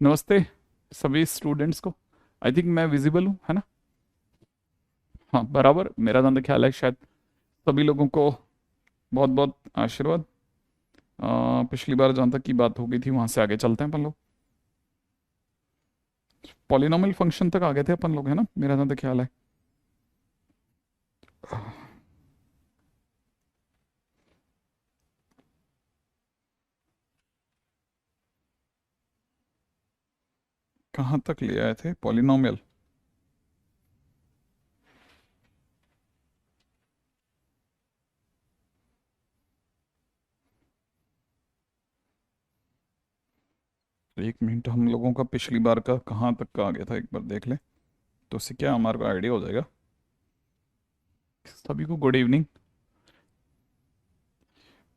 नमस्ते सभी स्टूडेंट्स को। आई थिंक मैं विजिबल हूँ, है ना? हाँ, बराबर। मेरा जहाँ तक ख्याल है शायद सभी लोगों को बहुत बहुत आशीर्वाद। पिछली बार जहाँ तक की बात हो गई थी वहाँ से आगे चलते हैं अपन लोग। पॉलिनॉमियल फंक्शन तक आ गए थे अपन लोग, है ना? मेरा जहाँ तक ख्याल है। कहाँ तक ले आए थे पॉलिनॉमियल? एक मिनट, हम लोगों का पिछली बार का कहाँ तक का आ गया था एक बार देख ले, तो उससे क्या हमारे को आइडिया हो जाएगा। सभी को गुड इवनिंग।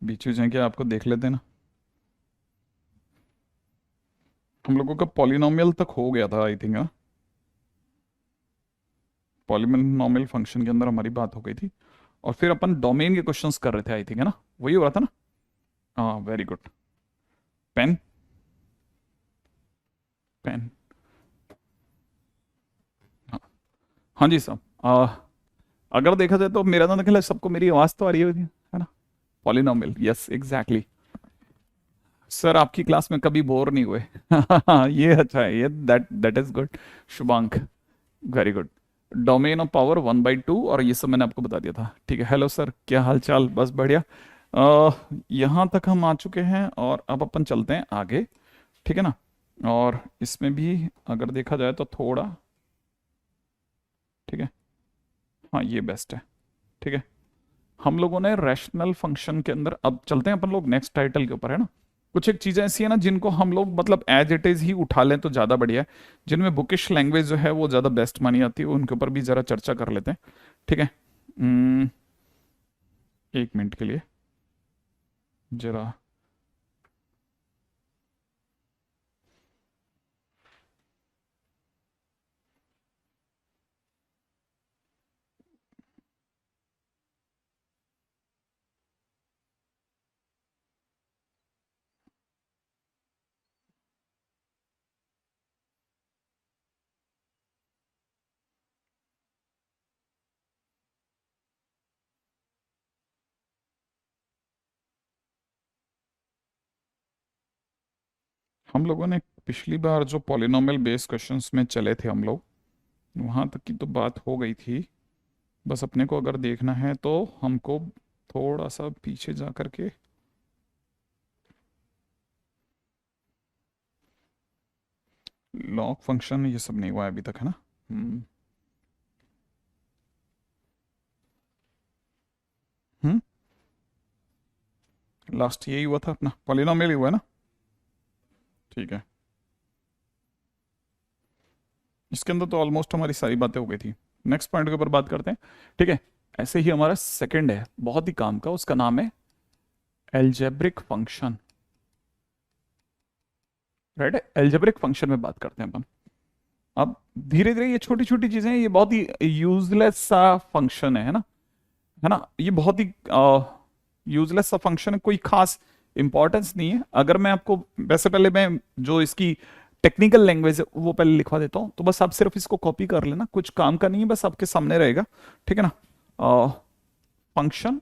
बीच में जाके आपको देख लेते हैं ना। हम लोगों का पॉलिनॉमियल तक हो गया था आई थिंक। हाँ, पॉलिनॉमियल फंक्शन के अंदर हमारी बात हो गई थी। और फिर अपन डोमेन के क्वेश्चंस कर रहे थे आई थिंक, है ना? वही हो रहा था ना? हाँ, वेरी गुड। पेन। पेन। हाँ। हाँ जी साहब। अगर देखा जाए तो मेरा तो ख्याल है सबको मेरी आवाज़ तो आ रही है ना? Polynomial, yes exactly. सर आपकी क्लास में कभी बोर नहीं हुए। ये अच्छा है, ये that that is good. Shubhank, very good. Domain of power 1/2 और ये सब मैंने आपको बता दिया था। ठीक है, हेलो सर, क्या हाल चाल? बस बढ़िया। यहाँ तक हम आ चुके हैं और अब अपन चलते हैं आगे। ठीक है ना? और इसमें भी अगर देखा जाए तो थोड़ा, ठीक है, हाँ ये बेस्ट है। ठीक है, हम लोगों ने रैशनल फंक्शन के अंदर, अब चलते हैं अपन लोग नेक्स्ट टाइटल के ऊपर, है ना? कुछ एक चीजें ऐसी है ना जिनको हम लोग मतलब एज इट इज ही उठा लें तो ज्यादा बढ़िया है। जिनमें बुकिश लैंग्वेज जो है वो ज्यादा बेस्ट मानी जाती है, उनके ऊपर भी जरा चर्चा कर लेते हैं। ठीक है। हम्म, एक मिनट के लिए जरा। हम लोगों ने पिछली बार जो पॉलिनॉमियल बेस्ड क्वेश्चंस में चले थे हम लोग, वहां तक की तो बात हो गई थी। बस अपने को अगर देखना है तो हमको थोड़ा सा पीछे जा करके, लॉग फंक्शन ये सब नहीं हुआ है अभी तक, है ना? हम्म। हम्म। लास्ट यही हुआ था अपना, पॉलिनॉमियल ही हुआ है ना? ठीक है, इसके अंदर तो ऑलमोस्ट हमारी सारी बातें हो गई थी। नेक्स्ट पॉइंट के ऊपर बात करते हैं। ठीक है, ऐसे ही हमारा सेकंड है बहुत ही काम का, उसका नाम है एल्जेब्रिक फंक्शन। राइट है, एल्जेब्रिक फंक्शन में बात करते हैं अपन। अब धीरे धीरे ये छोटी छोटी चीजें हैं, ये बहुत ही यूजलेस सा फंक्शन है ना? ये बहुत ही यूजलेस सा फंक्शन है, कोई खास इंपॉर्टेंस नहीं है। अगर मैं आपको, वैसे पहले मैं जो इसकी टेक्निकल लैंग्वेज है वो पहले लिखवा देता हूँ, तो बस आप सिर्फ इसको कॉपी कर लेना, कुछ काम का नहीं है, बस आपके सामने रहेगा। ठीक है ना? फंक्शन,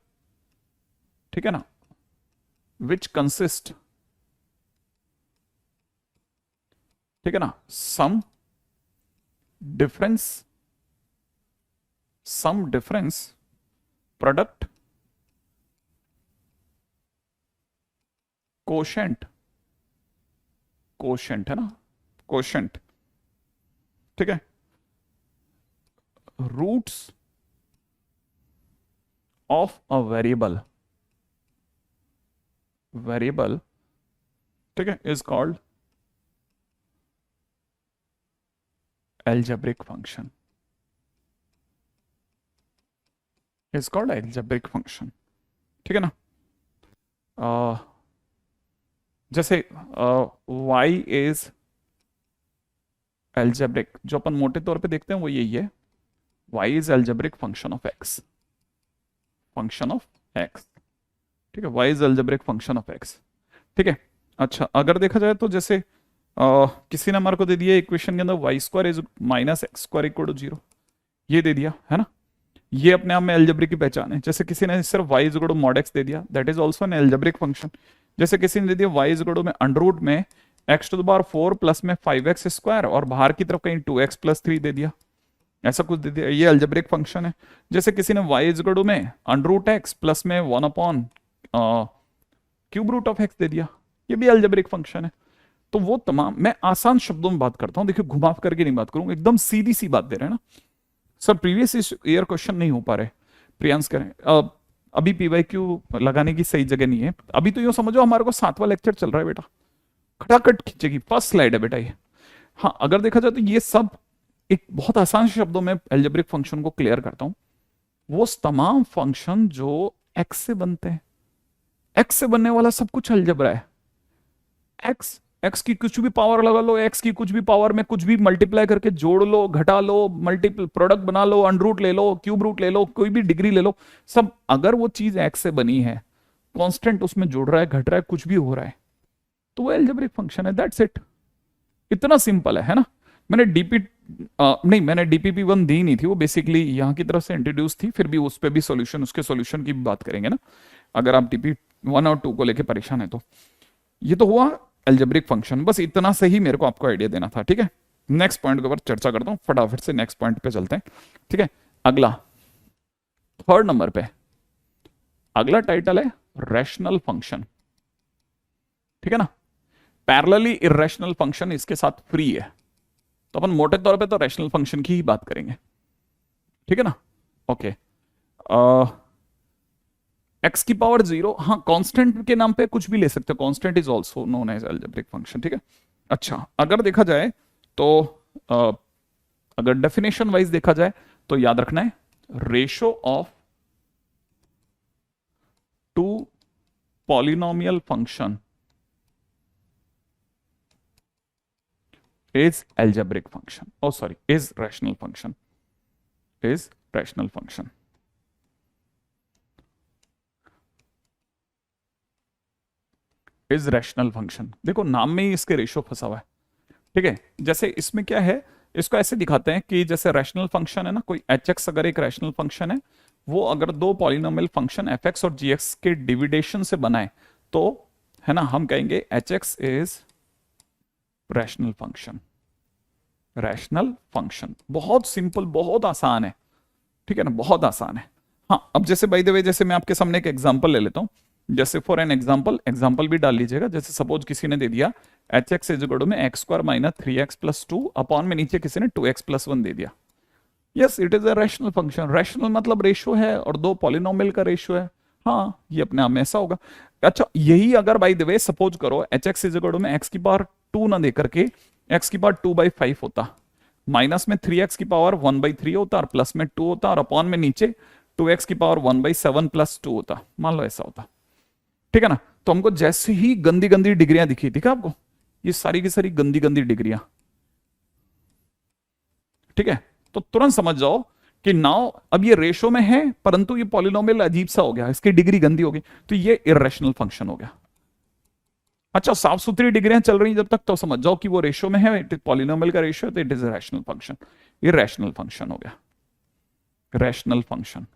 ठीक है ना, विच कंसिस्ट, ठीक है ना, difference sum difference product quotient. Quotient है ना? कोशेंट। ठीक है, roots of a variable, variable, ठीक है, is called algebraic function. Is called algebraic function. ठीक है ना? अह, जैसे y इज एल्जेब्रिक, जो अपन मोटे तौर पे देखते हैं वो यही है, y is algebraic function of x। Function of x, ठीक है, y is algebraic function of x। ठीक है। अच्छा, अगर देखा जाए तो जैसे किसी ने हमारे को दे दिया इक्वेशन के अंदर y square is minus x square equal to 0, ये दे दिया है ना। ये अपने आप में एल्जेब्रिक की पहचान है। जैसे किसी ने सिर्फ y is equal to mod x दे दिया, that is also an algebraic function. जैसे किसी ने दे दिया y इज इक्वल टू में अंडर रूट में x to the power 4 plus में 5x स्क्वायर और बाहर की तरफ कहीं 2x प्लस 3 दे दिया, ऐसा कुछ दे दिया, ये एल्जेब्रिक फंक्शन है। जैसे किसी ने y इज इक्वल टू में अंडर रूट x प्लस में 1 upon cube root of x दे दिया, ये भी एल्जेब्रिक फंक्शन है। तो वो तमाम, मैं आसान शब्दों में बात करता हूं, देखिए घुमा करके नहीं बात करूंगा, एकदम सीधी सी बात दे रहे हैं ना सर। प्रीवियस ईयर क्वेश्चन नहीं हो पा रहे, प्रियांश करें अभी पीवाईक्यू लगाने की सही जगह नहीं है अभी। तो यूं समझो हमारे को 7वां लेक्चर चल रहा है बेटा, खटाखट खींचेगी, फर्स्ट स्लाइड है बेटा ये। हाँ, अगर देखा जाए तो ये सब एक बहुत आसान शब्दों में एल्जेब्रिक फंक्शन को क्लियर करता हूं। वो तमाम फंक्शन जो एक्स से बनते हैं, एक्स से बनने वाला सब कुछ अलजेब्रा है। एक्स की कुछ भी पावर लगा लो, एक्स की कुछ भी पावर में कुछ भी मल्टीप्लाई करके जोड़ लो, घटा लो, मल्टीपल प्रोडक्ट बना लो, अंडर रूट ले लो, क्यूब रूट ले लो, कोई भी डिग्री ले लो, सब अगर वो चीज एक्स से बनी है, कांस्टेंट उसमें जुड़ रहा है, घट रहा है, कुछ भी हो रहा है, तो वो एल्जेब्रिक फंक्शन है। दैट्स इट, इतना सिंपल है ना। मैंने मैंने डीपीपी 1 दी नहीं थी, वो बेसिकली यहाँ की तरफ से इंट्रोड्यूस थी, फिर भी उस पर भी सॉल्यूशन, उसके सॉल्यूशन की भी बात करेंगे ना, अगर आप डीपी 1 और 2 को लेके परेशान है तो। ये तो हुआ एल्जेब्रिक फंक्शन, बस इतना से ही मेरे को आपको आइडिया देना था, ठीक है। नेक्स्ट पॉइंट के ऊपर चर्चा करता हूं, फटाफट से नेक्स्ट पॉइंट पे चलते हैं, ठीक है। अगला 3rd नंबर पे अगला टाइटल है रैशनल फंक्शन, ठीक है ना। पैरेलली इरेशनल फंक्शन इसके साथ फ्री है, तो अपन मोटे तौर पे तो रैशनल फंक्शन की ही बात करेंगे, ठीक है ना। ओके, एक्स की पावर 0, हाँ कांस्टेंट के नाम पे कुछ भी ले सकते हो, constant is also known as algebraic function, ठीक है। अच्छा, अगर देखा जाए तो अगर डेफिनेशन वाइज देखा जाए तो याद रखना है, ratio of two polynomial function is algebraic function, oh sorry is rational function, is rational function. Is rational function, देखो नाम में ही इसके रेशो फंसा हुआ है, ठीक है। जैसे इसमें क्या है, इसको ऐसे दिखाते हैं कि जैसे रैशनल फंक्शन है ना, कोई एच एक्स अगर एक रैशनल फंक्शन है, वो अगर दो पॉलिनोमियल फंक्शन एफ एक्स और जी एक्स के डिविडेशन से बना है, तो है ना, हम कहेंगे H x is rational function. Rational function बहुत सिंपल, बहुत आसान है, ठीक है ना, बहुत आसान है। हाँ, अब जैसे बाय द वे, जैसे मैं आपके सामने एक एग्जांपल ले लेता हूं, जैसे फॉर एन एग्जांपल भी डाल लीजिएगा। जैसे सपोज किसी ने दे दिया h x is equal to में x square minus 3x plus 2 upon में नीचे किसी ने 2x प्लस 1 दे दिया। Yes, it is a rational function. Rational मतलब रेशियो है और दो पॉलिनोमियल का रेशियो है, हाँ ये अपने आप में ऐसा होगा। अच्छा, यही अगर बाय द वे सपोज करो H x is equal to में एक्स की पावर 2 ना दे करके एक्स की पावर 2/5 होता, माइनस में 3x की पावर 1/3 होता और प्लस में 2 होता और अपॉन में नीचे 2x की पावर 1/7 प्लस 2 होता, मान लो ऐसा होता, ठीक है ना। तो हमको जैसे ही गंदी गंदी डिग्रियां दिखी, ठीक है आपको, ये सारी की सारी गंदी गंदी डिग्रियां, ठीक है, तो तुरंत समझ जाओ कि नाउ अब ये रेशो में है, परंतु ये पॉलिनोमियल अजीब सा हो गया, इसकी डिग्री गंदी हो गई, तो ये इरेशनल फंक्शन हो गया। अच्छा, साफ सुथरी डिग्रियां चल रही जब तक, तो समझ जाओ कि वो रेशो में है, पॉलिनोमियल का रेशो है, तो इट इज रैशनल फंक्शन। ये रैशनल फंक्शन हो गया, रैशनल फंक्शन।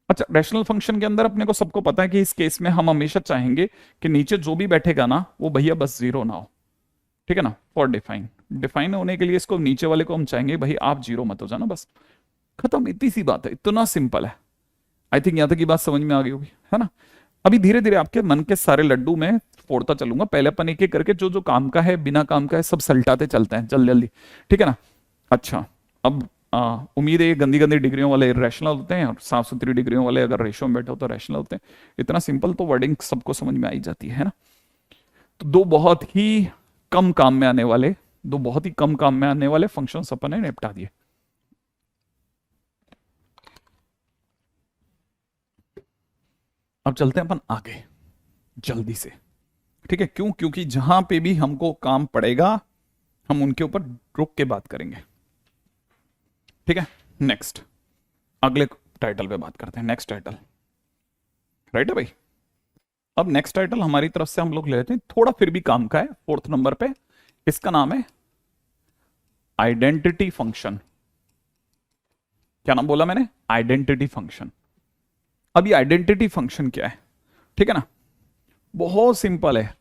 अच्छा, रैशनल फंक्शन के अंदर अपने को सबको पता है कि इस केस में हम हमेशा चाहेंगे कि नीचे जो भी बैठेगा ना, वो भैया बस 0 ना हो, ठीक है ना। फॉर डिफाइन होने के लिए इसको नीचे वाले को हम चाहेंगे भाई आप 0 मत हो जाना, बस खत्म, इतनी सी बात है, इतना सिंपल है। आई थिंक यहां तक की बात समझ में आ गई होगी, है ना। अभी धीरे धीरे आपके मन के सारे लड्डू में फोड़ता चलूंगा, पहले अपन एक एक करके जो जो काम का है बिना काम का है सब सलटाते चलते हैं जल्दी जल्दी, ठीक है ना। अच्छा, अब उम्मीद है ये गंदी गंदी डिग्रियों वाले रैशनल होते हैं और साफ सुथरी डिग्रियों वाले अगर रेशो में बैठे हो तो रैशनल होते हैं। इतना सिंपल तो वर्डिंग सबको समझ में आई जाती है ना। तो दो बहुत ही कम काम में आने वाले फंक्शंस अपन ने निपटा दिए। अब चलते हैं अपन आगे जल्दी से, ठीक है। क्यों? क्योंकि जहां पे भी हमको काम पड़ेगा हम उनके ऊपर रुक के बात करेंगे, ठीक है। नेक्स्ट, अगले टाइटल पे बात करते हैं। नेक्स्ट टाइटल, राइट है भाई। अब नेक्स्ट टाइटल हमारी तरफ से हम लोग ले लेते हैं, थोड़ा फिर भी काम का है, 4th नंबर पे इसका नाम है आइडेंटिटी फंक्शन। क्या नाम बोला मैंने? Identity function. अब ये आइडेंटिटी फंक्शन क्या है? ठीक है ना, बहुत सिंपल है।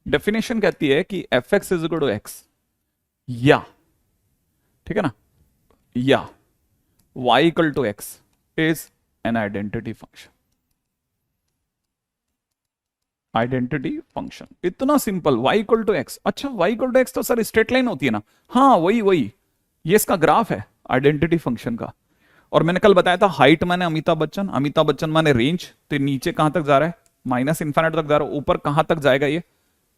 डेफिनेशन कहती है कि F x is equal to x, या ठीक है ना, या y equal to x is an identity function. Identity function इतना simple, y equal to x. अच्छा, y इक्वल टू एक्स तो सर स्ट्रेट लाइन होती है ना? हाँ, वही वही, ये इसका ग्राफ है आइडेंटिटी फंक्शन का। और मैंने कल बताया था हाइट माने अमिताभ बच्चन, अमिताभ बच्चन माने रेंज। तो नीचे कहां तक जा रहा है? माइनस इन्फिनिट तक जा रहा है। ऊपर कहां तक जाएगा? ये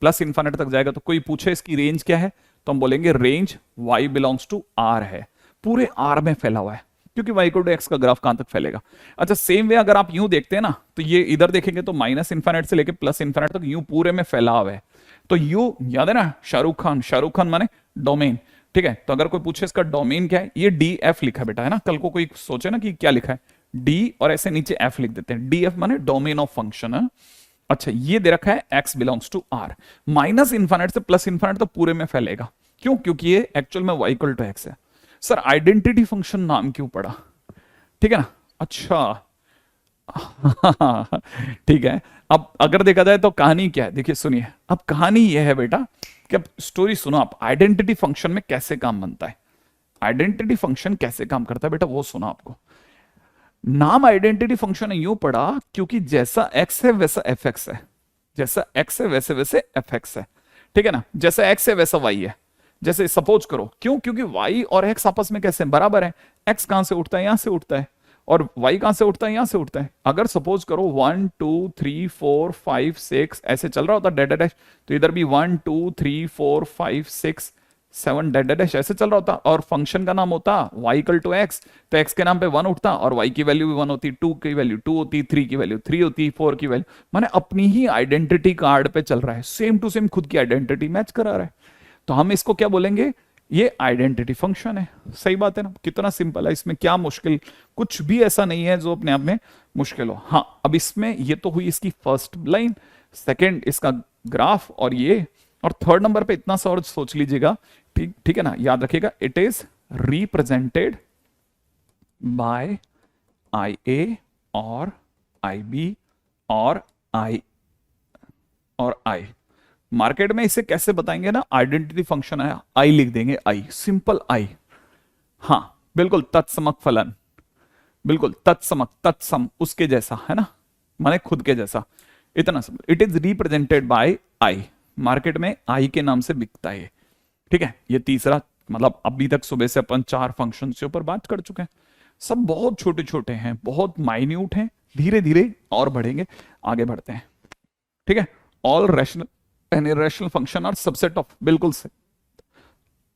प्लस इन्फिनिट तक जाएगा। तो कोई पूछे इसकी रेंज क्या है, तो हम बोलेंगे range y belongs to r है, पूरे r में फैला हुआ है, क्योंकि y इक्वल टू एक्स का ग्राफ कहां तक फैलेगा। अच्छा, सेम वे अगर आप यूं देखते हैं ना, तो ये इधर देखेंगे तो माइनस इन्फिनिट से लेके प्लस इन्फिनिट तक यूं पूरे में फैला हुआ है। तो यू याद है ना, शाहरुख खान, शाहरुख खान माने डोमेन। ठीक है, तो अगर कोई पूछे इसका डोमेन क्या है, ये डी एफ लिखा है बेटा, है ना। कल को कोई सोचे ना कि क्या लिखा है, डी और ऐसे नीचे एफ लिख देते हैं। डी एफ माने डोमेन ऑफ फंक्शन है। अच्छा, ये दे रखा है x belongs to r, minus infinite से प्लस इन्फिनिट तो पूरे में फैलेगा। क्यों? क्योंकि ये एक्चुअल में y इक्वल टू एक्स है। सर आइडेंटिटी फंक्शन नाम क्यों पड़ा? ठीक है ना। अच्छा ठीक है, अब अगर देखा जाए तो कहानी क्या है, देखिए सुनिए। अब कहानी यह है बेटा कि अब स्टोरी सुनो आप, आइडेंटिटी फंक्शन में कैसे काम बनता है, आइडेंटिटी फंक्शन कैसे काम करता है बेटा, वो सुना आपको। नाम आइडेंटिटी फंक्शन यूं पड़ा क्योंकि जैसा x है वैसा fx है, जैसा x है वैसे वैसे fx है। ठीक है ना, जैसा x है वैसा y है। जैसे सपोज करो, क्यों? क्योंकि y और x आपस में कैसे बराबर है। x कहां से उठता है? यहां से उठता है। और y कहां से उठता है? यहां से उठता है। अगर सपोज करो 1 2 3 4 5 6 ऐसे चल रहा होता डैश डैश, तो इधर भी 1 2 3 4 5 6 7 डैश डैश ऐसे चल रहा होता, और फंक्शन का नाम होता y इक्वल टू एक्स, तो x के नाम पे 1 उठता, और y की वैल्यू भी 1 होती, 2 की वैल्यू 2 होती, 3 की वैल्यू 3 होती, 4 की वैल्यू। माने अपनी ही आइडेंटिटी कार्ड पे चल रहा है, सेम टू सेम खुद की आइडेंटिटी मैच करा रहा है। तो हम इसको क्या बोलेंगे? ये आइडेंटिटी फंक्शन है। सही बात है ना, कितना सिंपल है, इसमें क्या मुश्किल, कुछ भी ऐसा नहीं है जो अपने आप में मुश्किल हो। हाँ, अब इसमें ये तो हुई इसकी फर्स्ट लाइन, सेकंड इसका ग्राफ, और ये, और थर्ड नंबर पे इतना सा और सोच लीजिएगा। ठीक ठीक है ना, याद रखिएगा, इट इज रिप्रेजेंटेड बाय आई ए और आई बी और आई और आई। मार्केट में इसे कैसे बताएंगे ना, आइडेंटिटी फंक्शन है, आई लिख देंगे, आई, सिंपल आई। हाँ बिल्कुल, तत्समक फलन, बिल्कुल तत्समक, तत्सम उसके जैसा, है ना, माने खुद के जैसा, इतना simple. It is represented by I, market में आई के नाम से बिकता है। ठीक है, ये तीसरा, मतलब अभी तक सुबह से अपन 4 फंक्शन के ऊपर बात कर चुके हैं, सब बहुत छोटे छोटे हैं, बहुत माइन्यूट हैं, धीरे धीरे और बढ़ेंगे, आगे बढ़ते हैं। ठीक है, all rational and irrational function are subset of, बिल्कुल से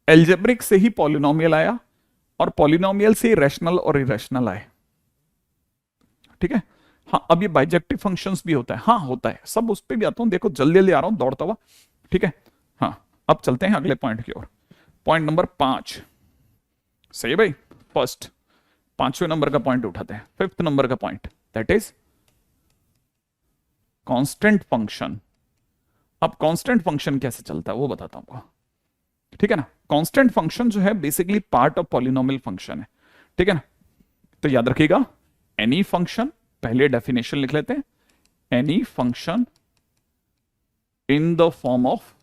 एल्जेब्रिक से ही पॉलिनोमियल आया, और पॉलिनोमियल से ही रैशनल और इरैशनल आए। ठीक है, हाँ, अब ये बाइजेक्टिव फंक्शंस भी होता है, हाँ होता है, सब उस पर भी आता हूं, देखो जल्दी जल्दी आ रहा हूं दौड़ता हुआ। ठीक है, हाँ, अब चलते हैं अगले पॉइंट की ओर, पॉइंट नंबर 5। सही है भाई, फर्स्ट 5वें नंबर का पॉइंट उठाते हैं, 5th नंबर का point, that is constant function. अब कांस्टेंट फंक्शन कैसे चलता है वो बताता हूं आपको। ठीक है ना, कांस्टेंट फंक्शन जो है basically part of polynomial function है। ठीक है ना, तो याद रखिएगा, एनी फंक्शन, पहले डेफिनेशन लिख लेते हैं, any function in the form of,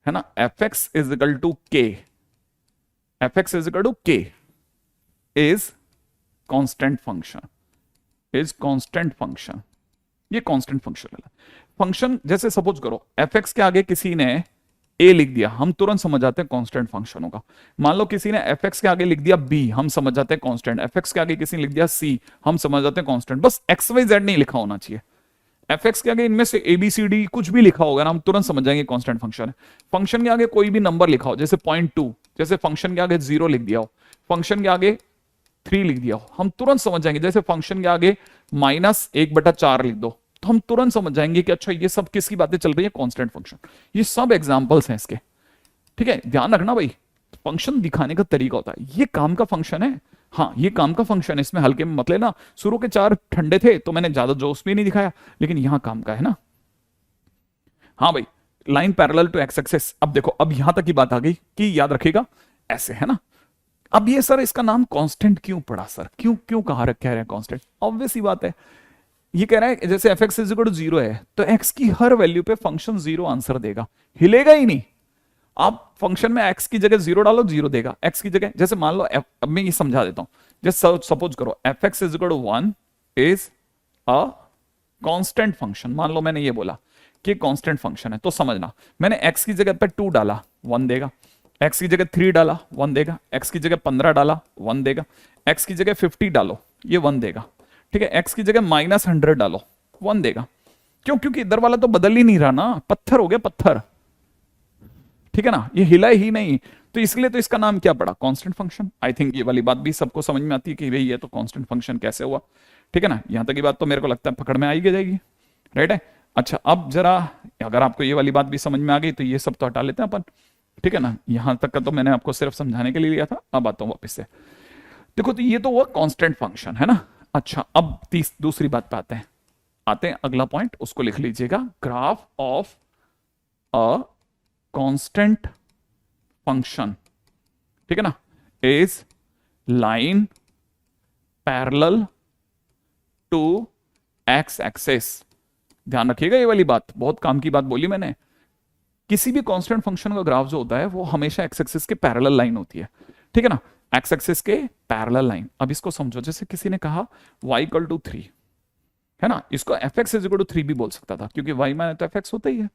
है ना, F x is equal to k, f x is equal to k is constant function, is constant function. ये कांस्टेंट फंक्शन है। फंक्शन जैसे सपोज करो एफ एक्स के आगे किसी ने ए लिख दिया, हम तुरंत समझ जाते हैं कांस्टेंट फंक्शन होगा। मान लो किसी ने एफ एक्स के आगे लिख दिया बी, हम समझ जाते हैं कांस्टेंट। एफ एक्स के आगे किसी ने लिख दिया सी, हम समझ जाते हैं कांस्टेंट। बस एक्स वाई जेड नहीं लिखा होना चाहिए, एफ एक्स के आगे इनमें से ए बी सी डी कुछ भी लिखा होगा ना, हम तुरंत समझ जाएंगे कांस्टेंट फंक्शन है। फंक्शन के आगे कोई भी नंबर लिखा हो, जैसे 0.2, जैसे फंक्शन के आगे 0 लिख दिया हो, फंक्शन के आगे 3 लिख दिया हो, हम तुरंत समझ जाएंगे। जैसे फंक्शन के आगे -1/4 लिख दो, तो हम तुरंत समझ जाएंगे कि अच्छा ये सब किसकी बातें चल रही है, कांस्टेंट फंक्शन। ये सब एग्जांपल्स हैं इसके। ठीक है, ध्यान रखना भाई, फंक्शन दिखाने का तरीका होता है। ये काम का फंक्शन है, हाँ ये काम का फंक्शन है, इसमें हल्के में मत लेना। शुरू के 4 ठंडे थे तो मैंने ज्यादा जोश भी नहीं दिखाया, लेकिन यहां काम का है ना। हाँ भाई, line parallel to x axis. अब देखो, अब यहां तक की बात आ गई कि याद रखिएगा ऐसे, है ना। अब ये सर इसका नाम कांस्टेंट क्यों पड़ा सर, क्यों क्यों कह रहे हैं कांस्टेंट? ऑब्वियस ही बात है, ये कह रहा है जैसे F x is equal to 0 है तो एक्स की हर वैल्यू पे फंक्शन 0 आंसर देगा, हिलेगा ही नहीं। आप फंक्शन में एक्स की जगह 0 डालो, 0 देगा। एक्स की जगह जैसे मान लो अब मैं ये समझा देता हूं, जैसे सपोज करो F x is equal to 1 is a constant function. मान लो मैंने ये बोला कि कांस्टेंट फंक्शन है, तो समझना मैंने एक्स की जगह पे 2 डाला, 1 देगा। एक्स की जगह 3 डाला, 1 देगा। एक्स की जगह 15 डाला, 1 देगा। एक्स की जगह 50 डालो, ये 1 देगा। ठीक है, एक्स की जगह -100 डालो, 1 देगा। क्यों? क्योंकि इधर वाला तो बदल ही नहीं रहा ना, पत्थर हो गया पत्थर। ठीक है ना, ये हिला ही नहीं, तो इसलिए तो इसका नाम क्या पड़ा, कांस्टेंट फंक्शन। आई थिंक ये वाली बात भी सबको समझ में आती है कि भाई ये तो कांस्टेंट फंक्शन कैसे हुआ। ठीक है ना, यहां तक की बात तो मेरे को लगता है पकड़ में आई जाएगी, राइट है। अच्छा, अब जरा अगर आपको ये वाली बात भी समझ में आ गई तो ये सब तो हटा लेते हैं अपन। ठीक है ना, यहां तक का तो मैंने आपको सिर्फ समझाने के लिए लिया था। अब आता हूं वापस से, देखो तो ये तो हुआ कांस्टेंट फंक्शन, है ना। अच्छा, अब दूसरी बात पे आते हैं अगला पॉइंट, उसको लिख लीजिएगा, graph of a constant function. ठीक है ना, is line parallel to x axis. ध्यान रखिएगा, ये वाली बात बहुत काम की बात बोली मैंने। किसी भी कांस्टेंट फंक्शन का ग्राफ जो होता है वो हमेशा एक्स एक्सिस के पैरेलल लाइन होती है। ठीक है ना, एक्स एक्सिस के पैरेलल लाइन। अब इसको समझो, जैसे किसी ने कहा y इक्वल टू 3, है ना, इसको F x is equal to 3 भी बोल सकता था, क्योंकि y माने तो एफ एक्स होता ही है।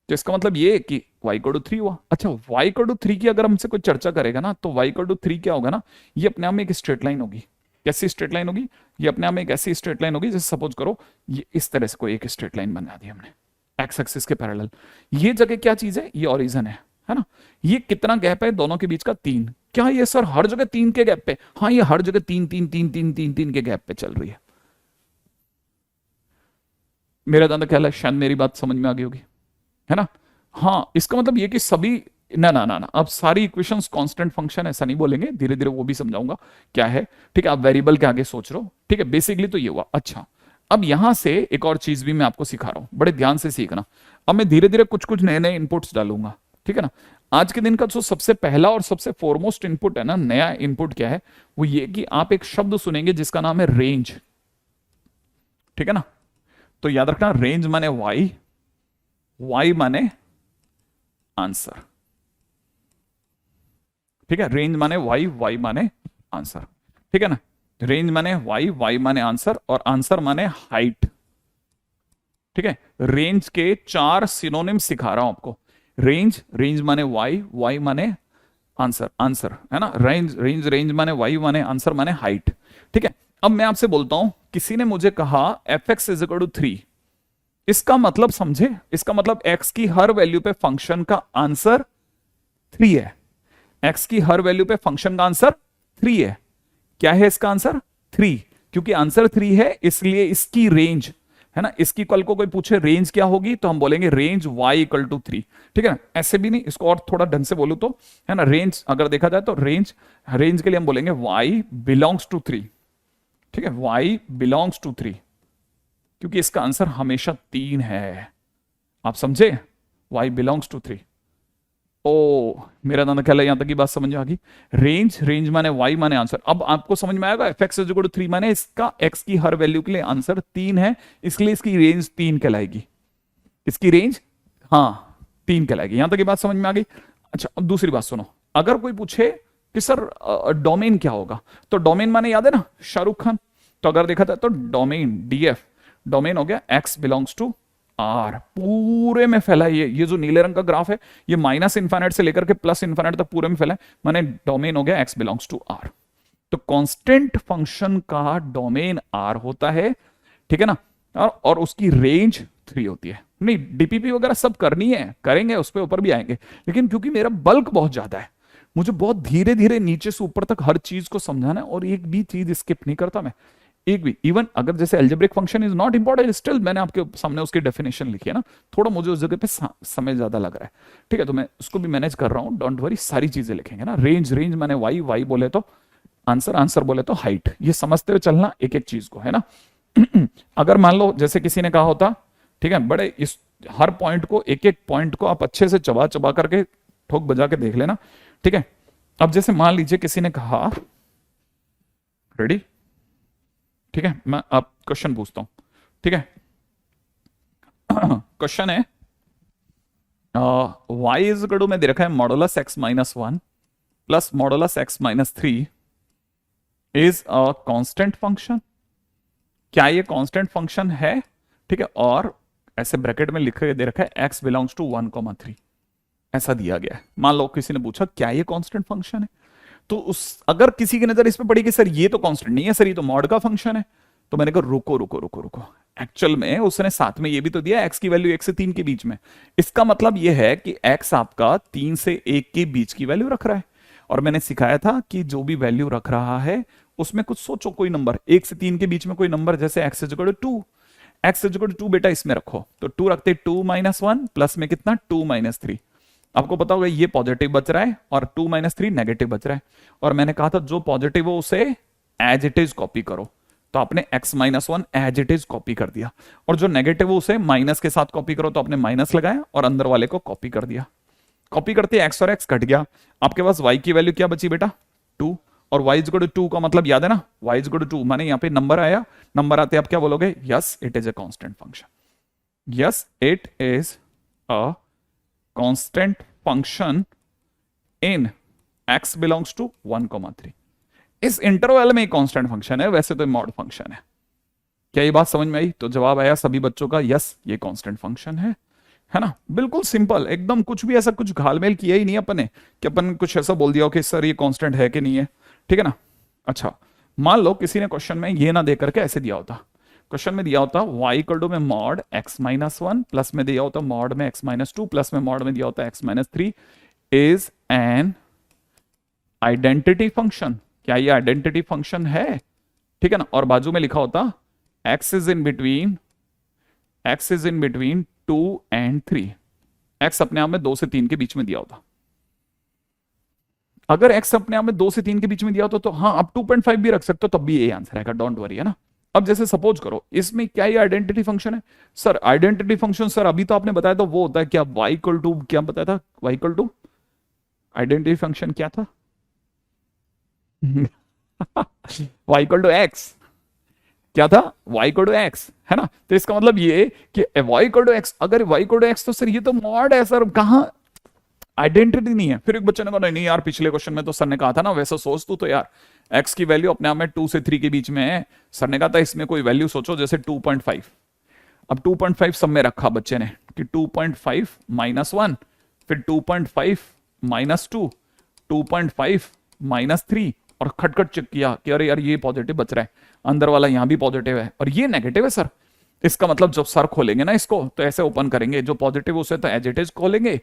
तो इसका मतलब ये कि y इक्वल टू 3 हुआ। अच्छा, y इक्वल टू 3 की अगर हमसे कोई चर्चा करेगा ना, तो y इक्वल टू 3 क्या होगा ना, ये अपने आप में एक स्ट्रेट लाइन होगी। कैसी स्ट्रेट लाइन होगी? ये अपने आप में एक ऐसी स्ट्रेट लाइन होगी, जैसे सपोज करो ये इस तरह से कोई एक स्ट्रेट लाइन बना दी हमने एक्स एक्सिस के पैरेलल। ये जगह क्या चीज है? ये ओरिजिन है ना। ये कितना गैप है दोनों के बीच का? 3। क्या ये सर हर जगह 3 के गैप पे? हाँ, ये हर जगह 3 3 3 3 3 3 के गैप पे चल रही है। मेरा ज्यादा ख्याल है शायद मेरी बात समझ में आ गई होगी, है ना। हाँ, इसका मतलब ये कि सभी ना ना ना ना अब सारी इक्वेशंस कांस्टेंट फंक्शन ऐसा नहीं बोलेंगे, धीरे धीरे वो भी समझाऊंगा क्या है। ठीक है, आप वेरिएबल के आगे सोच रहे हो। ठीक है, बेसिकली तो ये हुआ। अच्छा, अब यहां से एक और चीज भी मैं आपको सिखा रहा हूं, बड़े ध्यान से सीखना। अब मैं धीरे धीरे कुछ कुछ नए नए इनपुट्स डालूंगा। ठीक है ना, आज के दिन का जो सबसे पहला और सबसे फॉरमोस्ट इनपुट है ना, नया इनपुट क्या है, वो ये कि आप एक शब्द सुनेंगे जिसका नाम है रेंज। ठीक है ना, तो याद रखना, रेंज माने वाई, वाई माने आंसर। ठीक है, रेंज माने वाई, वाई माने आंसर। ठीक है ना, रेंज माने वाई, वाई माने आंसर, और आंसर माने हाइट। ठीक है, रेंज के 4 सिनोनिम सिखा रहा हूं आपको। रेंज, रेंज माने वाई, वाई माने आंसर, आंसर, है ना। रेंज रेंज रेंज माने वाई माने आंसर माने हाइट। ठीक है, अब मैं आपसे बोलता हूं, किसी ने मुझे कहा F x is equal to 3, इसका मतलब समझे, इसका मतलब एक्स की हर वैल्यू पे फंक्शन का आंसर 3 है। एक्स की हर वैल्यू पे फंक्शन का आंसर 3 है। क्या है इसका आंसर? 3। क्योंकि आंसर 3 है, इसलिए इसकी रेंज, है ना, इसकी कल को कोई पूछे रेंज क्या होगी, तो हम बोलेंगे रेंज y इक्वल टू 3। ठीक है ना, ऐसे भी नहीं, इसको और थोड़ा ढंग से बोलूं तो, है ना, रेंज अगर देखा जाए तो रेंज, रेंज के लिए हम बोलेंगे y बिलोंग्स टू 3। ठीक है, y बिलोंग्स टू 3, क्योंकि इसका आंसर हमेशा 3 है। आप समझे, y बिलोंग्स टू 3। ओ, मेरा दादा ख्याल है यहां तक की बात समझ आ गई। रेंज, रेंज माने वाई माने आंसर। अब आपको समझ में आएगा, F x is equal to 3 माने इसका एक्स की हर वैल्यू के लिए आंसर 3 है, इसलिए इसकी रेंज 3 कहलाएगी। इसकी रेंज, हाँ, 3 कहलाएगी। यहां तक की बात समझ में आ गई। अच्छा, अब दूसरी बात सुनो, अगर कोई पूछे कि सर डोमेन क्या होगा, तो डोमेन माने याद है ना, शाहरुख खान। तो अगर देखा जाए तो डोमेन, डीएफ, डोमेन हो गया एक्स बिलोंग्स टू आर, पूरे में फैला है। ये जो नीले रंग का ग्राफ है, ये माइनस इन्फाइनाइट से लेकर के प्लस इन्फाइनाइट तक पूरे में फैला है, माने डोमेन हो गया एक्स बिलोंग्स टू आर। तो कांस्टेंट फंक्शन का डोमेन आर होता है। ठीक है ना, और उसकी रेंज 3 होती है। नहीं, डीपीपी वगैरह सब करनी है, करेंगे, उस पर ऊपर भी आएंगे, लेकिन क्योंकि मेरा बल्क बहुत ज्यादा है, मुझे बहुत धीरे धीरे नीचे से ऊपर तक हर चीज को समझाना है, और एक भी चीज स्किप नहीं करता मैं, एक भी। इवन अगर जैसे algebraic function is not important, still मैंने आपके सामने उसकी डेफिनेशन लिखी है ना, थोड़ा मुझे उस जगह पे समय ज्यादा लग रहा है। ठीक है, तो मैं उसको भी मैनेज कर रहा हूं, डोंट वरी, सारी चीजें लिखेंगे ना। रेंज, रेंज माने वाई, वाई बोले तो आंसर, आंसर बोले तो हाइट। ये समझते हुए चलना एक एक चीज को, है ना। अगर मान लो जैसे किसी ने कहा होता, ठीक है, बड़े इस हर पॉइंट को, एक एक पॉइंट को आप अच्छे से चबा चबा करके ठोक बजा के देख लेना, ठीक है। अब जैसे मान लीजिए किसी ने कहा, रेडी, ठीक है, मैं अब क्वेश्चन पूछता हूं, ठीक है। क्वेश्चन है y इज इक्वल टू, में दे रखा है modulus x minus 1 plus modulus x minus 3 is a constant function. क्या ये कांस्टेंट फंक्शन है, ठीक है। और ऐसे ब्रैकेट में लिखे दे रखा है x बिलोंग्स टू 1,3, ऐसा दिया गया है। मान लो किसी ने पूछा क्या ये कांस्टेंट फंक्शन है, तो उस अगर किसी की नजर इस पे पड़ी कि सर ये तो कांस्टेंट नहीं है, सर ये तो मॉड का फंक्शन है, तो मैंने कहा रुको रुको रुको रुको, एक्चुअल में उसने साथ में ये भी तो दिया x की वैल्यू 1 से 3 के बीच में। इसका मतलब ये है कि x आपका 3 से 1 के बीच की वैल्यू रख रहा है। और मैंने सिखाया था कि जो भी वैल्यू रख रहा है उसमें कुछ सोचो, कोई नंबर 1 से 3 के बीच में कोई नंबर, जैसे x is equal to 2, x is equal to 2 बेटा इसमें रखो, तो 2 रखते 2 माइनस 1 प्लस में कितना 2 माइनस 3। आपको पता होगा ये पॉजिटिव बच रहा है और 2 माइनस 3 नेगेटिव बच रहा है। और मैंने कहा था जो पॉजिटिव हो उसे एज इट इज कॉपी करो, तो आपने x minus 1 as it is copy कर दिया, और जो नेगेटिव हो उसे माइनस के साथ कॉपी करो, तो आपने माइनस लगाया और अंदर वाले को कॉपी कर दिया। कॉपी करते x और x कट गया, आपके पास y की वैल्यू क्या बची बेटा 2, और y इज इक्वल टू 2 का मतलब याद है ना, y इज इक्वल टू 2 माने यहाँ पे नंबर आया, नंबर आते आप क्या बोलोगे, yes it is a constant function, yes it is a constant function in x belongs to 1,3। इस इंटरवल में कांस्टेंट फंक्शन है, वैसे तो मॉड फंक्शन है। क्या ये बात समझ में आई? तो जवाब आया सभी बच्चों का यस ये कांस्टेंट फंक्शन है ना। बिल्कुल सिंपल एकदम, कुछ भी ऐसा कुछ घालमेल किया ही नहीं अपन ने कि अपन कुछ ऐसा बोल दिया हो कि सर ये कांस्टेंट है कि नहीं है, ठीक है ना। अच्छा मान लो किसी ने क्वेश्चन में ये ना दे करके ऐसे दिया होता, क्वेश्चन में दिया होता y इक्वल टू में मॉड x माइनस 1 प्लस में दिया होता मॉड में x माइनस 2 प्लस में मॉड में दिया होता x minus 3 is an identity function. क्या ये आइडेंटिटी फंक्शन है, ठीक है ना। और बाजू में लिखा होता x is in between 2 and 3, x अपने आप में 2 से 3 के बीच में दिया होता। अगर x अपने आप में 2 से 3 के बीच में दिया होता तो हाँ आप 2.5 भी रख सकते हो, तब भी ये आंसर आएगा, डोंट वरी, है ना। अब जैसे सपोज करो इसमें क्या ये आइडेंटिटी फंक्शन है, सर आइडेंटिटी फंक्शन सर अभी तो आपने बताया था वो होता है क्या y इक्वल टू, क्या बताया था y equal to, identity function क्या था y इक्वल टू x, क्या था y इक्वल टू x, है ना। तो इसका मतलब ये कि y इक्वल टू x, अगर y इक्वल टू x तो सर ये तो मॉड है सर, कहां आइडेंटिटी नहीं है। फिर एक बच्चे ने कहा नहीं यार पिछले क्वेश्चन में तो सर ने कहा था ना, वैसा सोच तू तो यार x की वैल्यू अपने आप में 2 से 3 के बीच में है, सर ने कहा था इसमें कोई वैल्यू सोचो जैसे 2.5। अब 2.5 सब में रखा बच्चे ने कि 2.5 माइनस 1, फिर 2.5 माइनस 2, 2.5 माइनस 3, और खटखट चेक किया कि अरे यार ये पॉजिटिव बच रहा है, अंदर वाला यहां भी पॉजिटिव है और ये नेगेटिव है सर। इसका मतलब जब सर खोलेंगे ना इसको तो ऐसे ओपन करेंगे, जो पॉजिटिव उसे तो एज इट इज खोलेंगे,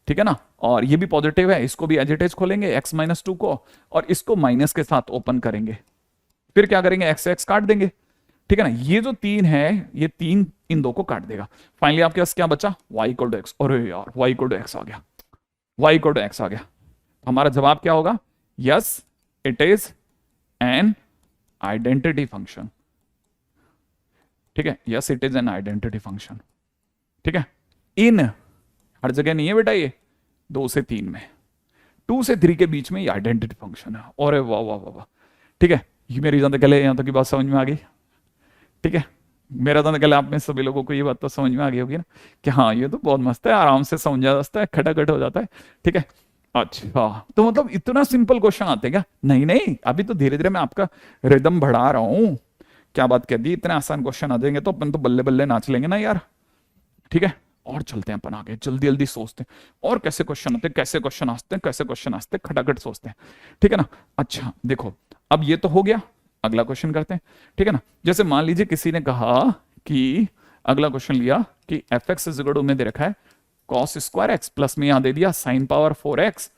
ठीक है ना। और ये भी पॉजिटिव है, इसको भी एज इट इज खोलेंगे x माइनस 2 को, और इसको माइनस के साथ ओपन करेंगे, फिर क्या करेंगे x से x काट देंगे, ठीक है ना। ये जो 3 है ये 3 इन दो को काट देगा, फाइनली आपके पास क्या बचा y इक्वल टू x। अरे यार y इक्वल टू x आ गया, y इक्वल टू x आ गया। हमारा जवाब क्या होगा, yes it is an identity function, ठीक है, yes it is an identity function, ठीक है। इन हर जगह नहीं है बेटा, ये 2 से 3 में, 2 से 3 के बीच में ये आइडेंटिटी फंक्शन है। और वाह वाह वाह वाह, ठीक है, ये मेरी जानते कल यहां तक की बात समझ में आ गई, ठीक है। मेरा जानते कल आप में सभी लोगों को ये बात तो समझ में आ गई होगी ना कि हाँ ये तो बहुत मस्त है, आराम से समझा जाता है, खटाखट हो जाता है, ठीक है। अच्छा तो मतलब इतना सिंपल क्वेश्चन आते हैं क्या? नहीं नहीं, अभी तो धीरे धीरे मैं आपका रिदम बढ़ा रहा हूं। क्या बात कह दी, इतने आसान क्वेश्चन आ जाएंगे तो अपन तो बल्ले बल्ले नाच लेंगे ना यार, ठीक है। और चलते हैं अपन आगे, जल्दी जल्दी सोचते हैं और कैसे क्वेश्चन आते हैं, कैसे क्वेश्चन आते हैं, कैसे क्वेश्चन आते हैं, खटाखट सोचते हैं, ठीक है ना। अच्छा देखो अब ये तो हो गया, अगला क्वेश्चन करते हैं, ठीक है ना। जैसे मान लीजिए किसी ने कहा कि अगला क्वेश्चन लिया कि F x is equal to में दे रखा है कॉस स्क्वायर एक्स, प्लस में यहां दे दिया साइन पावर 4x,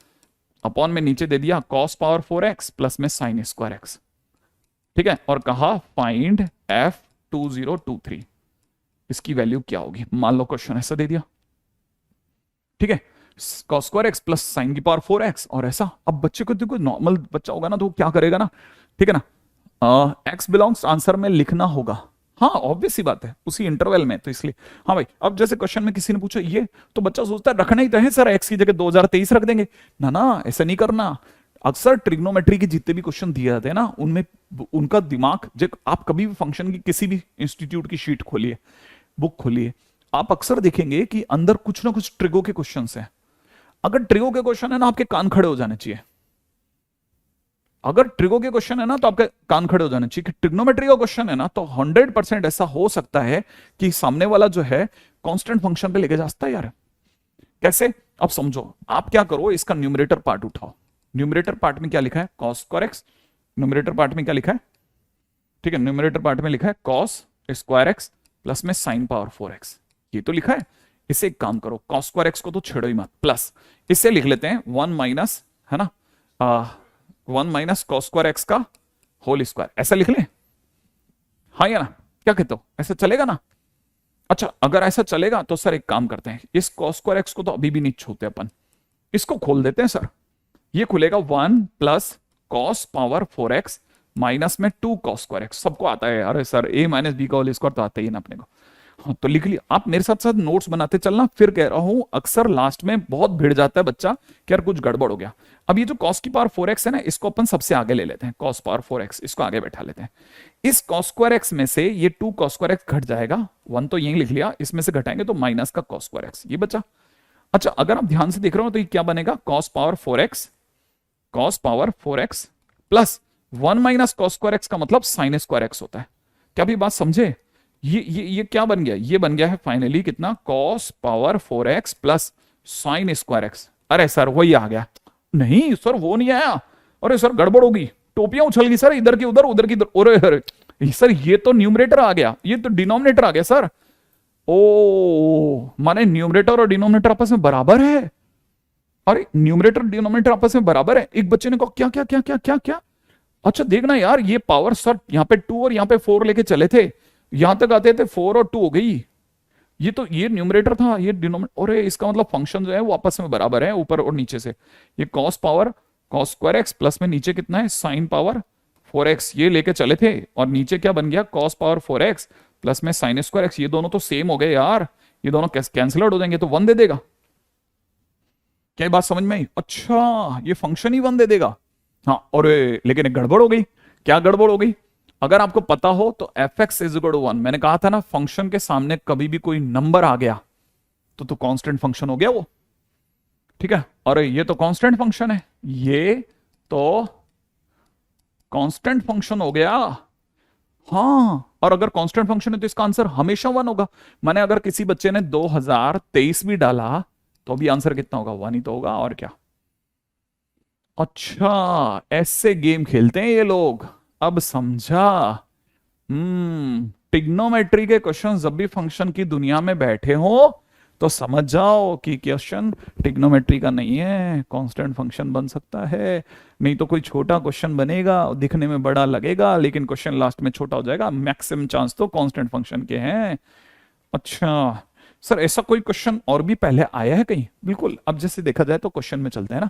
अपॉन में नीचे दे दिया कॉस पावर 4x प्लस में साइन स्क्वायर एक्स, ठीक है। और कहा फाइंड f2023, इसकी वैल्यू क्या होगी। मान लो क्वेश्चन ऐसा दे दिया, ठीक है, cos square x plus sign की पावर 4x और ऐसा। अब बच्चे को देखो नॉर्मल बच्चा होगा ना तो क्या करेगा ना, ठीक है ना, x बिलोंग्स आंसर में लिखना होगा, हाँ ऑब्वियस सी बात है, उसी इंटरवल में, तो इसलिए। हाँ भाई, अब जैसे क्वेश्चन में किसी ने पूछा ये, तो बच्चा सोचता है रखना ही तो है सर, एक्स की जगह 2023 रख देंगे। ना ना, ऐसा नहीं करना। अक्सर ट्रिग्नोमेट्री के जितने भी क्वेश्चन दिए जाते हैं ना, उनमें उनका दिमाग, जब आप कभी भी फंक्शन की किसी भी इंस्टीट्यूट की शीट खोलिए, बुक खोलिए, आप अक्सर देखेंगे कि अंदर कुछ ना कुछ ट्रिगो के क्वेश्चन हैं। अगर ट्रिगो के क्वेश्चन है ना, आपके कान खड़े हो जाने चाहिए। अगर ट्रिगो के क्वेश्चन है ना, तो आपके कान खड़े हो जाने चाहिए कि ट्रिग्नोमेट्री का क्वेश्चन है ना, तो 100% ऐसा हो सकता है कि सामने वाला जो है कांस्टेंट फंक्शन पे लेके जा सकता है यार। कैसे? अब समझो, आप क्या करो, इसका न्यूमरेटर पार्ट उठाओ। न्यूमरेटर पार्ट में क्या लिखा है? Cos square x. Numerator part में क्या लिखा है? ठीक है, न्यूमरेटर पार्ट में लिखा है कॉस स्क्वायर एक्स प्लस में साइन पावर 4x, ये तो लिखा है। इसे एक काम करो, कॉस स्क्वायर एक्स को तो छेड़ो ही मत, प्लस इसे लिख लेते हैं 1 माइनस, है ना, 1 माइनस कॉस स्क्वायर एक्स का होल स्क्वायर, ऐसा लिख लें? हाँ या ना, क्या कहते हो, ऐसा चलेगा ना? अच्छा, अगर ऐसा चलेगा तो सर एक काम करते हैं, इस कॉस स्क्वायर एक्स को तो अभी भी नहीं छूते अपन, इसको खोल देते हैं सर। ये खुलेगा 1 plus cos power 4x minus में 2 कॉस स्क्वायर एक्स। सबको आता है, अरे सर a माइनस बी का होल स्क्वायर तो आता ही है ना अपने को। हाँ, तो लिख लिया। आप मेरे साथ साथ नोट्स बनाते चलना, फिर कह रहा हूं अक्सर लास्ट में बहुत भिड़ जाता है बच्चा कि यार कुछ गड़बड़ हो गया। अब ये जो कॉस की पावर 4x है ना, इसको अपन सबसे आगे ले लेते हैं, कॉस पावर 4x इसको आगे बैठा लेते हैं। इस कॉस स्क्वायर एक्स में से ये 2 कॉस स्क्वायर एक्स घट जाएगा, 1 तो यही लिख लिया, इसमें से घटाएंगे तो माइनस का कॉस स्क्वायर एक्स, ये बचा। अच्छा, अगर आप ध्यान से देख रहे हो तो ये क्या बनेगा? Cos power 4x, cos power 4x plus 1 minus cos square x का मतलब साइन स्क्वायर एक्स होता है। क्या भी बात समझे? ये क्या बन गया? ये बन गया है फाइनली कितना? Cos power 4x plus sign square x. अरे सर वही आ गया। नहीं सर वो नहीं आया, अरे सर गड़बड़ होगी, टोपियां उछल गई सर, इधर की उधर उधर की इधर। अरे सर ये तो न्यूमरेटर आ गया, ये तो डिनोमिनेटर आ गया सर। ओ माने न्यूमरेटर और डिनोमिनेटर आपस में बराबर है। अरे न्यूमरेटर डिनोमिनेटर आपस में बराबर है। एक बच्चे ने कहा क्या क्या क्या क्या क्या क्या? अच्छा देखना यार, ये पावर सर यहाँ पे 2 और यहाँ पे 4 लेके चले थे, यहां तक आते थे 4 और 2 हो गई। ये तो ये न्यूमरेटर था, ये डिनोमिनेटर, और इसका मतलब फंक्शन जो है वो आपस में बराबर है ऊपर और नीचे से। ये cos power cos square x plus में नीचे कितना है? साइन पावर 4x, ये लेके चले थे, और नीचे क्या बन गया? कॉस पावर 4x प्लस में साइन स्क्वायर एक्स। ये दोनों तो सेम हो गए यार, ये दोनों कैंसिल आउट हो जाएंगे, तो 1 दे देगा। क्या बात समझ में आई? अच्छा ये फंक्शन ही 1 दे देगा। हाँ, और लेकिन एक गड़बड़ हो गई। क्या गड़बड़ हो गई? अगर आपको पता हो तो fx इज इक्वल टू 1, मैंने कहा था ना फंक्शन के सामने कभी भी कोई नंबर आ गया तो कांस्टेंट फंक्शन हो गया वो, ठीक है। और ये तो कांस्टेंट फंक्शन है, ये तो कांस्टेंट फंक्शन हो गया। हाँ, और अगर कांस्टेंट फंक्शन है तो इसका आंसर हमेशा 1 होगा। माने अगर किसी बच्चे ने 2023 भी डाला तो भी आंसर कितना होगा? 1 ही तो होगा, और क्या। अच्छा ऐसे गेम खेलते हैं ये लोग, अब समझा। टिग्नोमेट्री के क्वेश्चन जब भी फंक्शन की दुनिया में बैठे हो तो समझ जाओ कि क्वेश्चन टिग्नोमेट्री का नहीं है, कांस्टेंट फंक्शन बन सकता है। नहीं तो कोई छोटा क्वेश्चन बनेगा, दिखने में बड़ा लगेगा, लेकिन क्वेश्चन लास्ट में छोटा हो जाएगा। मैक्सिमम चांस तो कांस्टेंट फंक्शन के हैं। अच्छा सर ऐसा कोई क्वेश्चन और भी पहले आया है कहीं? बिल्कुल, अब जैसे देखा जाए तो क्वेश्चन में चलते हैं ना।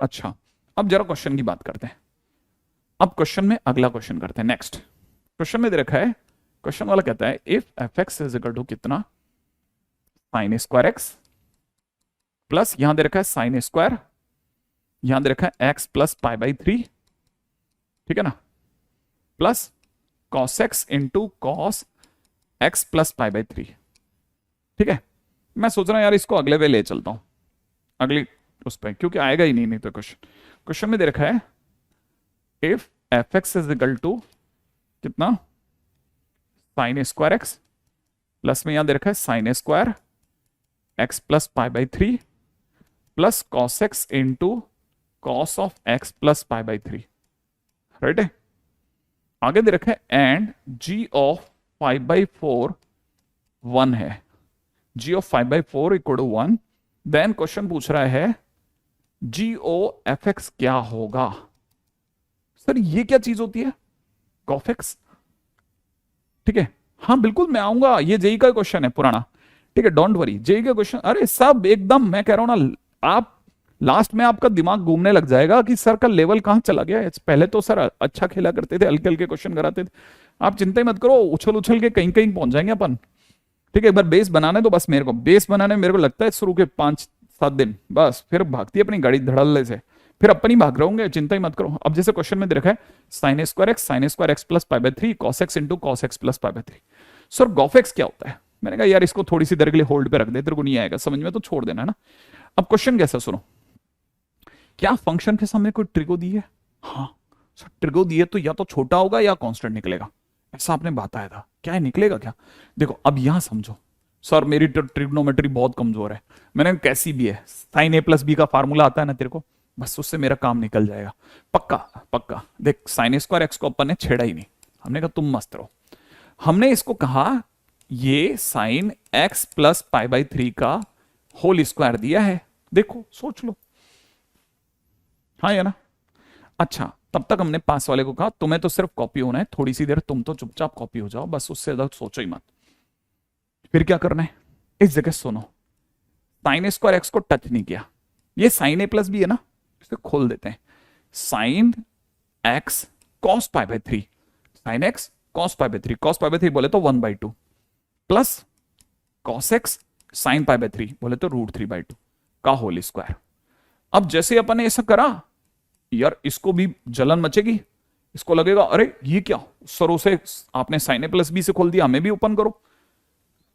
अच्छा अब जरा क्वेश्चन की बात करते हैं। अब क्वेश्चन में अगला क्वेश्चन करते हैं। नेक्स्ट क्वेश्चन में दे रखा है, क्वेश्चन वाला कहता है if F x is equal to कितना? साइन स्क्वायर एक्स प्लस, यहां दे रखा है साइन स्क्वायर, यहां दे रखा है एक्स प्लस पाई बाई 3, ठीक है ना, plus cos x into cos x plus pi by 3, ठीक है। मैं सोच रहा हूं यार इसको अगले वे ले चलता हूं, अगली उस पर, क्योंकि आएगा ही नहीं तो क्वेश्चन में दे रखा है if F x is equal to कितना? साइन स्क्वायर एक्स प्लस में यहां दे रखा है sine square x plus pi by 3 plus cos x into cos of x plus pi by 3, right है। आगे दे रखा है एंड जी ऑफ 5/4 1 है, g of 5/4 equal to 1। Then question पूछ रहा है जी ओ एफ एक्स क्या होगा? सर ये क्या चीज होती है? कॉफ एक्स, ठीक है। हाँ बिल्कुल मैं आऊंगा, ये जेई का क्वेश्चन है पुराना, ठीक है, डोंट वरी। जेई का क्वेश्चन, अरे सब एकदम, मैं कह रहा हूं ना, आप लास्ट में आपका दिमाग घूमने लग जाएगा कि सर का लेवल कहां चला गया है। पहले तो सर अच्छा खेला करते थे, हल्के हल्के क्वेश्चन कराते थे, आप चिंता ही मत करो, उछल उछल के कहीं कहीं पहुंच जाएंगे अपन। ठीक है, एक बार बेस बनाने तो बस, मेरे को बेस बनाने में मेरे को लगता है शुरू के 5-7 दिन, बस फिर भागती है अपनी गाड़ी धड़ल्ले से, फिर अपन ही भाग रहे होंगे, चिंता ही मत करो। अब जैसे क्वेश्चन में दे रखा है sin square x plus pi by 3 cos x into cos x plus pi by 3। Sir gof x क्या होता है? मैंने कहा यार इसको थोड़ी सी देर के लिए होल्ड पे रख दे, तेरे को नहीं आएगा समझ में तो छोड़ देना है ना। अब क्वेश्चन कैसा सुनो, क्या फंक्शन के सामने कोई ट्रिगो दी है? हाँ सर ट्रिगो दी है तो या तो छोटा होगा या कांस्टेंट निकलेगा, ऐसा आपने बताया था, क्या है निकलेगा क्या? देखो अब यहां समझो, सर मेरी ट्रिग्नोमेट्री बहुत कमजोर है। मैंने कहा कैसी भी है, साइन ए प्लस बी का फार्मूला आता है ना तेरे को, बस उससे मेरा काम निकल जाएगा पक्का पक्का। देख साइन स्क्वायर एक्स को अपन ने छेड़ा ही नहीं, हमने कहा तुम मस्त रहो। हमने इसको कहा ये sine x plus pi by 3 का होल स्क्वायर दिया है, देखो सोच लो, हाँ या ना। अच्छा तब तक हमने पास वाले को कहा तुम्हें तो सिर्फ कॉपी होना है, थोड़ी सी देर तुम तो चुपचाप कॉपी हो जाओ, बस उससे ज्यादा सोचो ही मत। फिर क्या करना है, इस जगह सुनो, साइन स्क्वायर एक्स को टच नहीं किया, ये साइन ए प्लस बी है ना, इसे खोल देते हैं, sine x cos pi by 3, sine x cos pi by 3, cos pi by 3 बोले तो 1/2 plus cos x sine pi by 3 बोले तो √3/2 का होल स्क्वायर। अब जैसे अपन ने ऐसा करा, यार इसको भी जलन मचेगी, इसको लगेगा अरे ये क्या सर, उसे आपने साइन ए प्लस बी से खोल दिया, हमें भी ओपन करो।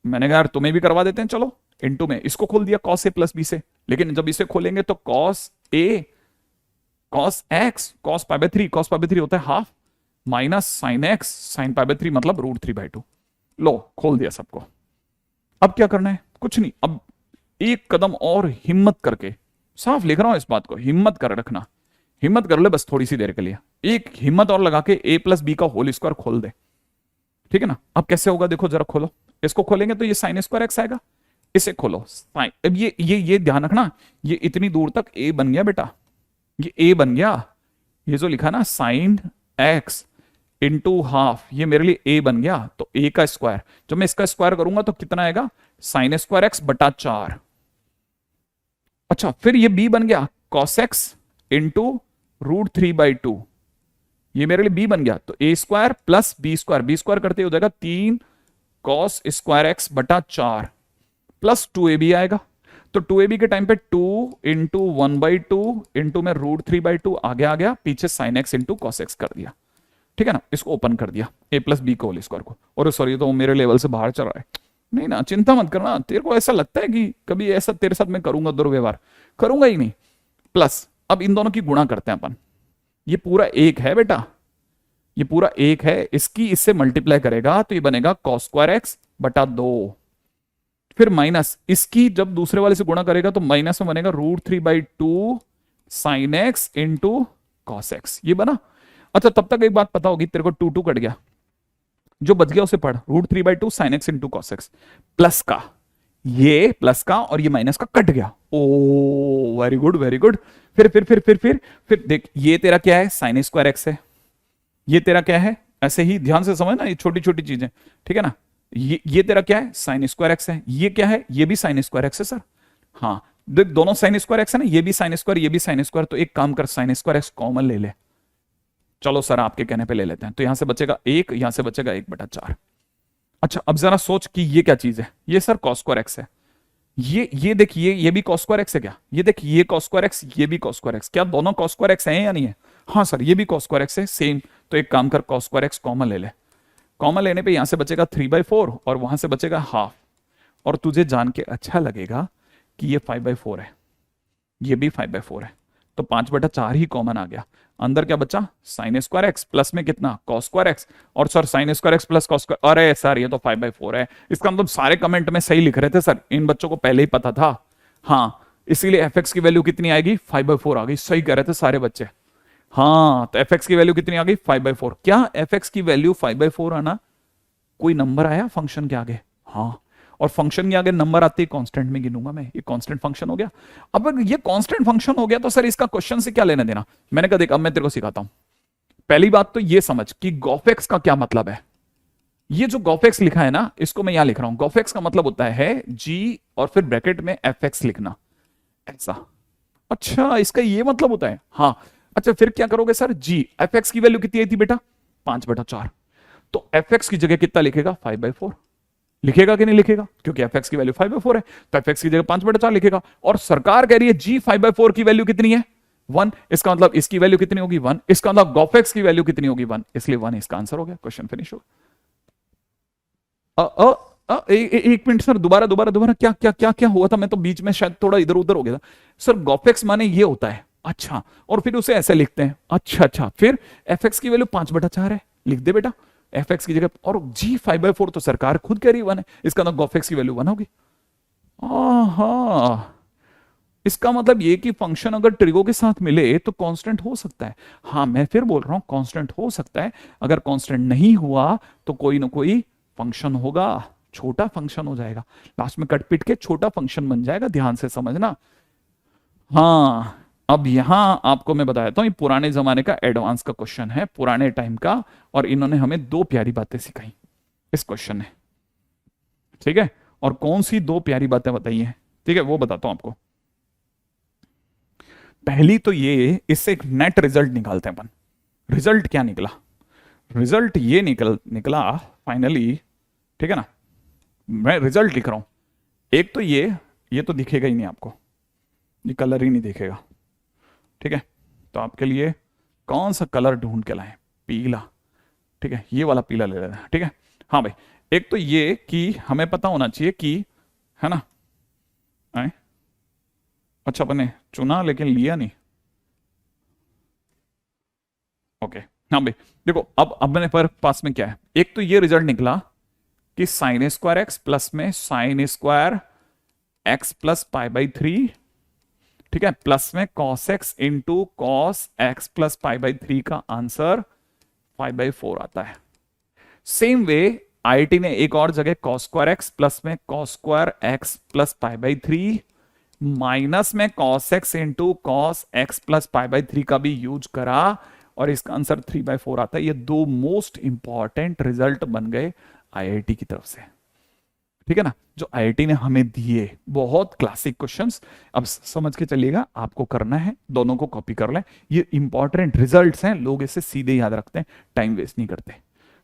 मैंने कहा यार तुम्हें भी करवा देते हैं, चलो इनटू में इसको खोल दिया कॉस ए प्लस बी से, लेकिन जब इसे खोलेंगे तो cos A cos x cos pi by 3, cos pi by 3 होता है half, minus sine x sine pi by 3 मतलब √3/2। लो खोल दिया सबको। अब क्या करना है, कुछ नहीं, अब एक कदम और हिम्मत करके, साफ लिख रहा हूं इस बात को, हिम्मत कर रखना, हिम्मत कर ले बस थोड़ी सी देर के लिए, एक हिम्मत और लगा के ए प्लस बी का होल स्क्वायर खोल दे, ठीक है ना। अब कैसे होगा देखो जरा खोलो, इसको खोलेंगे तो ये साइन स्क्वायर एक्स आएगा, इसे खोलो साइन, अब ये ध्यान रखना, ये इतनी दूर तक ए बन गया बेटा, ये ए बन गया, ये जो लिखा ना साइन एक्स इंटू हाफ, ये मेरे लिए ए बन गया, तो ए का स्क्वायर, जब मैं इसका स्क्वायर करूंगा तो कितना आएगा, साइन स्क्वायर एक्स बटा 4। अच्छा फिर ये बी बन गया कॉस एक्स इंटू √3/2, ये मेरे लिए बी बन गया, तो ए स्क्वायर प्लस बी स्क्वायर करते हो जाएगा 3 कॉस स्क्वायर एक्स बटा 4 प्लस 2ab आएगा, तो 2ab के टाइम पे 2 इंटू 1/2 इंटू में √3/2 आगे आ गया, पीछे sine x into cos x कर दिया, ठीक है ना। इसको ओपन कर दिया ए प्लस बी को होल स्क्वायर को, और सॉरी तो मेरे लेवल से बाहर चल रहा है, नहीं ना चिंता मत करना, तेरे को ऐसा लगता है कि कभी ऐसा तेरे साथ मैं करूंगा दुर्व्यवहार, करूंगा ही नहीं। प्लस अब इन दोनों की गुणा करते हैं अपन, ये पूरा एक है बेटा, ये पूरा एक है, इसकी इससे मल्टीप्लाई करेगा तो ये बनेगा कॉस स्क्वायर एक्स बटा 2, फिर माइनस इसकी जब दूसरे वाले से गुणा करेगा तो माइनस में बनेगा √3/2 sine x into cos x, ये बना। अच्छा तब तक एक बात पता होगी तेरे को, 2 कट गया, जो बच गया उसे पढ़, √3/2 sine x into cos x, plus का ये प्लस का और ये माइनस का कट गया, ओ वेरी गुड वेरी गुड। फिर देख ये तेरा क्या है, साइन स्क्वायर एक्स है, ये तेरा क्या है, ऐसे ही ध्यान से समझना ये छोटी छोटी चीजें, ठीक है ना। ये तेरा क्या है, साइन स्क्वायर एक्स है, ये क्या है, ये भी साइन स्क्वायर एक्स है सर, हाँ देख दोनों साइन स्क्वायर एक्स है ना, ये भी साइन स्क्वायर ये भी साइन स्क्वायर, तो एक काम कर साइन स्क्वायर एक्स कॉमन ले ले, चलो सर आपके कहने पे ले लेते हैं, तो यहां से बचेगा 1, यहां से बचेगा 1/4। अच्छा अब जरा सोच कि ये क्या चीज है, ये सर कॉस स्क्वायर एक्स है, ये देख ये भी कॉस स्क्वायर एक्स है क्या, ये देख ये कॉस स्क्वायर एक्स ये भी कॉस स्क्वायर एक्स, क्या दोनों कॉस स्क्वायर एक्स हैं या नहीं है, हाँ सर ये भी कॉस स्क्वायर एक्स है सेम, तो एक काम कर कॉस स्क्वायर एक्स कॉमन ले ले, कॉमन लेने पे यहां से बचेगा 3/4 और वहां से बचेगा हाफ, और तुझे जान के अच्छा लगेगा कि ये 5/4 है, ये भी 5/4 है, तो 5/4 ही कॉमन आ गया, अंदर क्या बचा साइन स्क्वायर एक्स प्लस में कितना कॉस स्क्वायर एक्स, और sir sign square x plus cos square, अरे सर ये तो 5/4 है, इसका मतलब सारे कमेंट में सही लिख रहे थे सर, इन बच्चों को पहले ही पता था, हाँ इसीलिए एफ एक्स की वैल्यू कितनी आएगी 5/4 आ गई, सही कह रहे थे सारे बच्चे, हाँ तो एफ एक्स की वैल्यू कितनी आ गई 5/4, क्या एफ एक्स की वैल्यू 5/4 आना कोई नंबर आया फंक्शन के आगे, हाँ और फंक्शन के आगे नंबर आते ही कांस्टेंट में गिनूंगा मैं, ये कांस्टेंट फंक्शन हो गया। अब अगर ये कांस्टेंट फंक्शन हो गया तो सर इसका क्वेश्चन से क्या लेना देना, मैंने कहा देख अब मैं तेरे को सिखाता हूं, पहली बात तो ये समझ कि गॉफेक्स का क्या मतलब है, ये जो गॉफेक्स लिखा है ना इसको मैं यहां लिख रहा हूं, गॉफेक्स का मतलब होता है जी और फिर ब्रैकेट में एफ एक्स लिखना ऐसा, अच्छा इसका ये मतलब होता है, हाँ अच्छा फिर क्या करोगे सर जी एफ एक्स की वैल्यू कितनी आई थी बेटा 5/4, तो एफ एक्स की जगह कितना लिखेगा, 5/4 लिखेगा कि नहीं लिखेगा, क्योंकि एफ एक्स की वैल्यू 5/4 है, तो एफ एक्स की जगह 5/4 लिखेगा। और सरकार कह रही है जी 5/4 की वैल्यू कितनी है, 1, इसका मतलब इसकी वैल्यू कितनी होगी, 1, इसका मतलब गॉफेक्स की वैल्यू कितनी होगी, 1, इसलिए 1 इसका आंसर हो गया, क्वेश्चन फिनिश हो गया। एक मिनट सर, दोबारा दोबारा दोबारा, क्या क्या क्या क्या हुआ था, मैं तो बीच में शायद थोड़ा इधर उधर हो गया था। सर गॉफेक्स माने ये होता है, अच्छा, और फिर उसे ऐसे लिखते हैं, अच्छा अच्छा, फिर एफ एक्स की वैल्यू 5/4 है, लिख दे बेटा एफ एक्स की जगह, और जी 5/4 तो सरकार खुद कह रही है 1 है, इसका मतलब गॉफेक्स की वैल्यू 1 होगी। हाँ, इसका मतलब ये कि फंक्शन अगर ट्रिगो के साथ मिले तो कांस्टेंट हो सकता है। हाँ, मैं फिर बोल रहा हूं कांस्टेंट हो सकता है, अगर कांस्टेंट नहीं हुआ तो कोई ना कोई फंक्शन होगा, छोटा फंक्शन हो जाएगा, लास्ट में कट पिट के छोटा फंक्शन बन जाएगा, ध्यान से समझना। हाँ, अब यहां आपको मैं बताता हूं, ये पुराने जमाने का एडवांस का क्वेश्चन है, पुराने टाइम का, और इन्होंने हमें 2 प्यारी बातें सिखाई इस क्वेश्चन ने, ठीक है। और कौन सी 2 प्यारी बातें बताई हैं, ठीक है, वो बताता हूं आपको। पहली तो ये, इससे एक नेट रिजल्ट निकालते हैं अपन। रिजल्ट क्या निकला, रिजल्ट ये निकला फाइनली, ठीक है ना, मैं रिजल्ट लिख रहा हूं। एक तो ये तो दिखेगा ही नहीं आपको, ये कलर ही नहीं दिखेगा, ठीक है, तो आपके लिए कौन सा कलर ढूंढ के लाएं, पीला, ठीक है, ये वाला पीला ले लेना, ठीक है। हाँ भाई, एक तो ये कि हमें पता होना चाहिए कि, है ना, आए? अच्छा अपने चुना लेकिन लिया नहीं, ओके। हाँ भाई, देखो अब मेरे पर पास में क्या है, एक तो ये रिजल्ट निकला कि साइन स्क्वायर एक्स प्लस में साइन स्क्वायर एक्स प्लस π/3, ठीक है, प्लस में cos x into cos x plus π/3 का आंसर 5/4 आता है। सेम वे आईआईटी ने एक और जगह कॉस स्क्वायर एक्स प्लस में कॉस स्क्वायर एक्स प्लस π/3 माइनस में cos x into cos x plus π/3 का भी यूज करा, और इसका आंसर 3/4 आता है। ये 2 मोस्ट इंपॉर्टेंट रिजल्ट बन गए आईआईटी की तरफ से, ठीक है ना, जो आईआईटी ने हमें दिए, बहुत क्लासिक क्वेश्चंस। अब समझ के चलिएगा, आपको करना है, दोनों को कॉपी कर लें, ये इंपॉर्टेंट रिजल्ट्स हैं, लोग इसे सीधे याद रखते हैं, टाइम वेस्ट नहीं करते,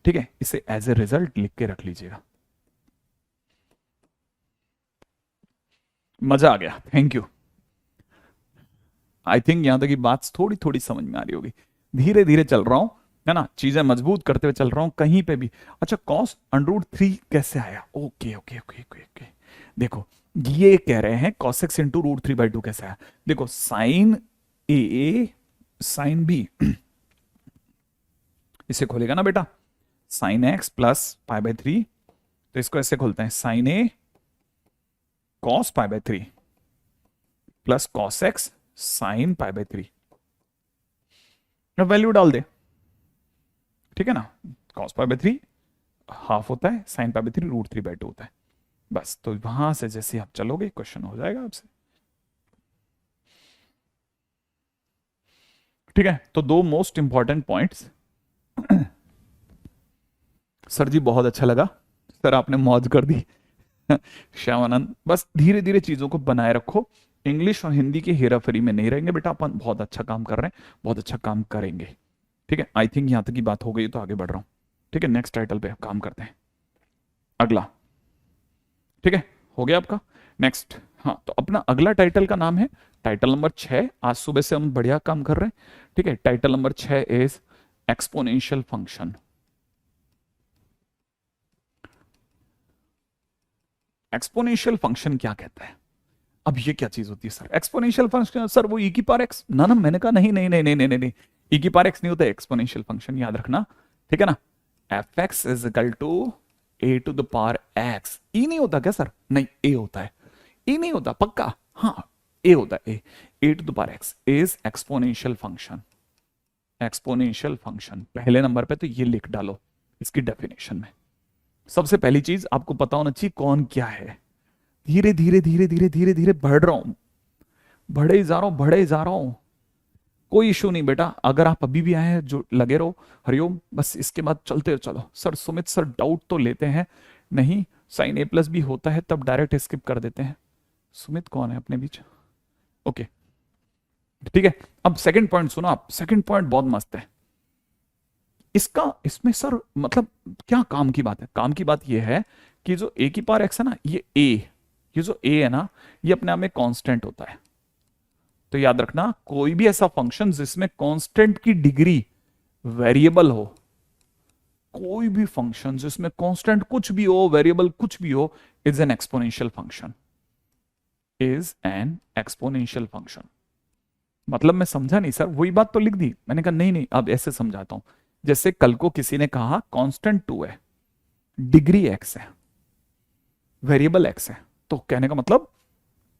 ठीक है, इसे एज ए रिजल्ट लिख के रख लीजिएगा। मजा आ गया, थैंक यू। आई थिंक यहां तक की बात थोड़ी थोड़ी समझ में आ रही होगी, धीरे धीरे चल रहा हूं, है ना, चीजें मजबूत करते हुए चल रहा हूं कहीं पे भी। अच्छा, कॉस √3 कैसे आया, okay okay okay okay okay, देखो ये कह रहे हैं कॉस एक्स इंटू √3/2 कैसे आया, देखो साइन ए साइन बी, इसे खोलेगा ना बेटा, साइन एक्स प्लस π/3, तो इसको ऐसे खोलते हैं, sine A cos π/3 plus cos x sine π/3, value डाल दे, ठीक है ना, कॉस π/3 हाफ होता है, साइन π/3 √3/2 होता है, बस। तो वहां से जैसे आप चलोगे क्वेश्चन हो जाएगा आपसे, ठीक है। तो 2 मोस्ट इंपॉर्टेंट पॉइंट्स। सर जी बहुत अच्छा लगा, सर आपने मौज कर दी। श्यामानंद, बस धीरे धीरे चीजों को बनाए रखो, इंग्लिश और हिंदी की हेराफेरी में नहीं रहेंगे बेटा, अपन बहुत अच्छा काम कर रहे हैं, बहुत अच्छा काम करेंगे, ठीक है। आई थिंक यहां तक की बात हो गई, तो आगे बढ़ रहा हूं, ठीक है, नेक्स्ट टाइटल पे काम करते हैं, अगला, ठीक है, हो गया आपका नेक्स्ट। हाँ, तो अपना अगला टाइटल का नाम है टाइटल नंबर 6, आज सुबह से हम बढ़िया काम कर रहे हैं, ठीक है। Title number 6 is exponential function. Exponential function क्या कहता है, अब ये क्या चीज होती है सर, एक्सपोनेंशियल फंक्शन, सर वो ई की पावर एक्स, ना ना, मैंने कहा नहीं नहीं नहीं नहीं नहीं नहीं, ई की पावर एक्स नहीं होता एक्सपोनेंशियल फंक्शन, याद रखना, ठीक है ना। F x is equal to a⁴x, e नहीं होता क्या सर, नहीं ए होता है, ई नहीं होता पक्का, हाँ ए होता है, a⁴x is exponential function, exponential function पहले नंबर पे, तो ये लिख डालो इसकी डेफिनेशन में। सबसे पहली चीज आपको पता होना चाहिए कौन क्या है, धीरे धीरे धीरे धीरे धीरे धीरे बढ़ रहा हूं, बढ़े ही जा रहा हूं, बढ़े ही जा रहा हूं, कोई इशू नहीं बेटा, अगर आप अभी भी आए हैं जो लगे रहो, हरिओम, बस इसके बाद चलते चलो। सर सुमित सर डाउट तो लेते हैं, नहीं साइन a+ भी होता है तब डायरेक्ट स्किप कर देते हैं। सुमित कौन है अपने बीच, ओके ठीक है। अब सेकंड पॉइंट सुनो आप, सेकंड पॉइंट बहुत मस्त है, इसका इसमें सर मतलब क्या काम की बात है? काम की बात यह है कि जो ए की पावर एक्स है ना, ये जो ए है ना, ये अपने आप में कांस्टेंट होता है। तो याद रखना, कोई भी ऐसा फंक्शन जिसमें कांस्टेंट की डिग्री वेरिएबल हो, कोई भी फंक्शन जिसमें कांस्टेंट कुछ भी हो, वेरिएबल कुछ भी हो, is an exponential function, is an exponential function. मतलब मैं समझा नहीं सर, वही बात तो लिख दी। मैंने कहा नहीं नहीं, अब ऐसे समझाता हूं। जैसे कल को किसी ने कहा कांस्टेंट 2 है, डिग्री x है, वेरिएबल x है, तो कहने का मतलब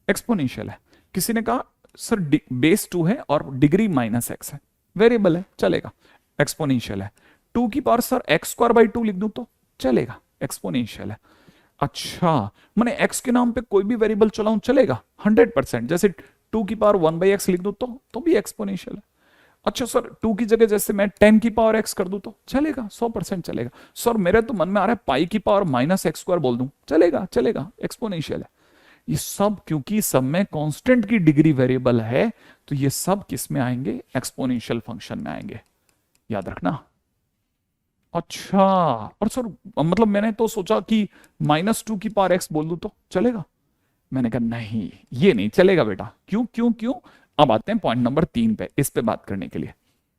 एक्सपोनेंशियल है। किसी ने कहा सर बेस 2 है और डिग्री -x है, वेरिएबल है, चलेगा, एक्सपोनेंशियल है। 2 की पावर सर x² 2 लिख दूं तो चलेगा, एक्सपोनेंशियल है। अच्छा, मैंने x के नाम पे कोई भी वेरिएबल चलाऊं चलेगा 100%। जैसे 2 की पावर 1/x लिख दूं तो भी एक्सपोनेंशियल है। अच्छा सर, 2 की जगह जैसे मैं 10 की पावर x कर दूं तो चलेगा, 100% चलेगा। सर मेरे तो मन में आ रहा है पाई की पावर -x² बोल दूं, चलेगा चलेगा, एक्सपोनेंशियल है। ये सब क्योंकि सब में कांस्टेंट की डिग्री वेरिएबल है, तो ये सब किस में आएंगे? एक्सपोनेंशियल फंक्शन में आएंगे, याद रखना। अच्छा, और सर मतलब मैंने तो सोचा कि -2 की पावर x बोल दूं तो चलेगा। मैंने कहा नहीं, ये नहीं चलेगा बेटा। क्यों क्यों क्यों? अब आते हैं पॉइंट नंबर 3 पे, इस पे बात करने के लिए।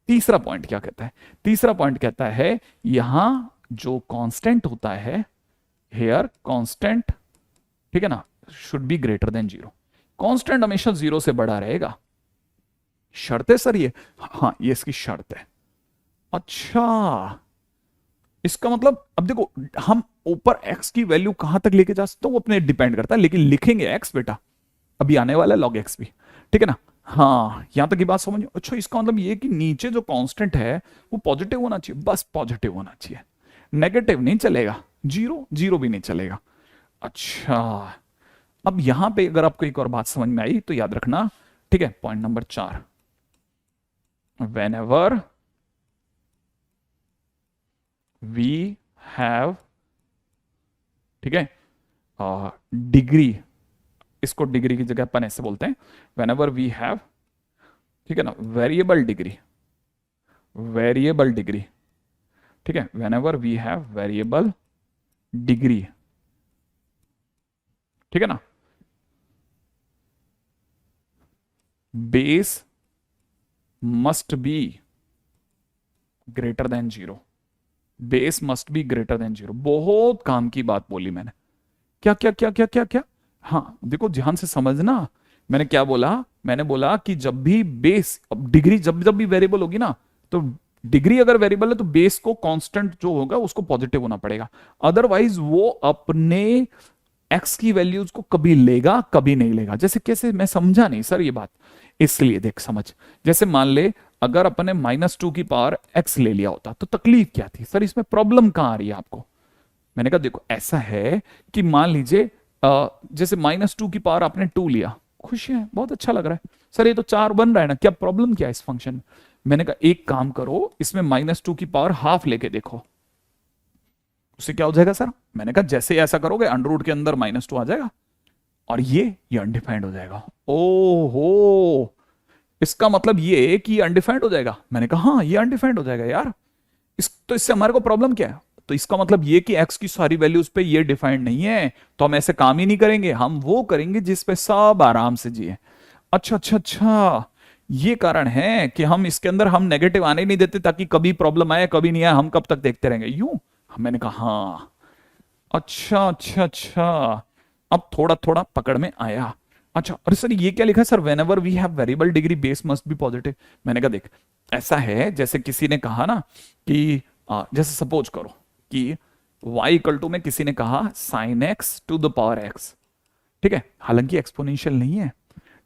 तीसरा पॉइंट क्या कहता है? तीसरा पॉइंट कहता है यहां जो कांस्टेंट होता है, हेयर कांस्टेंट, ठीक है ना, should be greater than 0। Constant हमेशा 0 से बड़ा रहेगा। शर्त है सर ये? हाँ, ये इसकी शर्त है। अच्छा, इसका मतलब अब देखो, हम ऊपर x की वैल्यू कहां तक लेके जा सकते हैं वो अपने डिपेंड करता है, लेकिन लिखेंगे x बेटा, अभी आने वाला है log x भी, ठीक है ना। हाँ, यहां तक की बात समझ। अच्छा, इसका मतलब ये कि नीचे जो कांस्टेंट है वो पॉजिटिव होना चाहिए, बस पॉजिटिव होना चाहिए, नेगेटिव नहीं चलेगा, जीरो जीरो भी नहीं चलेगा। अच्छा, अब यहां पे अगर आपको एक और बात समझ में आई तो याद रखना, ठीक है। Point number 4, whenever we have, ठीक है, डिग्री, इसको डिग्री की जगह अपन ऐसे बोलते हैं, whenever we have, ठीक है ना, वेरिएबल डिग्री, वेरिएबल डिग्री, ठीक है, whenever we have variable degree, ठीक है ना, base must be greater than 0, base must be greater than 0। बहुत काम की बात बोली मैंने। क्या क्या क्या क्या क्या क्या? हाँ देखो, ध्यान से समझना। मैंने क्या बोला? मैंने बोला कि जब भी बेस, अब डिग्री जब जब भी वेरिएबल होगी ना, तो डिग्री अगर वेरिएबल है तो बेस को कांस्टेंट जो होगा उसको पॉजिटिव होना पड़ेगा, अदरवाइज वो अपने एक्स की वैल्यूज को कभी लेगा कभी नहीं लेगा। जैसे कैसे? मैं समझा नहीं सर ये बात, इसलिए देख समझ। जैसे मान ले अगर अपने -2 की पावर x ले लिया होता तो तकलीफ क्या थी सर? इसमें प्रॉब्लम कहां आ रही है आपको? मैंने कहा देखो ऐसा है कि मान लीजिए जैसे -2 की पावर आपने 2 लिया, खुशी है, बहुत अच्छा लग रहा है सर, ये तो 4 बन रहा है ना, क्या प्रॉब्लम क्या है इस फंक्शन में? मैंने कहा एक काम करो, इसमें -2 की पावर हाफ लेके देखो, उससे क्या हो जाएगा सर? मैंने कहा जैसे ऐसा करोगे अंडर के अंदर -2 आ जाएगा और ये अनडिफाइंड हो जाएगा। ओहो, इसका मतलब ये कि अनडिफाइंड हो जाएगा। मैंने कहा हाँ, ये अनडिफाइंड हो जाएगा यार, तो इससे हमारे को प्रॉब्लम क्या है? तो इसका मतलब ये कि x की सारी वैल्यूज पे ये डिफाइंड नहीं है, तो हम ऐसे काम ही नहीं करेंगे, हम वो करेंगे जिस पे सब आराम से जिए। अच्छा अच्छा अच्छा, ये कारण है कि हम इसके अंदर हम नेगेटिव आने नहीं देते ताकि कभी प्रॉब्लम आए कभी नहीं आए, हम कब तक देखते रहेंगे यूं? मैंने कहा हाँ, अच्छा अच्छा अच्छा, अब थोड़ा थोड़ा पकड़ में आया। अच्छा, अरे सर ये क्या लिखा है sir? Whenever we have variable degree base must be positive. मैंने कहा देख ऐसा है, जैसे किसी ने कहा ना कि जैसे सपोज करो कि y में किसी ने कहा sin x to the power x, ठीक है, हालांकि एक्सपोनेंशियल नहीं है,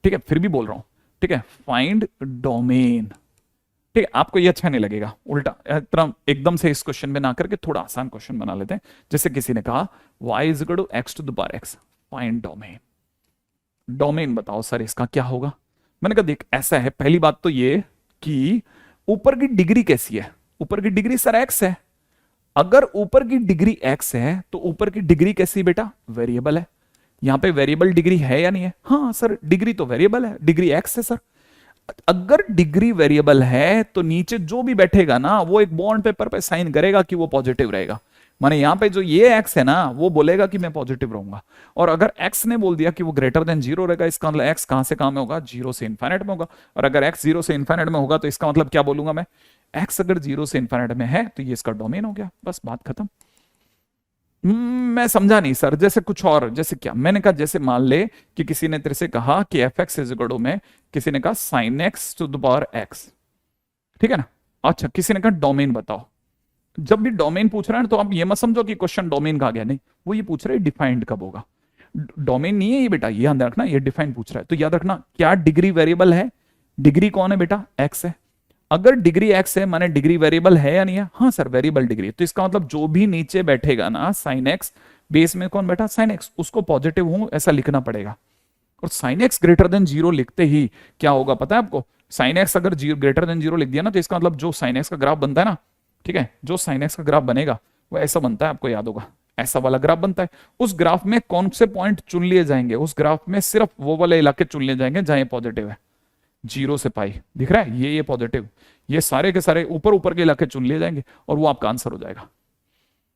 ठीक है, फिर भी बोल रहा हूं, ठीक है, फाइंड डोमेन। ठीक है, आपको ये अच्छा नहीं लगेगा, उल्टा इतना एकदम से इस क्वेश्चन में ना करके थोड़ा आसान क्वेश्चन बना लेते हैं। जैसे किसी ने कहा y is equal to x to the power x, find domain. Domain बताओ सर इसका क्या होगा? मैंने कहा देख ऐसा है, पहली बात तो ये कि ऊपर की डिग्री कैसी है? ऊपर की डिग्री सर x है। अगर ऊपर की डिग्री x है तो ऊपर की डिग्री कैसी बेटा? वेरिएबल है। यहां पे वेरिएबल डिग्री है या नहीं है? हाँ सर, डिग्री तो वेरिएबल है, डिग्री x है सर। अगर डिग्री वेरिएबल है तो नीचे जो भी बैठेगा ना वो एक बॉन्ड पेपर पे साइन करेगा कि वो पॉजिटिव रहेगा। माने यहां पे जो ये एक्स है ना वो बोलेगा कि मैं पॉजिटिव रहूंगा, और अगर एक्स ने बोल दिया कि वो ग्रेटर देन जीरो रहेगा, इसका मतलब एक्स कहां से कहां में होगा, जीरो से इन्फाइनाइट में होगा। और अगर एक्स जीरो से इन्फाइनाइट में होगा तो इसका मतलब क्या बोलूंगा मैं, एक्स अगर जीरो से इन्फाइनाइट में है तो ये इसका डोमेन हो गया, बस बात खत्म। मैं समझा नहीं सर, जैसे कुछ और, जैसे क्या, मैंने कहा जैसे मान ले कि किसी ने तेरे से कहा कि F x is equal to में, किसी ने कहा sine x to the power x, ठीक है ना। अच्छा, किसी ने कहा डोमेन बताओ। जब भी डोमेन पूछ रहा है तो आप ये मत समझो कि क्वेश्चन डोमेन का आ गया, नहीं, वो ये पूछ रहा है डिफाइंड कब होगा। डोमेन नहीं है ये बेटा, ये याद रखना, ये डिफाइन पूछ रहा है। तो याद रखना क्या डिग्री वेरिएबल है, डिग्री कौन है बेटा, एक्स है। अगर डिग्री एक्स है माने डिग्री वेरिएबल है या नहीं है, हाँ सर वेरिएबल डिग्री, तो इसका मतलब जो भी नीचे बैठेगा ना साइन एक्स, बेस में कौन बैठा साइन एक्स, उसको पॉजिटिव हूं ऐसा लिखना पड़ेगा। और sine x greater than zero लिखते ही क्या होगा पता है आपको, साइन एक्स अगर ग्रेटर देन जीरो लिख दिया ना तो इसका मतलब जो साइन एक्स का ग्राफ बनता है ना, ठीक है, जो साइन एक्स का ग्राफ बनेगा वो ऐसा बनता है, आपको याद होगा ऐसा वाला ग्राफ बनता है। उस ग्राफ में कौन से पॉइंट चुन लिए जाएंगे, उस ग्राफ में सिर्फ वो वाले इलाके चुन लिए जाएंगे जहां पॉजिटिव है, जीरो से पाई दिख रहा है, ये पॉजिटिव, ये सारे के सारे ऊपर ऊपर के इलाके चुन लिए जाएंगे और वो आपका आंसर हो जाएगा।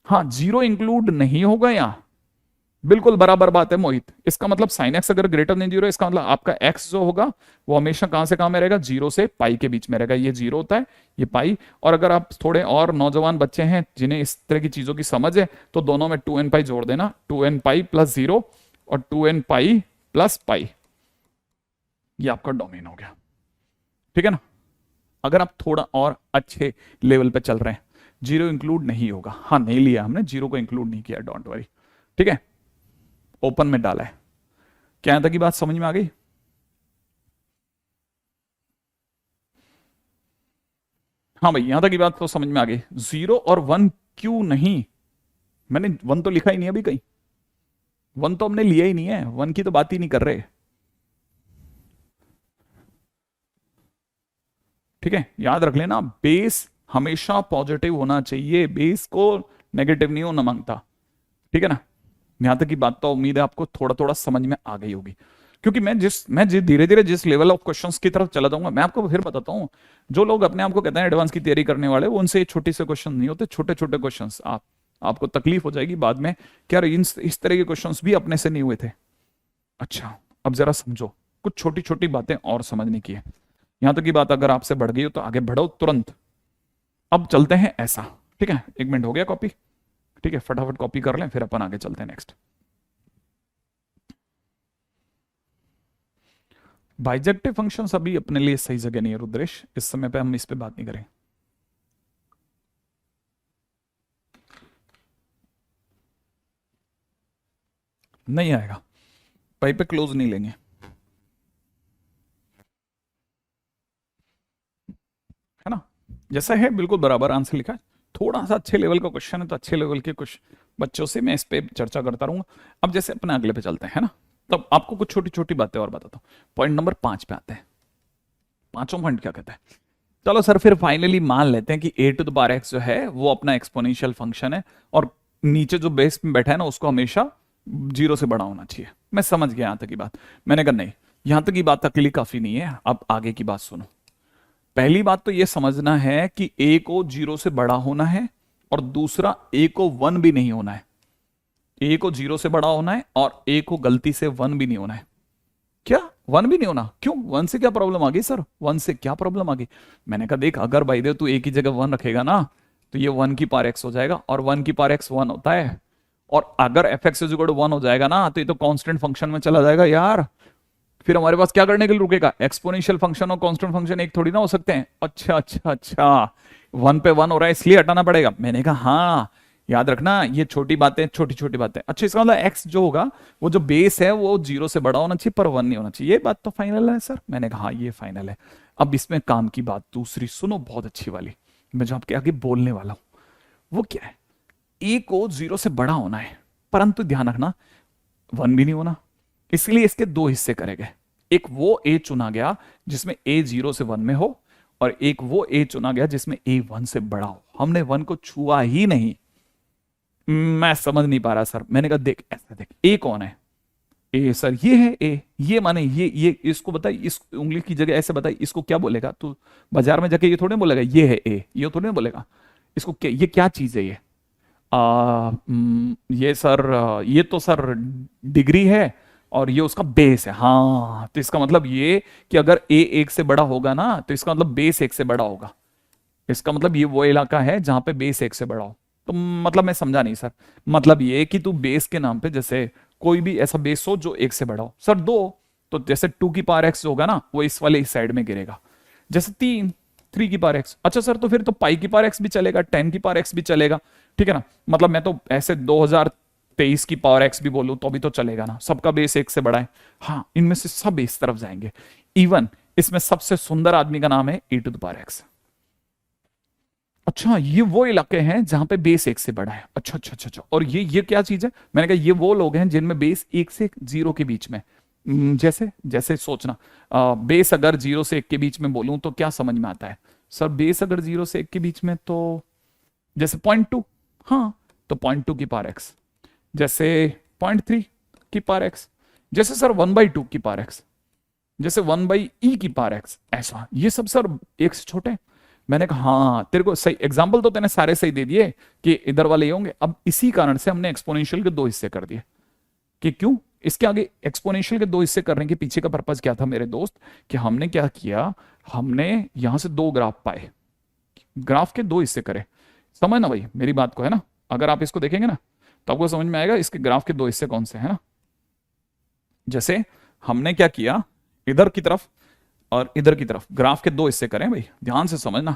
हाँ जीरो इंक्लूड नहीं होगा यहां, बिल्कुल बराबर बात है मोहित। इसका मतलब साइन एक्स अगर ग्रेटर देन जीरो, इसका मतलब आपका एक्स जो होगा वो हमेशा कहां से कहां में रहेगा, जीरो से पाई के बीच में रहेगा, ये जीरो होता है ये पाई। और अगर आप थोड़े और नौजवान बच्चे हैं जिन्हें इस तरह की चीजों की समझ है तो दोनों में 2n पाई जोड़ देना, 2n पाई प्लस जीरो और 2n पाई प्लस पाई, ये आपका डोमेन हो गया, ठीक है ना। अगर आप थोड़ा और अच्छे लेवल पे चल रहे हैं, जीरो इंक्लूड नहीं होगा, हाँ नहीं लिया हमने, जीरो को इंक्लूड नहीं किया, डोंट वरी, ठीक है, ओपन में डाला है। क्या यहां तक की बात समझ में आ गई? हाँ भाई यहां तक की बात तो समझ में आ गई। जीरो और वन क्यों नहीं, मैंने वन तो लिखा ही नहीं अभी कहीं, वन तो हमने लिया ही नहीं है, वन की तो बात ही नहीं कर रहे, ठीक है। याद रख लेना बेस हमेशा पॉजिटिव होना चाहिए, बेस को नेगेटिव नहीं होना मांगता, ठीक है ना। यहां तक की बात तो उम्मीद है आपको थोड़ा थोड़ा समझ में आ गई होगी, क्योंकि मैं धीरे धीरे जिस लेवल ऑफ क्वेश्चंस की तरफ चला जाऊंगा, मैं आपको फिर बताता हूं। जो लोग अपने आप को कहते हैं एडवांस की तैयारी करने वाले, वो उनसे छोटे से क्वेश्चन नहीं होते, छोटे छोटे क्वेश्चंस आपको तकलीफ हो जाएगी बाद में, क्या इस तरह के क्वेश्चंस भी अपने से नहीं हुए थे। अच्छा अब जरा समझो, कुछ छोटी छोटी बातें और समझने की है। यहां तक की बात अगर आपसे बढ़ गई हो तो आगे बढ़ो तुरंत। अब चलते हैं ऐसा, ठीक है, 1 मिनट हो गया कॉपी, ठीक है, फटाफट कॉपी कर लें फिर अपन आगे चलते हैं नेक्स्ट। बाइजेक्टिव फंक्शंस अभी अपने लिए सही जगह नहीं है रुद्रेश, इस समय पे हम इस पे बात नहीं करें। नहीं आएगा, पाई पे क्लोज नहीं लेंगे, है ना, जैसा है बिल्कुल बराबर आंसर लिखा है। थोड़ा सा अच्छे लेवल का क्वेश्चन है तो अच्छे लेवल के कुछ बच्चों से मैं इस पे चर्चा करता रहूंगा। अब जैसे अपने अगले पे चलते हैं ना, तब आपको कुछ छोटी छोटी बातें और बताता हूं। पॉइंट नंबर 5 पे आते हैं। पांचों पॉइंट क्या कहता है, चलो सर फिर फाइनली मान लेते हैं कि ए टू द पावर एक्स जो है वो अपना एक्सपोनेंशियल फंक्शन है, और नीचे जो बेस में बैठा है ना उसको हमेशा जीरो से बड़ा होना चाहिए। मैं समझ गया यहां तक की बात, मैंने कहा नहीं यहां तक की बात तक के लिए काफी नहीं है, अब आगे की बात सुनो। पहली बात तो यह समझना है कि ए को जीरो से बड़ा होना है, और दूसरा ए को वन भी नहीं होना है। ए को जीरो से बड़ा होना है और ए को गलती से वन भी नहीं होना है। क्या वन भी नहीं होना, क्यों, वन से क्या प्रॉब्लम आ गई सर, वन से क्या प्रॉब्लम आ गई? मैंने कहा देख अगर भाई देव तू एक ही जगह वन रखेगा ना तो ये वन की पावर एक्स हो जाएगा, और वन की पावर एक्स वन होता है, और अगर F x is equal to one हो जाएगा ना तो ये तो कांस्टेंट फंक्शन में चला जाएगा यार। फिर हमारे पास क्या करने के लिए रुकेगा, एक्सपोनेंशियल फंक्शन और कांस्टेंट फंक्शन एक थोड़ी ना हो सकते हैं। अच्छा अच्छा अच्छा, वन पे वन हो रहा है इसलिए हटाना पड़ेगा। मैंने कहा हाँ याद रखना ये छोटी बातें, छोटी छोटी बातें। अच्छा इसका मतलब एक्स जो होगा वो जो बेस है वो जीरो से बड़ा होना चाहिए पर वन नहीं होना चाहिए, ये बात तो फाइनल है सर। मैंने कहा हाँ ये फाइनल है। अब इसमें काम की बात दूसरी सुनो, बहुत अच्छी वाली, मैं जो आपके आगे बोलने वाला हूं वो क्या है, ए को जीरो से बड़ा होना है परंतु ध्यान रखना वन भी नहीं होना, इसलिए इसके दो हिस्से करे गए। एक वो ए चुना गया जिसमें ए जीरो से वन में हो, और एक वो ए चुना गया जिसमें ए वन से बड़ा हो। हमने वन को छुआ ही नहीं। मैं समझ नहीं पा रहा सर। मैंने कहा देख ऐसा देख, ए कौन है, ए सर ये है ए, ये माने ये इसको बताइए, इस उंगली की जगह ऐसे बताइए, इसको क्या बोलेगा? तो बाजार में जाके ये थोड़ी ना बोलेगा ये है ए, ये थोड़ी ना बोलेगा। इसको क्या, ये क्या चीज है ये? ये सर ये तो सर डिग्री है और ये उसका बेस है। हाँ, तो इसका मतलब ये कि अगर ए एक से बड़ा होगा ना तो इसका मतलब बेस एक से बड़ा होगा। इसका मतलब ये वो इलाका है जहां पे बेस एक से बड़ा हो। तो मतलब मैं समझा नहीं सर। मतलब ये कि तू बेस के नाम पे जैसे कोई भी ऐसा बेस हो जो एक से बड़ा हो। सर दो, तो जैसे 2 की पावर x होगा ना वो इस वाले इस साइड में गिरेगा। जैसे 3 की पावर x। अच्छा सर, तो फिर तो पाई की पावर x भी चलेगा, 10 की पावर x भी चलेगा, ठीक है ना? मतलब मैं तो ऐसे 2023 की पावर x भी बोलूं तो भी तो चलेगा ना, सबका बेस एक से बड़ा है। हाँ, इनमें से सब इस तरफ जाएंगे। इवन इसमें सबसे सुंदर आदमी का नाम है e⁻x। अच्छा, ये वो इलाके हैं जहां पे बेस एक से बड़ा है। अच्छा अच्छा अच्छा अच्छा। और ये क्या चीज है? मैंने कहा ये वो लोग हैं जिनमें बेस एक से जीरो के बीच में। जैसे जैसे सोचना, बेस अगर 0 से 1 के बीच में बोलूं तो क्या समझ में आता है? सर बेस अगर 0 से 1 के बीच में तो जैसे 0.2, हाँ तो 0.2 की पावर x। जैसे 0.3 की पावर x। जैसे सर 1/2 की पावर x। जैसे 1/e की पावर x। ऐसा ये सब सर एक से छोटे हैं। मैंने कहा हाँ, तेरे को सही एग्जाम्पल तो तेने सारे सही दे दिए कि इधर वाले ये होंगे। अब इसी कारण से हमने एक्सपोनेंशियल के 2 हिस्से कर दिए। कि क्यों? इसके आगे एक्सपोनेंशियल के 2 हिस्से करने के पीछे का पर्पज क्या था मेरे दोस्त? कि हमने क्या किया, हमने यहां से 2 ग्राफ पाए, ग्राफ के 2 हिस्से करे। समझ ना भाई मेरी बात को, है ना? अगर आप इसको देखेंगे ना तो आपको समझ में आएगा इसके ग्राफ के 2 हिस्से कौन से, है ना? जैसे हमने क्या किया, इधर की तरफ और इधर की तरफ ग्राफ के 2 हिस्से करें भाई, ध्यान से समझना,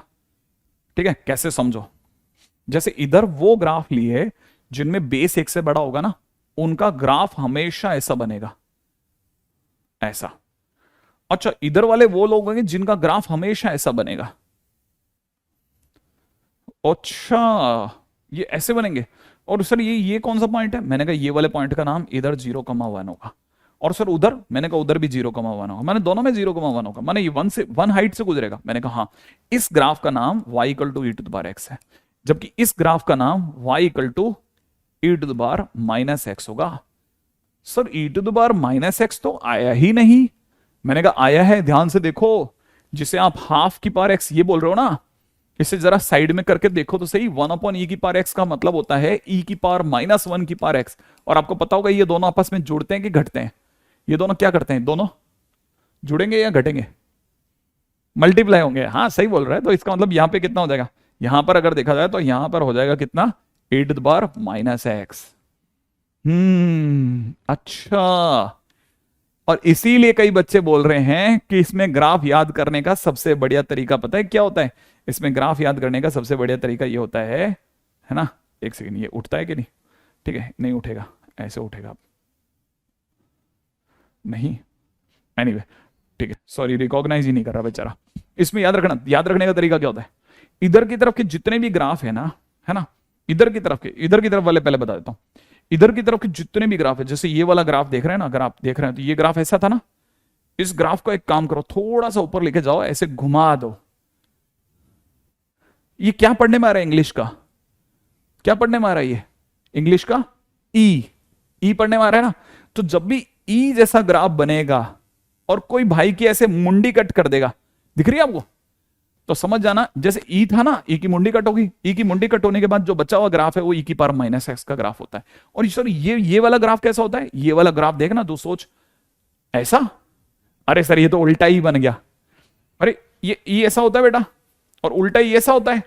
ठीक है? कैसे समझो? जैसे इधर वो ग्राफ लिए जिनमें बेस एक से बड़ा होगा ना, उनका ग्राफ हमेशा ऐसा बनेगा, ऐसा। अच्छा, इधर वाले वो लोग होंगे जिनका ग्राफ हमेशा ऐसा बनेगा। अच्छा, ये ऐसे बनेंगे। और सर ये कौन सा पॉइंट है? मैंने कहा ये वाले पॉइंट का नाम इधर 0,1 होगा। और सर उधर? मैंने कहा उधर भी 0,1 होगा। मैंने दोनों में 0,1 होगा, मैंने ये 1 हाइट से गुजरेगा। मैंने कहा हाँ, इस ग्राफ का नाम y = e⁻x है, जबकि इस ग्राफ का नाम y = e⁻−x होगा। सर e⁻−x तो आया ही नहीं। मैंने कहा आया है, ध्यान से देखो। जिसे आप ½ की पावर x ये बोल रहे हो ना, इसे जरा साइड में करके देखो तो सही। 1/e⁻x का मतलब होता है e⁻−1 की पावर x। और आपको पता होगा ये दोनों आपस में जुड़ते हैं कि घटते हैं? ये दोनों क्या करते हैं? दोनों जुड़ेंगे या घटेंगे? मल्टीप्लाई होंगे। हाँ सही बोल रहा है। तो इसका मतलब यहां पे कितना हो जाएगा? यहां पर अगर देखा जाए तो यहां पर हो जाएगा कितना? e⁻−x। अच्छा। और इसीलिए कई बच्चे बोल रहे हैं कि इसमें ग्राफ याद करने का सबसे बढ़िया तरीका पता है क्या होता है? इसमें ग्राफ याद करने का सबसे बढ़िया तरीका ये होता है ना? एक सेकंड, ये उठता है कि नहीं? ठीक है, नहीं उठेगा, ऐसे उठेगा नहीं। एनीवे ठीक है, सॉरी, रिकॉग्नाइज ही नहीं कर रहा बेचारा। इसमें याद रखना, याद रखने का तरीका क्या होता है? इधर की तरफ के जितने भी ग्राफ है ना, इधर की तरफ वाले पहले बता देता हूं। इधर की तरफ के जितने भी ग्राफ है, जैसे ये वाला ग्राफ देख रहे हैं ना, अगर आप देख रहे हैं तो ये ग्राफ ऐसा था ना। इस ग्राफ को एक काम करो, थोड़ा सा ऊपर लेके जाओ, ऐसे घुमा दो। ये क्या पढ़ने में आ रहा है? इंग्लिश का क्या पढ़ने में आ रहा है? ये इंग्लिश का ई पढ़ने में आ रहा है ना। तो जब भी ई जैसा ग्राफ बनेगा और कोई भाई की ऐसे मुंडी कट कर देगा, दिख रही है आपको? तो समझ जाना, जैसे ई था ना, ई की मुंडी कट होगी। ई की मुंडी कट होने के बाद जो बचा हुआ ग्राफ है वो e⁻−x का ग्राफ होता है। और सर ये वाला ग्राफ कैसा होता है? ये वाला ग्राफ देखना, तू सोच ऐसा। अरे सर ये तो उल्टा ही बन गया। अरे ये ई ऐसा होता है बेटा, और उल्टा ही ऐसा होता है,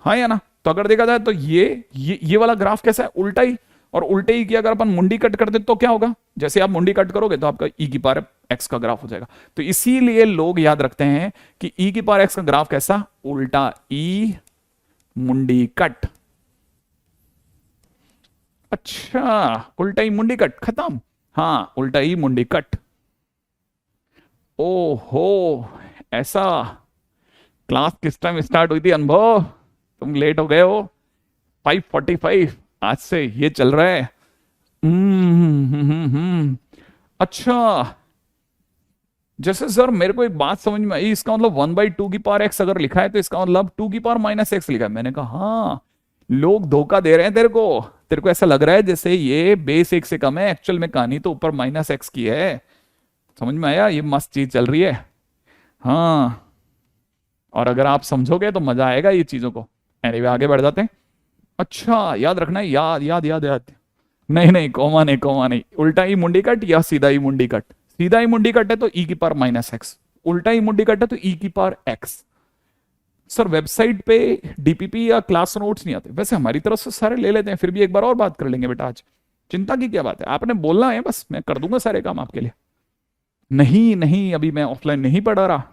हाँ या ना? तो अगर देखा जाए तो ये वाला ग्राफ कैसा है? उल्टा ही। और उल्टे ही की अगर अपन मुंडी कट कर दे तो क्या होगा? जैसे आप मुंडी कट करोगे तो आपका e⁻x का ग्राफ हो जाएगा। तो इसीलिए लोग याद रखते हैं कि e⁻x का ग्राफ कैसा? उल्टा ई मुंडी कट। अच्छा, उल्टा ई मुंडी कट खत्म। हाँ, उल्टा ई मुंडी कट। ओहो, ऐसा। क्लास किस टाइम स्टार्ट हुई थी अनुभव? तुम लेट हो गए हो। 5:45 आज से ये चल रहा है। अच्छा, जैसे सर मेरे को एक बात समझ में आई, इसका मतलब 1/2 की पावर x अगर लिखा है तो इसका मतलब 2 की पावर -x लिखा है। मैंने कहा हाँ, लोग धोखा दे रहे हैं तेरे को ऐसा लग रहा है जैसे ये बेस एक से कम है, एक्चुअल में कहानी तो ऊपर माइनस एक्स की है। समझ में आया? ये मस्त चीज चल रही है। हाँ, और अगर आप समझोगे तो मजा आएगा ये चीजों को। एनीवे आगे बढ़ जाते हैं। अच्छा याद रखना है, याद याद याद याद। नहीं नहीं, कोमा नहीं, कोमा नहीं। उल्टा ही मुंडी कट या सीधा ही मुंडी कट? सीधा ही मुंडी कट है तो ई की पावर माइनस एक्स, उल्टा ही मुंडी कट है तो ई की पावर एक्स। सर वेबसाइट पे डीपीपी या क्लास नोट्स नहीं आते? वैसे हमारी तरफ से सारे ले लेते हैं, फिर भी एक बार और बात कर लेंगे बेटा आज। चिंता की क्या बात है, आपने बोलना है बस, मैं कर दूंगा सारे काम आपके लिए। नहीं नहीं, अभी मैं ऑफलाइन नहीं पढ़ा रहा।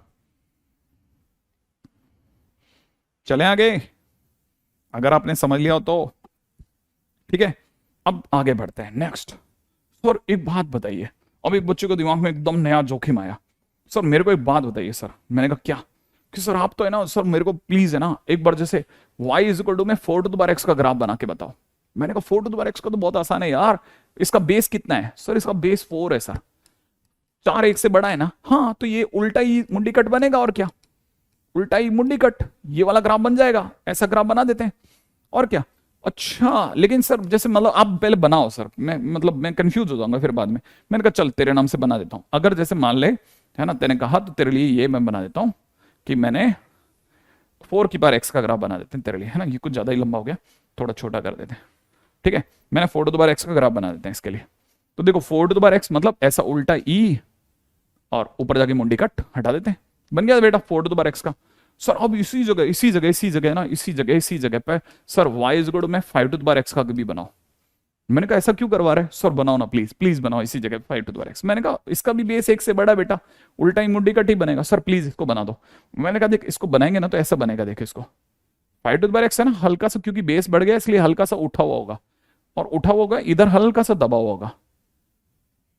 चले आगे, अगर आपने समझ लिया हो तो ठीक है। अब आगे बढ़ते हैं नेक्स्ट। सर एक बात बताइए, अब एक बच्चे को दिमाग में एकदम नया जोखिम आया। सर मेरे को एक बात बताइए सर। मैंने कहा क्या? कि सर आप तो है ना सर, मेरे को प्लीज है ना एक बार जैसे y इज इक्वल टू में 4 टू द पावर x का ग्राफ बना के बताओ। मैंने कहा 4 टू द पावर x का तो बहुत आसान है यार, इसका बेस कितना है? सर इसका बेस 4 है सर, 4 1 से बड़ा है ना। हाँ तो ये उल्टा ही मुंडी कट बनेगा, और क्या? उल्टा ही मुंडी कट, ये वाला ग्राफ बन जाएगा। ऐसा ग्राफ बना देते हैं, और क्या। अच्छा लेकिन सर जैसे मतलब आप पहले बनाओ सर, मैं कंफ्यूज हो जाऊंगा फिर बाद में। मैंने कहा चल तेरे नाम से बना देता हूं। अगर जैसे मान ले है ना, तेने कहा तो तेरे लिए ये मैं बना देता हूं कि मैंने 4 की पावर एक्स का ग्राफ बना देते हैं तेरे लिए, है ना। ये कुछ ज्यादा ही लंबा हो गया, थोड़ा छोटा कर देते हैं, ठीक है। मैंने 4 टू द पावर एक्स का ग्राफ बना देते हैं इसके लिए। तो देखो 4 टू द पावर एक्स मतलब ऐसा उल्टा ई और ऊपर जाके मुंडी कट हटा देते हैं, बन गया बेटा 4 टू द पावर एक्स का। सर अब इसी जगह ना, इसी जगह पे सर वाई इज इक्वल में 5 टू द पावर एक्स का भी बनाओ। मैंने कहा ऐसा क्यों करवा रहे हैं सर? बनाओ ना प्लीज, प्लीज बनाओ इसी जगह 5 टू द पावर एक्स। मैंने कहा इसका भी बेस 1 से बड़ा बेटा, उल्टा ही मुंडी कट ही बनेगा। सर प्लीज इसको बना दो। मैंने कहा देख इसको बनाएंगे ना तो ऐसा बनेगा, देख इसको 5 टू द पावर एक्स है ना, हल्का सा क्योंकि बेस बढ़ गया इसलिए हल्का सा उठा हुआ होगा, और उठा हुआ होगा इधर हल्का सा दबा हुआ होगा।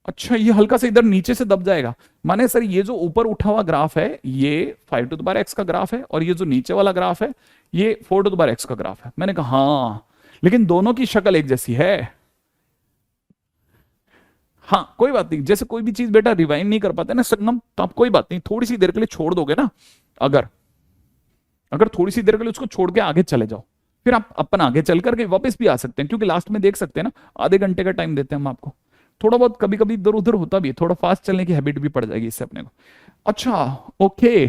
अच्छा ये हल्का सा इधर नीचे से दब जाएगा, माने सर ये जो ऊपर उठा हुआ ग्राफ है ये 5 टू द पावर एक्स का ग्राफ है, और ये जो नीचे वाला ग्राफ है ये 4 टू द पावर एक्स का ग्राफ है। मैंने कहा हाँ, लेकिन दोनों की शक्ल एक जैसी है। हाँ कोई बात नहीं, जैसे कोई भी चीज बेटा रिवाइंड नहीं कर पाते ना संगम, तो आप कोई बात नहीं थोड़ी सी देर के लिए छोड़ दोगे ना। अगर अगर थोड़ी सी देर के लिए उसको छोड़ के आगे चले जाओ, फिर आप अपन आगे चल करके वापस भी आ सकते हैं, क्योंकि लास्ट में देख सकते हैं ना, आधे घंटे का टाइम देते हैं हम आपको। थोड़ा बहुत कभी कभी इधर उधर होता भी है, थोड़ा फास्ट चलने की हैबिट भी पड़ जाएगी इससे अपने को। अच्छा ओके,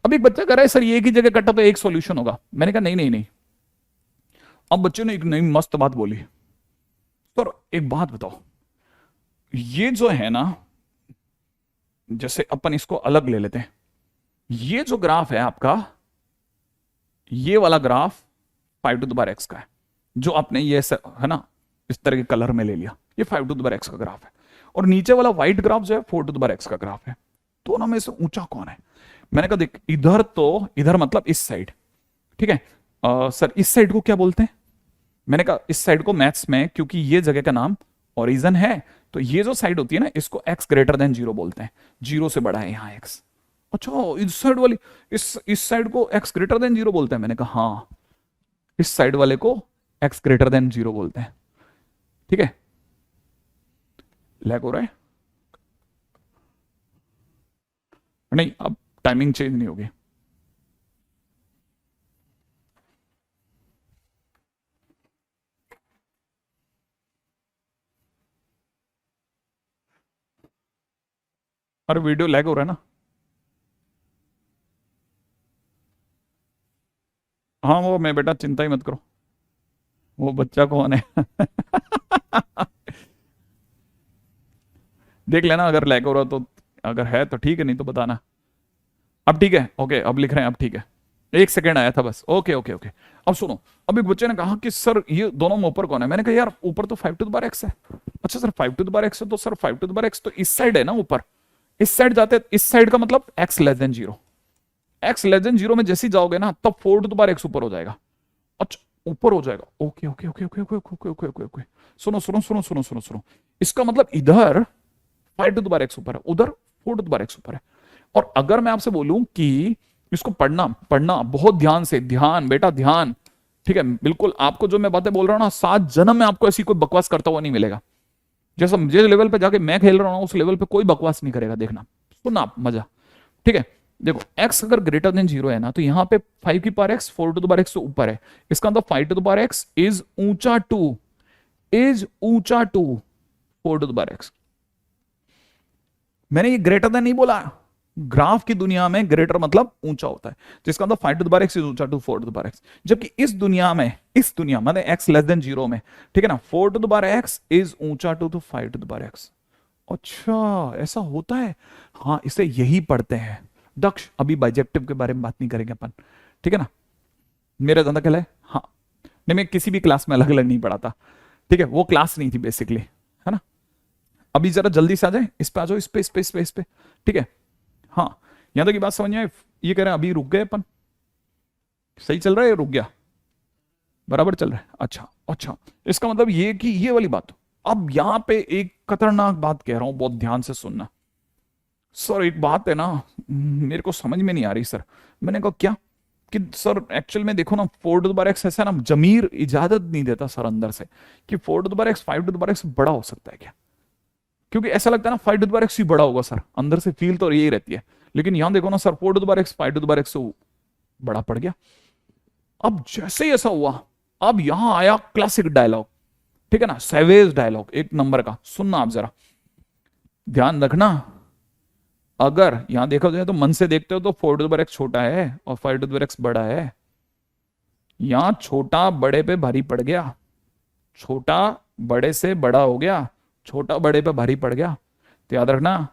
अब एक बच्चा कह रहा है सर ये एक ही जगह कटा तो एक सॉल्यूशन होगा। मैंने कहा नहीं नहीं नहीं। अब बच्चे ने एक नई मस्त बात बोली, सर एक बात बताओ, ये जो है ना, जैसे अपन इसको अलग ले लेते हैं, ये जो ग्राफ है आपका, ये वाला graph 5 to the power x का है, जो आपने ये है ना इस तरह के कलर में ले लिया, ये 5 टू द पावर एक्स का ग्राफ है, और नीचे वाला व्हाइट ग्राफ जो है 4 टू द पावर एक्स का ग्राफ है। दोनों में से ऊंचा कौन है? मैंने कहा देख इधर तो, इधर मतलब इस साइड, ठीक है। सर इस साइड को क्या बोलते हैं? मैंने कहा इस साइड को मैथ्स में, क्योंकि ये जगह का नाम ओरिजन है, तो ये जो साइड होती है ना इसको x ग्रेटर देन 0 बोलते हैं, 0 से बड़ा है यहाँ x। अच्छा इस साइड वाली, इस साइड को x ग्रेटर देन 0 बोलते हैं? मैंने कहा हाँ, इस साइड वाले को x ग्रेटर देन 0 बोलते हैं, ठीक है। लैग हो रहा है? नहीं अब टाइमिंग चेंज नहीं होगी। अरे वीडियो लैग हो रहा है ना? हाँ वो मैं बेटा, चिंता ही मत करो। वो बच्चा कौन है? देख लेना अगर लैग हो रहा तो, अगर है तो ठीक है, नहीं तो बताना। अब ठीक है, ओके अब लिख रहे हैं, अब ठीक है। 1 सेकेंड आया था बस, ओके ओके ओके। अब सुनो, अब एक बच्चे ने कहा कि सर ये दोनों में ऊपर कौन है? मैंने कहा यार ऊपर तो 5 टू द पावर एक्स है। अच्छा sir 5 to the power x है तो sir 5 to the power x तो इस साइड है ना ऊपर, इस साइड जाते, इस साइड का मतलब x less than 0, x less than 0 में जैसे जाओगे ना तब 4 टू द पावर x ऊपर हो जाएगा। अच्छा ऊपर हो जाएगा, okay okay okay okay okay okay okay okay okay. सुनो सुनो सुनो सुनो सुनो सुनो, इसका मतलब इधर 5 टू द पावर x ऊपर है, उधर 4 टू द पावर x ऊपर है। और अगर मैं आपसे बोलूं कि इसको पढ़ना पढ़ना बहुत ध्यान से, ध्यान बेटा ध्यान, ठीक है बिल्कुल। आपको जो मैं बातें बोल रहा हूं ना, 7 जन्म में आपको ऐसी कोई बकवास करता हुआ नहीं मिलेगा। जैसा जिस लेवल पे जाके मैं खेल रहा हूं उस लेवल पे कोई बकवास नहीं करेगा, देखना सुनना आप मजा, ठीक है। देखो x अगर ग्रेटर देन 0 है ना, तो यहाँ पे 5 की power x 4 to the power x से ऊपर है, इसका मतलब 5 to the power x is ऊंचा to 4 to the power x। मैंने ये ग्रेटर देन नहीं बोला, ग्राफ की दुनिया में ग्रेटर मतलब ऊंचा होता है, जिसका मतलब 5 to the power x is ऊंचा to 4 to the power x। जबकि इस दुनिया में मतलब x लेस देन 0 में, ठीक है ना, 4 to the power x is ऊंचा to 5 to the power x। अच्छा ऐसा होता है, हाँ इसे यही पढ़ते हैं दक्ष। अभी बाइजेक्टिव के बारे में बात नहीं करेंगे अपन, ठीक है ना, मेरा ज्यादा ख्याल है। हाँ नहीं, मैं किसी भी क्लास में अलग अलग नहीं पढ़ाता, ठीक है, वो क्लास नहीं थी बेसिकली, है ना। अभी जरा जल्दी से आ जाए, इस पे आ जाओ, इस पे, ठीक है। हाँ यहां तक की बात समझ में आए? ये कह रहे हैं अभी रुक गए अपन, सही चल रहा है, रुक गया, बराबर चल रहा है। अच्छा अच्छा, इसका मतलब ये कि ये वाली बात। अब यहां पे एक खतरनाक बात कह रहा हूं, बहुत ध्यान से सुनना। सर एक बात है ना, मेरे को समझ में नहीं आ रही सर। मैंने कहा क्या? कि सर एक्चुअल में देखो ना, 4 टू द पावर x ऐसा ना, जमीर इजाजत नहीं देता सर अंदर से कि 4 to the power x 5 to the power x बड़ा हो सकता है क्या? क्योंकि ऐसा लगता है ना 5 टू द पावर x ही बड़ा होगा सर, अंदर से फील तो यही रहती है। लेकिन यहां देखो ना sir, 4 to the power x 5 to the power x से बड़ा पड़ गया। अब जैसे ही ऐसा हुआ, अब यहां आया क्लासिक डायलॉग, ठीक है ना, सैवेज डायलॉग एक नंबर का। सुनना आप जरा, ध्यान रखना। अगर यहां देखा जाए तो मन से देखते हो तो 4 टू द पावर x छोटा है और 5 टू द पावर x बड़ा है। यहां छोटा बड़े पे भारी पड़ गया, छोटा बड़े से बड़ा हो गया, छोटा बड़े पे भारी पड़ गया। तो याद रखना,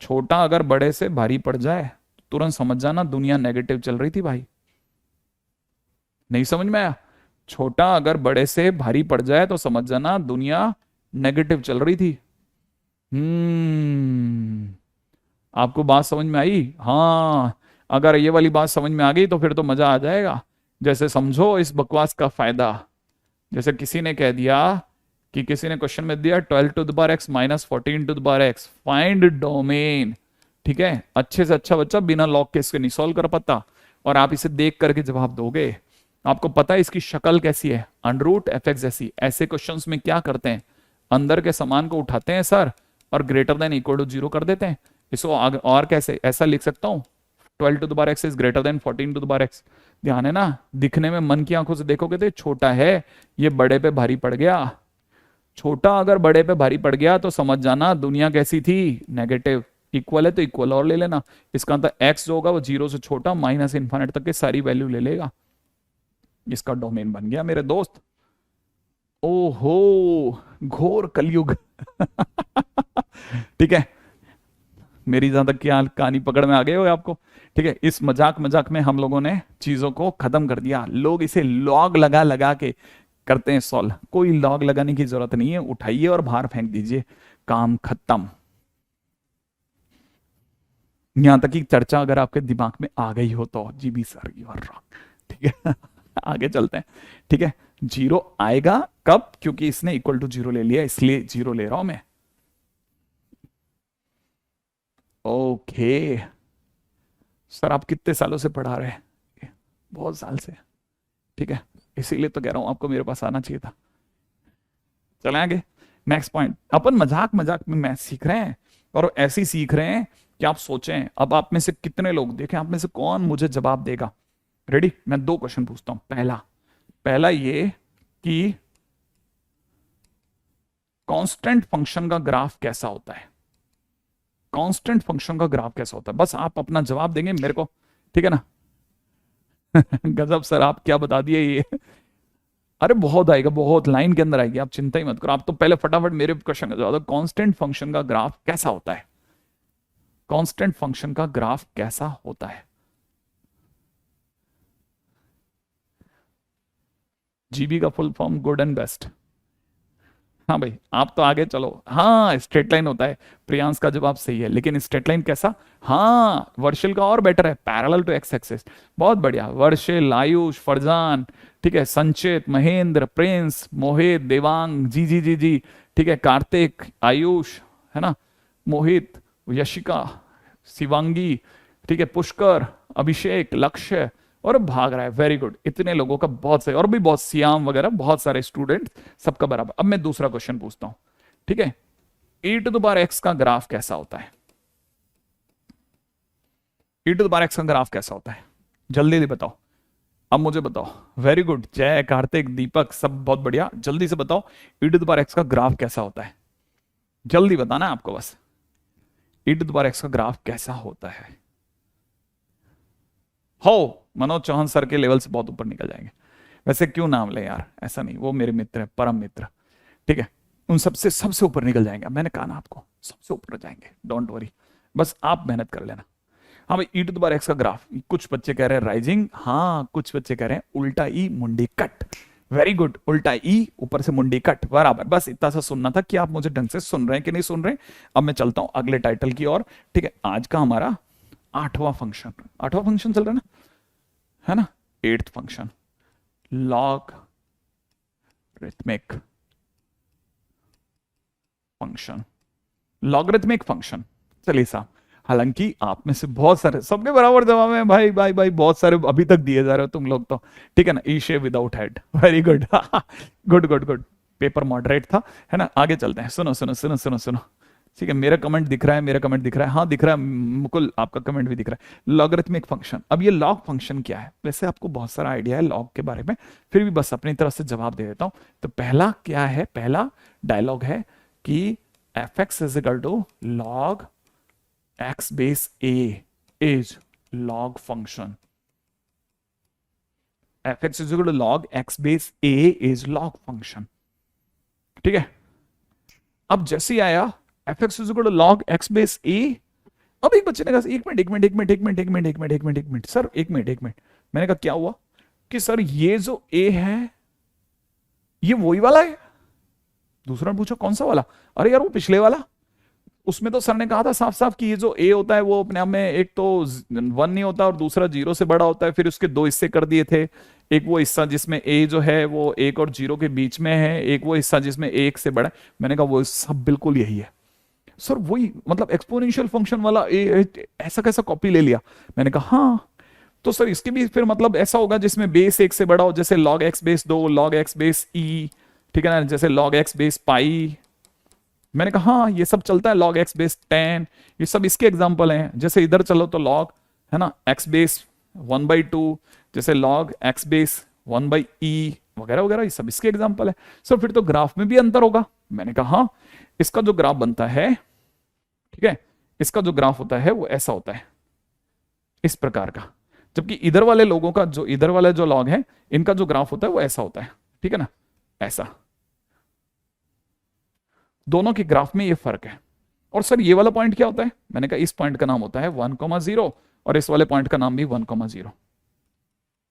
छोटा अगर बड़े से भारी पड़ जाए तुरंत समझ जाना दुनिया नेगेटिव चल रही थी भाई। नहीं समझ में आया? छोटा अगर बड़े से भारी पड़ जाए तो समझ जाना दुनिया नेगेटिव चल रही थी। आपको बात समझ में आई? हाँ, अगर ये वाली बात समझ में आ गई तो फिर तो मजा आ जाएगा। जैसे समझो इस बकवास का फायदा, जैसे किसी ने कह दिया कि किसी ने क्वेश्चन में दिया 12 to the power x minus 14 to the power x, find domain. ठीक है, अच्छे से अच्छा बच्चा बिना लॉग के इसको नहीं सॉल्व कर पाता, और आप इसे देख करके जवाब दोगे। आपको पता है इसकी शक्ल कैसी है, अंडररूट fx जैसी। ऐसे क्वेश्चंस में क्या करते हैं, अंदर के समान को उठाते हैं सर और ग्रेटर देन इक्वल टू 0 कर देते हैं। इसको और कैसे ऐसा लिख सकता हूं, 12 to the power x is greater than 14 to the power x। ध्यान है ना, दिखने में मन की आंखों से देखोगे तो छोटा है, ये बड़े पे भारी पड़ गया। छोटा अगर बड़े पे भारी पड़ गया तो समझ जाना दुनिया कैसी थी, नेगेटिव। इक्वल है तो इक्वल और ले लेना, इसका अंतर x जो होगा वो 0 से छोटा माइनस इन्फिनिट तक के सारी वैल्यू ले लेगा। इसका डोमेन बन गया मेरे दोस्त। ओहो, घोर कलयुग। ठीक है, मेरी जहां तक की कहानी पकड़ में आ गए हो आपको? ठीक है, इस मजाक मजाक में हम लोगों ने चीजों को खत्म कर दिया। लोग इसे लॉग लगा लगा के करते हैं सॉल्व, कोई लॉग लगाने की जरूरत नहीं है, उठाइए और बाहर फेंक दीजिए, काम खत्म। यहां तक की चर्चा अगर आपके दिमाग में आ गई हो तो जी बी सर यू आर रॉन्ग। ठीक है, आगे चलते हैं। ठीक है, 0 आएगा कब? क्योंकि इसने इक्वल टू 0 ले लिया, इसलिए 0 ले रहा हूं मैं। ओके सर, आप कितने सालों से पढ़ा रहे हैं? बहुत साल से। ठीक है, इसीलिए तो कह रहा हूं आपको मेरे पास आना चाहिए था। चले आगे, नेक्स्ट पॉइंट। अपन मजाक मजाक में मैथ सीख रहे हैं, और ऐसे ही सीख रहे हैं कि आप सोचें। अब आप में से कितने लोग, देखें आप में से कौन मुझे जवाब देगा। रेडी? मैं 2 क्वेश्चन पूछता हूं। पहला ये कि कांस्टेंट फंक्शन का ग्राफ कैसा होता है, कांस्टेंट फंक्शन का ग्राफ कैसा होता है, बस आप अपना जवाब देंगे मेरे को, ठीक है ना। गजब सर, आप क्या बता दिए ये। अरे बहुत आएगा, बहुत लाइन के अंदर आएगी, आप चिंता ही मत करो। आप तो पहले फटाफट मेरे क्वेश्चन का जवाब दो। कांस्टेंट फंक्शन का ग्राफ कैसा होता है, कांस्टेंट फंक्शन का ग्राफ कैसा होता है? जीबी का full form good and best. हाँ भाई, आप तो आगे चलो। हाँ, स्ट्रेट लाइन होता है। प्रियांश का जवाब सही है, लेकिन स्ट्रेट लाइन कैसा? हाँ, वर्षिल का और बेटर है, पैरेलल टू एक्स एक्सिस। बहुत बढ़िया, वर्षिल, आयुष, फरजान, ठीक है, संचित, महेंद्र, प्रिंस, मोहित, देवांग, जी जी जी जी, ठीक है, कार्तिक, आयुष, है ना, मोहित, यशिका, शिवांगी, ठीक है, पुष्कर, अभिषेक, लक्ष्य, और भाग रहा है। वेरी गुड, इतने लोगों का बहुत सही, और भी बहुत, सियाम वगैरह बहुत सारे स्टूडेंट, सबका बराबर। अब मैं दूसरा क्वेश्चन पूछता हूं, ठीक है। e to the power x का ग्राफ कैसा होता है? E to the power x का ग्राफ कैसा होता है? जल्दी से बताओ, अब मुझे बताओ। वेरी गुड, जय, कार्तिक, दीपक, सब बहुत बढ़िया। जल्दी से बताओ ई टू द पावर एक्स का ग्राफ कैसा होता है? जल्दी बताना है आपको बस, ई टू द पावर एक्स का ग्राफ कैसा होता है? हो, मनोज चौहान सर के लेवल से बहुत ऊपर निकल जाएंगे। वैसे क्यों नाम ले यार, ऐसा नहीं, वो मेरे मित्र है, परम मित्र, ठीक है, उन सबसे सबसे ऊपर निकल जाएंगे। मैंने कहा ना आपको, सबसे ऊपर जाएंगे, डोंट वरी, बस आप मेहनत कर लेना। हाँ भाई, ई टू द पावर एक्स का ग्राफ, कुछ बच्चे कह रहे हैं राइजिंग, हाँ कुछ बच्चे कह रहे हैं उल्टा ई मुंडी कट। वेरी गुड, उल्टा ई ऊपर से मुंडी कट, बराबर। बस इतना सा सुनना था कि आप मुझे ढंग से सुन रहे हैं कि नहीं सुन रहे। अब मैं चलता हूं अगले टाइटल की ओर, ठीक है। आज का हमारा 8वां फंक्शन, 8वां फंक्शन चल रहा है ना, है ना, 8th function, logarithmic function, logarithmic function. चलिए साहब, हालांकि आप में से बहुत सारे, सबके बराबर जवाब है भाई भाई भाई, बहुत सारे अभी तक दिए जा रहे हो तुम लोग तो, ठीक है ना। E shape without head, very good, good good good, paper moderate था, है ना। आगे चलते हैं, सुनो सुनो सुनो सुनो सुनो, ठीक है। मेरा कमेंट दिख रहा है, मेरा कमेंट दिख रहा है, हाँ दिख रहा है मुकुल, आपका कमेंट भी दिख रहा है। लॉगरिथमिक फंक्शन, अब ये लॉग फंक्शन क्या है? वैसे आपको बहुत सारा आइडिया है लॉग के बारे में, फिर भी बस अपनी तरफ से जवाब दे देता हूं। तो पहला क्या है, पहला डायलॉग है कि fx is equal to log x base a is log function, fx is equal to log x base a is log function, ठीक है। अब जैसे ही आया fx is equal to log x base a, अब एक बच्चे ने कहा एक मिनट एक मिनट एक मिनट एक मिनट एक मिनट एक मिनट एक मिनट एक मिनट सर, एक मिनट एक मिनट। मैंने कहा क्या हुआ? कि सर ये जो a है ये वही वाला है। दूसरा ने पूछा कौन सा वाला? अरे यार वो पिछले वाला, उसमें तो सर ने कहा था साफ साफ कि ये जो ए होता है वो अपने आप में एक तो 1 नहीं होता और दूसरा 0 से बड़ा होता है। फिर उसके 2 हिस्से कर दिए थे, एक वो हिस्सा जिसमें ए जो है वो 1 और 0 के बीच में है, एक वो हिस्सा जिसमें 1 से बड़ा है। मैंने कहा वो सब बिल्कुल यही है सर, वही मतलब एक्सपोनेंशियल फंक्शन वाला ऐसा कैसा कॉपी ले लिया? मैंने कहा हाँ, तो सर इसके भी फिर मतलब ऐसा होगा जिसमें बेस 1 से बड़ा हो, जैसे log x base 2, log x base e, ठीक है ना, जैसे log x बेस पाई। मैंने कहा हाँ ये सब चलता है, log x बेस 10, ये सब इसके एग्जांपल हैं। जैसे इधर चलो तो log, है ना, x बेस 1/2, जैसे log x बेस 1/e वगैरह वगैरह, ये सब इसके एग्जांपल है। सर फिर तो ग्राफ में भी अंतर होगा। मैंने कहा हाँ, इसका जो ग्राफ बनता है, ठीक है, इसका जो ग्राफ होता है वो ऐसा होता है, इस प्रकार का, जबकि इधर वाले लोगों का जो, इधर वाले जो लॉग है इनका जो ग्राफ होता है वो ऐसा होता है, ठीक है ना, ऐसा। दोनों के ग्राफ में ये फर्क है। और सर ये वाला पॉइंट क्या होता है? मैंने कहा इस पॉइंट का नाम होता है 1,0 और इस वाले पॉइंट का नाम भी 1,0।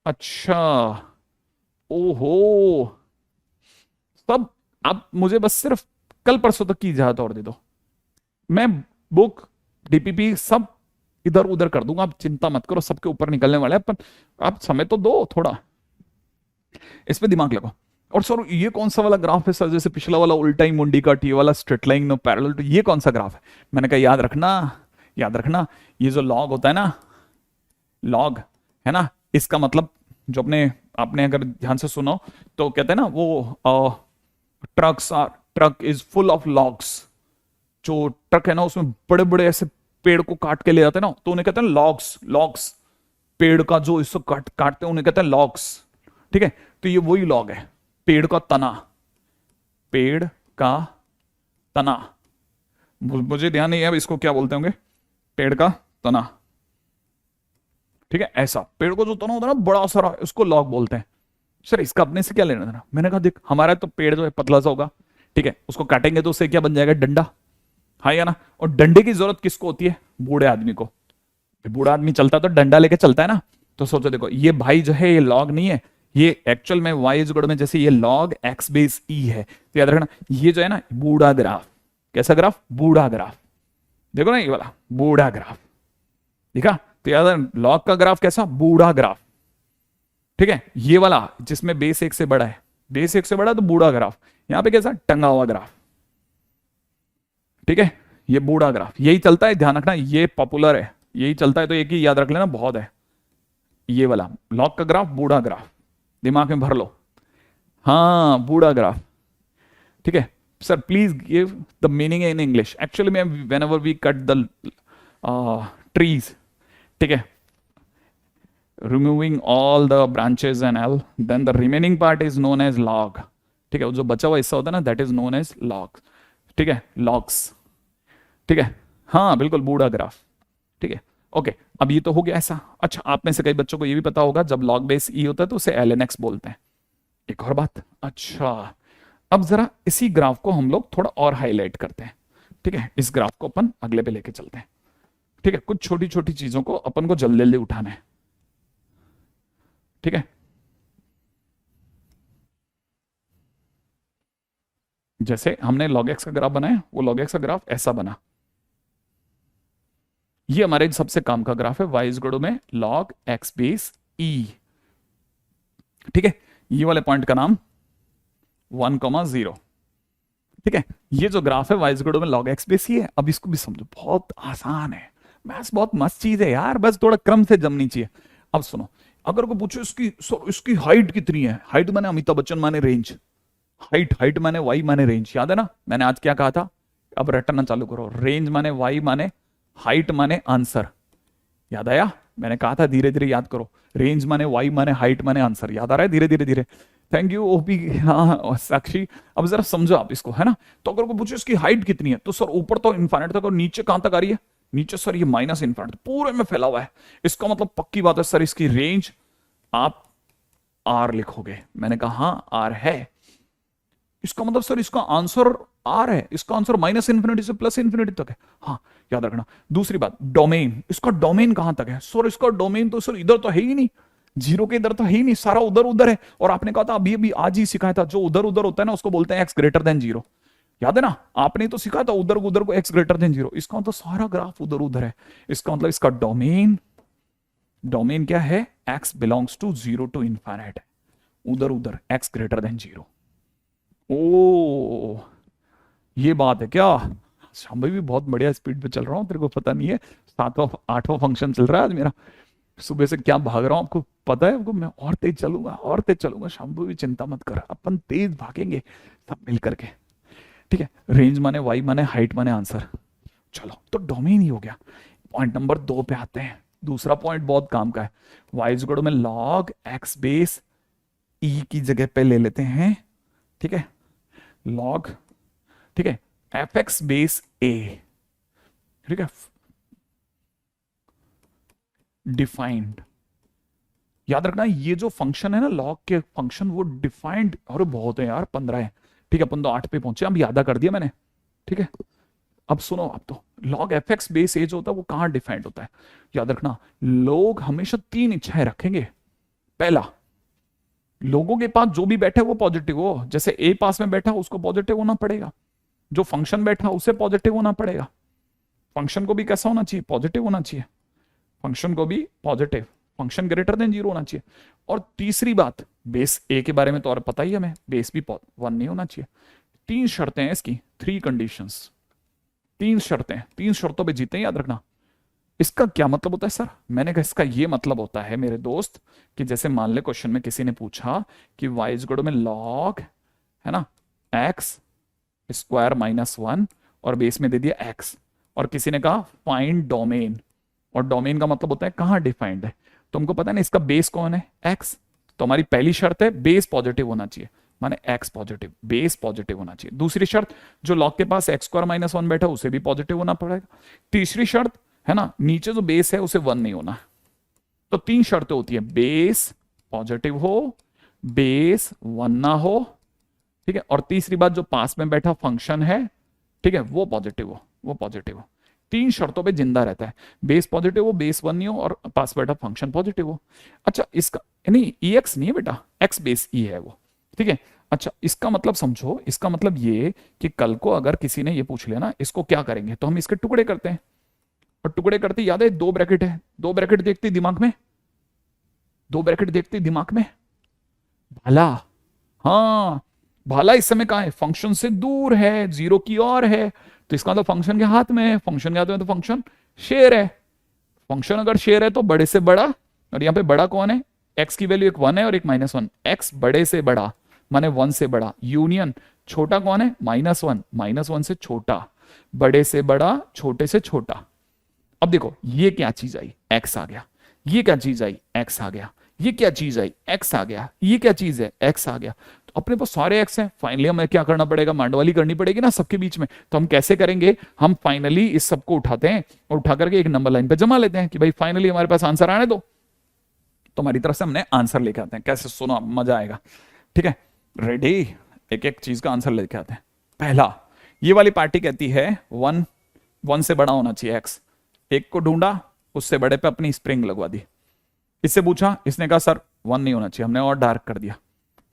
अच्छा, ओहो, सब आप मुझे बस सिर्फ कल परसों तक की इजाजत और दे दो, मैं बुक डीपीपी सब इधर उधर कर दूंगा, आप चिंता मत करो, सबके ऊपर निकलने वाला है, पर आप समय तो दो थोड़ा, इस पे दिमाग लगाओ। और सर ये कौन सा वाला ग्राफ है सर? जैसे पिछला वाला उल्टा ही मुंडी कट, ये वाला straight line no parallel to, ये कौन सा ग्राफ है? मैंने कहा याद रखना, याद रखना, ये जो लॉग होता है ना, लॉग है ना, इसका मतलब जो अपने आपने अगर ध्यान से सुनो तो कहते हैं ना वो truck is full of logs. जो ट्रक है ना उसमें बड़े बड़े ऐसे पेड़ को काट के ले जाते हैं ना, तो उन्हें कहते हैं लॉग्स। लॉग्स, पेड़ का जो इसको काटते हैं उन्हें कहते हैं लॉग्स, ठीक है। तो ये वही लॉग है, पेड़ का तना, पेड़ का तना, मुझे ध्यान नहीं है अब इसको क्या बोलते होंगे, पेड़ का तना, ठीक है। ऐसा पेड़ को जो तना होता है ना बड़ा सारा, उसको लॉग बोलते हैं। सर इसका अपने से क्या लेना देना? मैंने कहा देख, हमारा तो पेड़ जो है पतला सा होगा, ठीक है, उसको काटेंगे तो उससे क्या बन जाएगा? डंडा, हाँ या ना। और डंडे की जरूरत किसको होती है? बूढ़े आदमी को। बूढ़ा आदमी चलता तो डंडा लेके चलता है ना। तो सोचो देखो, ये भाई जो है ये लॉग नहीं है, ये एक्चुअल में y इज इक्वल में जैसे ये log x बेस e है, तो याद रखना ये जो है ना बूढ़ा ग्राफ। कैसा ग्राफ? बूढ़ा ग्राफ। देखो ना ये वाला बूढ़ा ग्राफ, देखा? तो याद रखना log का ग्राफ कैसा? बूढ़ा ग्राफ, ठीक है। ये वाला जिसमें बेस 1 से बड़ा है, बेस 1 से बड़ा तो बूढ़ा ग्राफ। यहां पे कैसा? टंगा हुआ ग्राफ, ठीक है। ये बूढ़ा ग्राफ, यही चलता है, ध्यान रखना, ये पॉपुलर है, यही चलता है, तो एक ही याद रख लेना, बहुत है। ये वाला लॉग का ग्राफ, बूढ़ा ग्राफ, दिमाग में भर लो, हाँ बूढ़ा ग्राफ, ठीक है। Sir please give the meaning in English. Actually में whenever we cut the trees, ठीक है, removing all the branches and all, then the remaining part is known as log. ठीक है, जो बचा हुआ हिस्सा होता है ना, that is known as log. ठीक है, लॉग्स। ठीक है, हाँ बिल्कुल, बूढ़ा ग्राफ। ठीक है, ओके, अब ये तो हो गया ऐसा। अच्छा, आप में से कई बच्चों को ये भी पता होगा, जब लॉग बेस ई होता है तो उसे lnx बोलते हैं। एक और बात, अच्छा अब जरा इसी ग्राफ को हम लोग थोड़ा और हाईलाइट करते हैं। ठीक है, इस ग्राफ को अपन अगले पे लेके चलते हैं। ठीक है, कुछ छोटी छोटी चीजों को अपन को जल्दी जल्दी उठाना है। ठीक है, जैसे हमने log x का ग्राफ बनाया, वो log x का ग्राफ ऐसा बना। ये हमारे सबसे काम का ग्राफ है, y इज इक्वल टू में log x बेस e। ठीक है, ये वाले पॉइंट का नाम 1,0। ठीक है, ये जो ग्राफ है y इज इक्वल टू में log x बेस e है। अब इसको भी समझो, बहुत आसान है, मैथ्स बहुत मस्त चीज है यार, बस थोड़ा क्रम से जमनी चाहिए। अब सुनो, अगर को पूछो इसकी हाइट कितनी है, हाइट माने अमिताभ बच्चन माने रेंज, हाइट माने वाई माने रेंज, याद है ना मैंने आज क्या कहा था? अब रटना चालू करो, रेंज माने वाई माने हाइट माने आंसर, याद आया? मैंने कहा था धीरे धीरे याद करो, रेंज माने वाई माने हाइट माने आंसर, याद आ रहा है? धीरे धीरे धीरे, थैंक यू ओपी, हाँ साक्षी। अब जरा समझो आप इसको, है ना? तो अगर को पूछो इसकी हाइट कितनी है, तो सर ऊपर तो इनफाइनाइट तक और नीचे कहां तक आ रही है? नीचे सर ये माइनस इनफाइनाइट पूरे में फैला हुआ है। इसका मतलब पक्की बात है सर, इसकी रेंज आप आर लिखोगे। मैंने कहा हाँ आर है, इसका मतलब सर इसका आंसर आर है, इसका आंसर माइनस इन्फिनिटी से प्लस इन्फिनिटी तक है। हाँ याद रखना। दूसरी बात, डोमेन, इसका डोमेन कहां तक है? सर इसका डोमेन तो सर इधर तो है ही नहीं, जीरो के इधर तो है ही नहीं, सारा उधर उधर है। और आपने कहा था अभी अभी आज ही सिखाया था, जो उधर उधर होता है ना उसको बोलते हैं एक्स ग्रेटर देन जीरो, याद है ना? आपने तो सिखाया था उधर उधर को एक्स ग्रेटर देन जीरो। इसका मतलब सारा ग्राफ उधर उधर है, इसका मतलब इसका डोमेन क्या है? X belongs to zero to infinite है, उधर उधर x greater than zero. Oh ये बात है क्या? शाम भाई भी बहुत बढ़िया स्पीड पे चल रहा हूँ, तेरे को पता नहीं है? 7वां 8वां फंक्शन चल रहा है आज मेरा, सुबह से क्या भाग रहा हूँ आपको पता है? आपको मैं और तेज चलूंगा, और तेज चलूंगा। शाम भी चिंता मत कर, अपन तेज भागेंगे सब मिल करके। ठीक है, रेंज माने वाई माने हाइट माने आंसर। चलो तो डोमेन ही हो गया। पॉइंट नंबर 2 पे आते हैं। दूसरा पॉइंट बहुत काम का है, वाई इज इक्वल टू में लॉग एक्स बेस ई की जगह पे ले लेते हैं। ठीक है, लॉग, ठीक है, एफ एक्स बेस ए। ठीक है, डिफाइंड, याद रखना ये जो फंक्शन है ना लॉग के फंक्शन, वो डिफाइंड, और बहुत है यार 15 है। ठीक है, अपन तो 8 पे पहुंचे, अब यादा कर दिया मैंने। ठीक है, अब सुनो, आप तो लॉग एफ एक्स बेस ए जो होता है वो कहां डिफाइंड होता है? याद रखना, लोग हमेशा 3 इच्छाएं रखेंगे। पहला, लोगों के पास जो भी बैठे वो पॉजिटिव हो, जैसे ए पास में बैठा उसको पॉजिटिव होना पड़ेगा, जो फंक्शन बैठा उसे पॉजिटिव होना पड़ेगा। फंक्शन को भी कैसा होना चाहिए? पॉजिटिव होना चाहिए, फंक्शन को भी positive, function greater than zero होना चाहिए। और तीसरी बात, बेस ए के बारे में तो और पता ही हमें, बेस भी 1 नहीं होना चाहिए। 3 शर्तें हैं इसकी, 3 कंडीशंस, 3 शर्तें, 3 शर्तों पे जीते हैं, याद रखना। इसका क्या मतलब होता है सर? मैंने कहा इसका ये मतलब होता है मेरे दोस्त कि जैसे मान ले क्वेश्चन में किसी ने पूछा कि y इज इक्वल टू में लॉग, है ना, एक्स स्क्वायर माइनस 1 और बेस में दे दिया x, और किसी ने कहा फाइंड डोमेन, और डोमेन का मतलब होता है कहां डिफाइंड है। तुमको पता है ना इसका बेस कौन है? x। तो हमारी पहली शर्त है बेस पॉजिटिव होना चाहिए, माने x पॉजिटिव, बेस पॉजिटिव होना चाहिए। दूसरी शर्त, जो लॉग के पास एक्स स्क्वायर माइनस 1 बैठा उसे भी पॉजिटिव होना पड़ेगा। तीसरी शर्त है ना, नीचे जो बेस है उसे 1 नहीं होना। तो 3 शर्तें होती है, बेस पॉजिटिव हो, बेस 1 ना हो, ठीक है, और तीसरी बात जो पास में बैठा फंक्शन है, ठीक है, वो पॉजिटिव हो, वो पॉजिटिव हो। 3 शर्तों पे जिंदा रहता है, बेस पॉजिटिव हो, बेस 1 नहीं हो, और पास बैठा फंक्शन पॉजिटिव हो। अच्छा, इसका नहीं EX नहीं है बेटा, एक्स बेस ई है वो। ठीक है, अच्छा इसका मतलब समझो, इसका मतलब ये कि कल को अगर किसी ने ये पूछ लिया ना इसको क्या करेंगे, तो हम इसके टुकड़े करते हैं, और टुकड़े करते याद है 2 ब्रैकेट है, 2 ब्रैकेट देखते दिमाग में, 2 ब्रैकेट देखते दिमाग में, भाला, हाँ भाला इस समय कहां है? फंक्शन से दूर है, जीरो की ओर है, तो इसका मतलब फंक्शन के हाथ में है, फंक्शन के हाथ में तो फंक्शन शेयर है। फंक्शन अगर शेयर है तो बड़े से बड़ा, और यहाँ पे बड़ा कौन है? एक्स की वैल्यू एक 1 है और एक -1, एक्स बड़े से बड़ा माने 1 से बड़ा, यूनियन छोटा कौन है? -1, -1 से छोटा, बड़े से बड़ा, छोटे से छोटा। अब देखो ये क्या चीज आई, एक्स आ गया, ये क्या चीज आई, एक्स आ गया, ये क्या चीज आई, एक्स आ गया, ये क्या चीज है, एक्स आ गया। तो अपने पास सारे एक्स हैं, फाइनली हमें क्या करना पड़ेगा, मांडवाली करनी पड़ेगी ना सबके बीच में। तो हम कैसे करेंगे, हम फाइनली इस सबको उठाते हैं और उठा करके एक नंबर लाइन पे जमा लेते हैं कि भाई फाइनली हमारे पास आंसर आने दो। तो हमारी तरफ से हमने आंसर लेके आते हैं, कैसे, सुनो मजा आएगा, ठीक है, रेडी। एक एक चीज का आंसर लेके आते हैं। पहला, ये वाली पार्टी कहती है वन, वन से बड़ा होना चाहिए एक्स। एक को ढूंढा, उससे बड़े पे अपनी स्प्रिंग लगवा दी। इससे पूछा, इसने कहा सर वन नहीं होना चाहिए, हमने और डार्क कर दिया,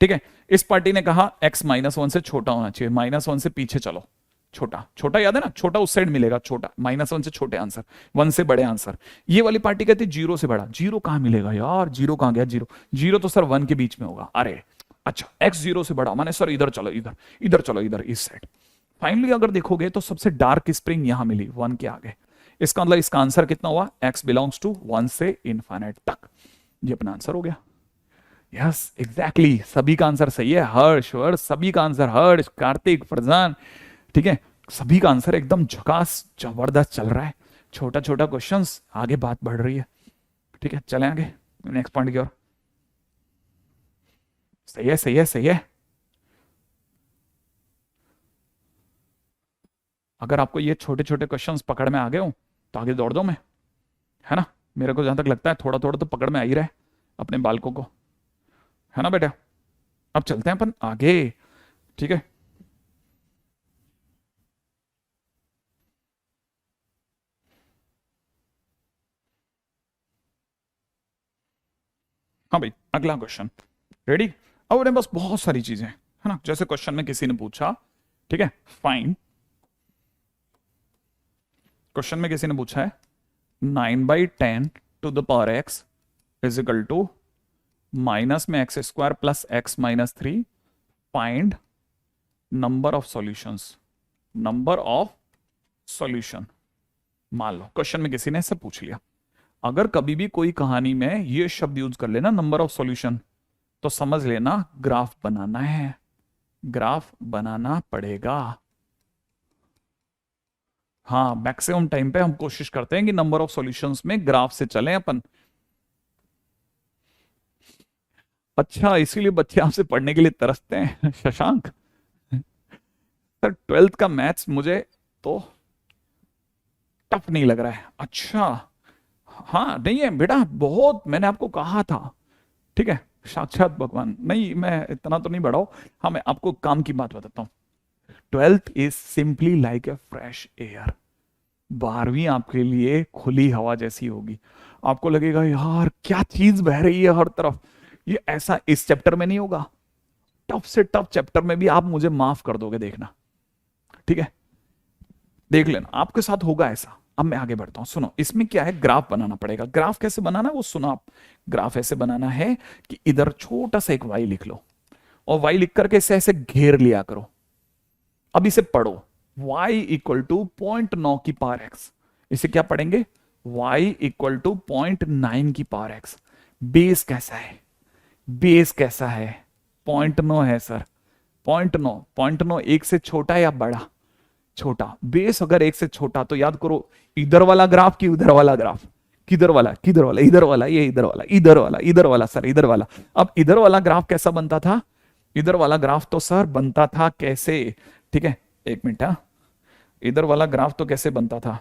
ठीक है। इस पार्टी ने कहा एक्स -1 से छोटा होना चाहिए, -1 से पीछे चलो, छोटा, छोटा याद है ना, छोटा उस साइड मिलेगा, छोटा, -1 से छोटे आंसर, 1 से बड़े आंसर। ये वाली पार्टी कहती है 0 से बड़ा। 0 कहां मिलेगा यार, 0 कहां गया, 0, 0 तो सर 1 के बीच में होगा। अरे अच्छा, x 0 से बड़ा, माने सर इधर चलो, इधर, इधर चलो, इधर इस साइड। फाइनली अगर देखोगे तो सबसे डार्क स्प्रिंग यहां मिली 1 के आगे। इसका मतलब इसका आंसर कितना हुआ, x बिलोंग्स टू 1 से इनफाइनाइट तक। ये अपना आंसर हो गया। यस एग्जैक्टली, सभी का आंसर सही है, हर्ष वर्ष सभी का आंसर, हर्ष, कार्तिक, फरजान, ठीक है, सभी का आंसर एकदम झकास जबरदस्त चल रहा है। छोटा छोटा क्वेश्चंस, आगे बात बढ़ रही है, ठीक है। चले आगे नेक्स्ट पॉइंट की ओर। सही है, सही है, सही है। अगर आपको ये छोटे छोटे क्वेश्चंस पकड़ में आ गए हो तो आगे दौड़ दो मैं, है ना। मेरे को जहां तक लगता है थोड़ा थोड़ा तो पकड़ में आ ही रहा है अपने बालकों को, है ना बेटा। अब चलते हैं अपन आगे, ठीक है। हाँ भाई, अगला क्वेश्चन, रेडी। अब अपने पास बहुत सारी चीजें हैं, है ना। जैसे क्वेश्चन में किसी ने पूछा, ठीक है, फाइन, क्वेश्चन में किसी ने पूछा है 9/10 to the power x is equal to minus में x² plus x -3, find number of solutions, number of solution. मान लो क्वेश्चन में किसी ने ऐसे पूछ लिया, अगर कभी भी कोई कहानी में ये शब्द यूज कर लेना नंबर ऑफ सॉल्यूशन, तो समझ लेना ग्राफ बनाना है, ग्राफ बनाना पड़ेगा। हाँ, मैक्सिमम टाइम पे हम कोशिश करते हैं कि नंबर ऑफ सॉल्यूशंस में ग्राफ से चलें अपन। अच्छा, इसीलिए बच्चे आपसे पढ़ने के लिए तरसते हैं शशांक। सर 12th का मैथ्स मुझे तो टफ नहीं लग रहा है। अच्छा, हाँ नहीं है बेटा, बहुत मैंने आपको कहा था, ठीक है, साक्षात भगवान, नहीं मैं इतना तो नहीं बढ़ाओ। हाँ, मैं आपको काम की बात बताता हूँ। 12th is simply like a fresh air. 12वीं आपके लिए खुली हवा जैसी होगी। आपको लगेगा यार क्या चीज बह रही है हर तरफ। ये ऐसा इस चैप्टर में नहीं होगा, टफ से टफ चैप्टर में भी आप मुझे माफ कर दोगे, देखना, ठीक है, देख लेना आपके साथ होगा ऐसा। अब मैं आगे बढ़ता हूं, सुनो, इसमें क्या है, ग्राफ बनाना पड़ेगा। ग्राफ कैसे बनाना है वो सुनो आप। ग्राफ ऐसे बनाना है कि इधर छोटा सा एक y लिख लो और y लिख करके इसे ऐसे घेर लिया करो। अब इसे पढ़ो, y इक्वल टू 0.9 की पावर x। इसे क्या पढ़ेंगे, y इक्वल टू 0.9 की पावर x। बेस कैसा है, बेस कैसा है, 0.9 है सर, 0.9, 0.9 एक से छोटा या बड़ा, छोटा। बेस अगर एक से छोटा तो याद करो इधर वाला ग्राफ कि उधर वाला ग्राफ, किधर वाला, किधर वाला, इधर वाला, ये इधर वाला, इधर वाला, इधर वाला सर, इधर वाला। अब इधर वाला ग्राफ कैसा बनता था, इधर वाला ग्राफ तो सर बनता था कैसे, ठीक है, एक मिनट, हाँ, इधर वाला ग्राफ तो कैसे बनता था,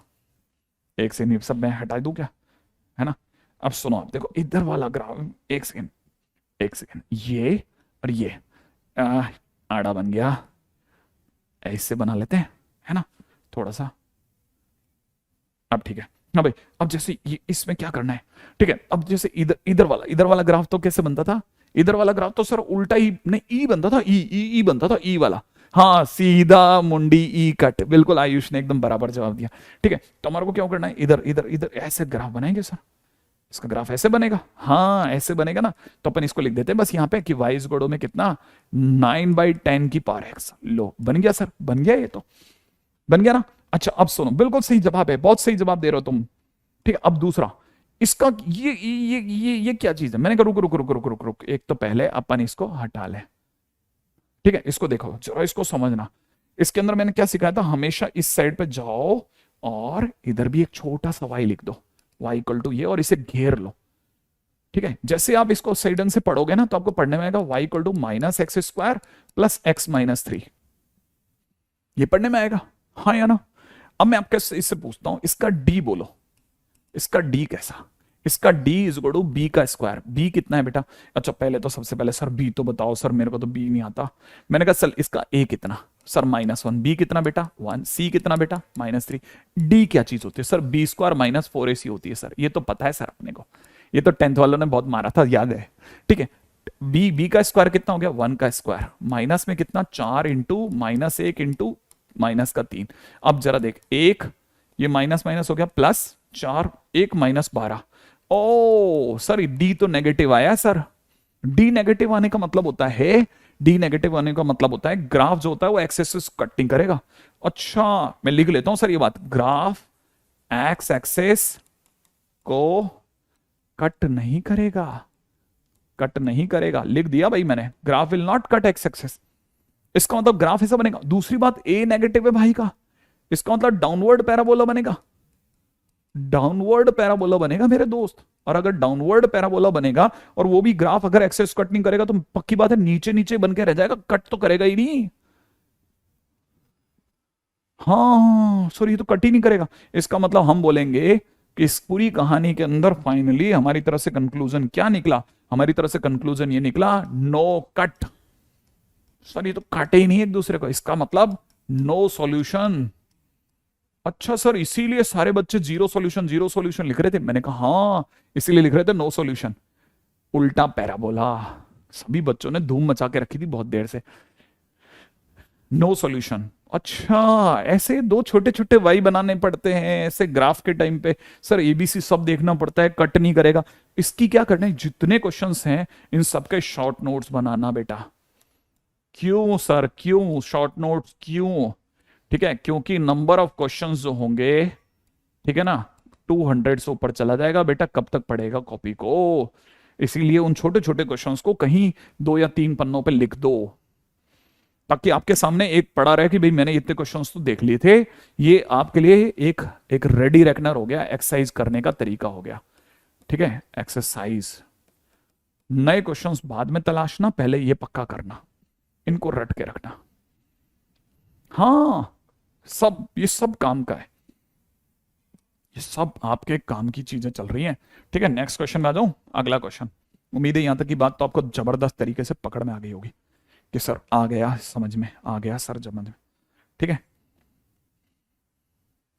एक सेकंड, सब मैं हटा दूं क्या, है ना। अब सुनो आप देखो इधर वाला ग्राफ, एक सेकंड, एक सेकंड, ये और ये आड़ा बन गया, ऐसे बना लेते हैं, है ना, थोड़ा सा। अब ठीक है, हाँ भाई, अब जैसे ये इसमें क्या करना है, ठीक है। अब जैसे इधर इधर वाला ग्राफ तो कैसे बनता था, इधर वाला ग्राफ तो सर उल्टा ही नहीं, ई बनता था, ई बनता था, ई वाला, हाँ, सीधा मुंडी ई कट, बिल्कुल आयुष ने एकदम बराबर जवाब दिया, ठीक है। तो हमारे को क्या करना है, इधर इधर इधर ऐसे ग्राफ बनाएंगे सर, इसका ग्राफ ऐसे बनेगा, हाँ ऐसे बनेगा ना। तो अपन इसको लिख देते हैं बस यहाँ पे कि y इज में कितना, 9/10 की पावर x। लो बन गया सर, बन गया, ये तो बन गया ना। अच्छा अब सुनो, बिल्कुल सही जवाब है, बहुत सही जवाब दे रहे हो तुम, ठीक है। अब दूसरा, इसका ये क्या चीज है, मैंने कहा रुक रुक रुक रुक रुक रुक, एक तो पहले अपन इसको हटा ले, ठीक है। इसको देखो जरा, इसको समझना। इसके अंदर मैंने क्या सिखाया था, हमेशा इस साइड पे जाओ और इधर भी एक छोटा सा y लिख दो, y इक्वल टू ये, और इसे घेर लो। ठीक है, जैसे आप इसको सही ढंग से पढ़ोगे ना तो आपको पढ़ने में आएगा y equal to minus x square plus x minus 3, ये पढ़ने में आएगा, हाँ या ना। अब मैं आपके इससे पूछता हूं, इसका d बोलो, इसका d कैसा, इसका d is equal to b का स्क्वायर। b कितना है बेटा? अच्छा पहले तो सबसे पहले सर b तो बताओ सर, मेरे को तो b नहीं आता। मैंने कहा चल इसका a कितना सर? -1। b कितना बेटा? 1। c कितना बेटा? -3। d क्या चीज होती है sir? b square minus 4ac होती है सर, ये तो पता है सर अपने को, ये तो 10th वालों ने बहुत मारा था, याद है। ठीक है, b का स्क्वायर कितना हो गया? 1 का स्क्वायर, माइनस में कितना? 4 इंटू -1 इंटू -3। अब जरा देख, एक ये माइनस माइनस हो गया प्लस 4, 1 -12। ओ सर डी तो नेगेटिव आया सर। डी नेगेटिव आने का मतलब होता है, डी नेगेटिव आने का मतलब होता है ग्राफ जो होता है वो एक्सेस से कटिंग करेगा। अच्छा मैं लिख लेता हूं सर ये बात, ग्राफ एक्स एक्सेस को कट नहीं करेगा, कट नहीं करेगा, लिख दिया भाई मैंने, graph will not cut x axis. इसका मतलब ग्राफ ऐसा बनेगा। दूसरी बात, ए नेगेटिव है भाई का, इसका मतलब डाउनवर्ड पैराबोला बनेगा, डाउनवर्ड पैराबोला बनेगा मेरे दोस्त। और अगर डाउनवर्ड पैराबोला बनेगा और वो भी ग्राफ अगर एक्सेस कट नहीं करेगा तो पक्की बात है नीचे नीचे बन के रह जाएगा, कट तो करेगा ही नहीं। हाँ सॉरी, ये तो कट ही नहीं करेगा। इसका मतलब हम बोलेंगे कि इस पूरी कहानी के अंदर फाइनली हमारी तरफ से कंक्लूजन क्या निकला? हमारी तरफ से कंक्लूजन ये निकला, नो कट। सर ये तो काटे ही नहीं एक दूसरे को, इसका मतलब नो सॉल्यूशन। अच्छा सर इसीलिए सारे बच्चे जीरो सॉल्यूशन लिख रहे थे। मैंने कहा हाँ इसीलिए लिख रहे थे नो सॉल्यूशन, उल्टा पैराबोला। सभी बच्चों ने धूम मचा के रखी थी बहुत देर से, नो सॉल्यूशन। अच्छा ऐसे दो छोटे छोटे वाई बनाने पड़ते हैं ऐसे ग्राफ के टाइम पे, सर एबीसी सब देखना पड़ता है, कट नहीं करेगा। इसकी क्या करना है, जितने क्वेश्चंस हैं इन सबके शॉर्ट नोट्स बनाना बेटा। क्यों सर, क्यों शॉर्ट नोट्स, क्यों? ठीक है, क्योंकि नंबर ऑफ क्वेश्चंस जो होंगे, ठीक है ना, 200 से ऊपर चला जाएगा बेटा, कब तक पढ़ेगा कॉपी को? इसीलिए उन छोटे छोटे क्वेश्चंस को कहीं 2 या 3 पन्नों पे लिख दो, ताकि आपके सामने एक पड़ा रहे कि भाई मैंने इतने क्वेश्चंस तो देख लिए थे। ये आपके लिए एक एक रेडी रेकनर हो गया, एक्सरसाइज करने का तरीका हो गया। ठीक है, एक्सरसाइज। नए क्वेश्चंस बाद में तलाशना, पहले ये पक्का करना, इनको रट के रखना। हाँ सब, ये सब काम का है, ये सब आपके काम की चीजें चल रही हैं। ठीक है, नेक्स्ट क्वेश्चन में आ जाऊं। अगला क्वेश्चन, उम्मीद है यहां तक की बात तो आपको जबरदस्त तरीके से पकड़ में आ गई होगी कि सर आ गया समझ में, आ गया सर समझ में। ठीक है,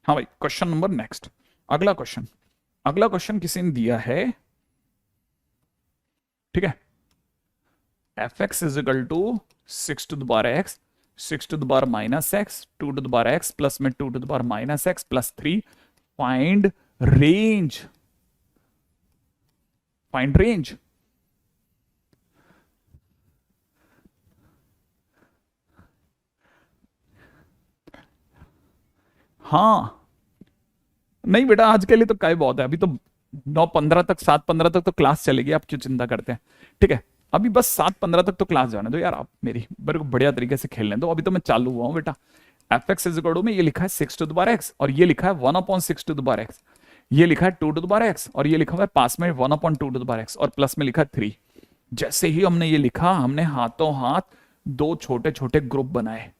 हाँ भाई क्वेश्चन नंबर नेक्स्ट, अगला क्वेश्चन। अगला क्वेश्चन किसी ने दिया है, ठीक है, F x is equal to 6 to the power x, 6 to the power minus x, 2 to the power x plus में 2 to the power minus x plus 3। Find range, find range. हाँ नहीं बेटा आज के लिए तो काय बहुत है, अभी तो 9:15 तक 7:15 तक तो क्लास चलेगी, आप क्यों चिंता करते हैं? ठीक है, अभी बस 7:15 तक तो क्लास जाने दो यार, आप मेरे को बढ़िया तरीके से खेलने दो, अभी तो मैं चालू हुआ हूँ बेटा। F x is equal to में ये लिखा है 6 टू द पावर एक्स, और ये लिखा है 1/6 टू द पावर एक्स, ये लिखा है 2 टू द पावर एक्स, और ये लिखा हुआ है पास में 1/2 टू द पावर एक्स, और प्लस में लिखा है 3। जैसे ही हमने ये लिखा, हमने हाथों हाथ दो छोटे छोटे ग्रुप बनाए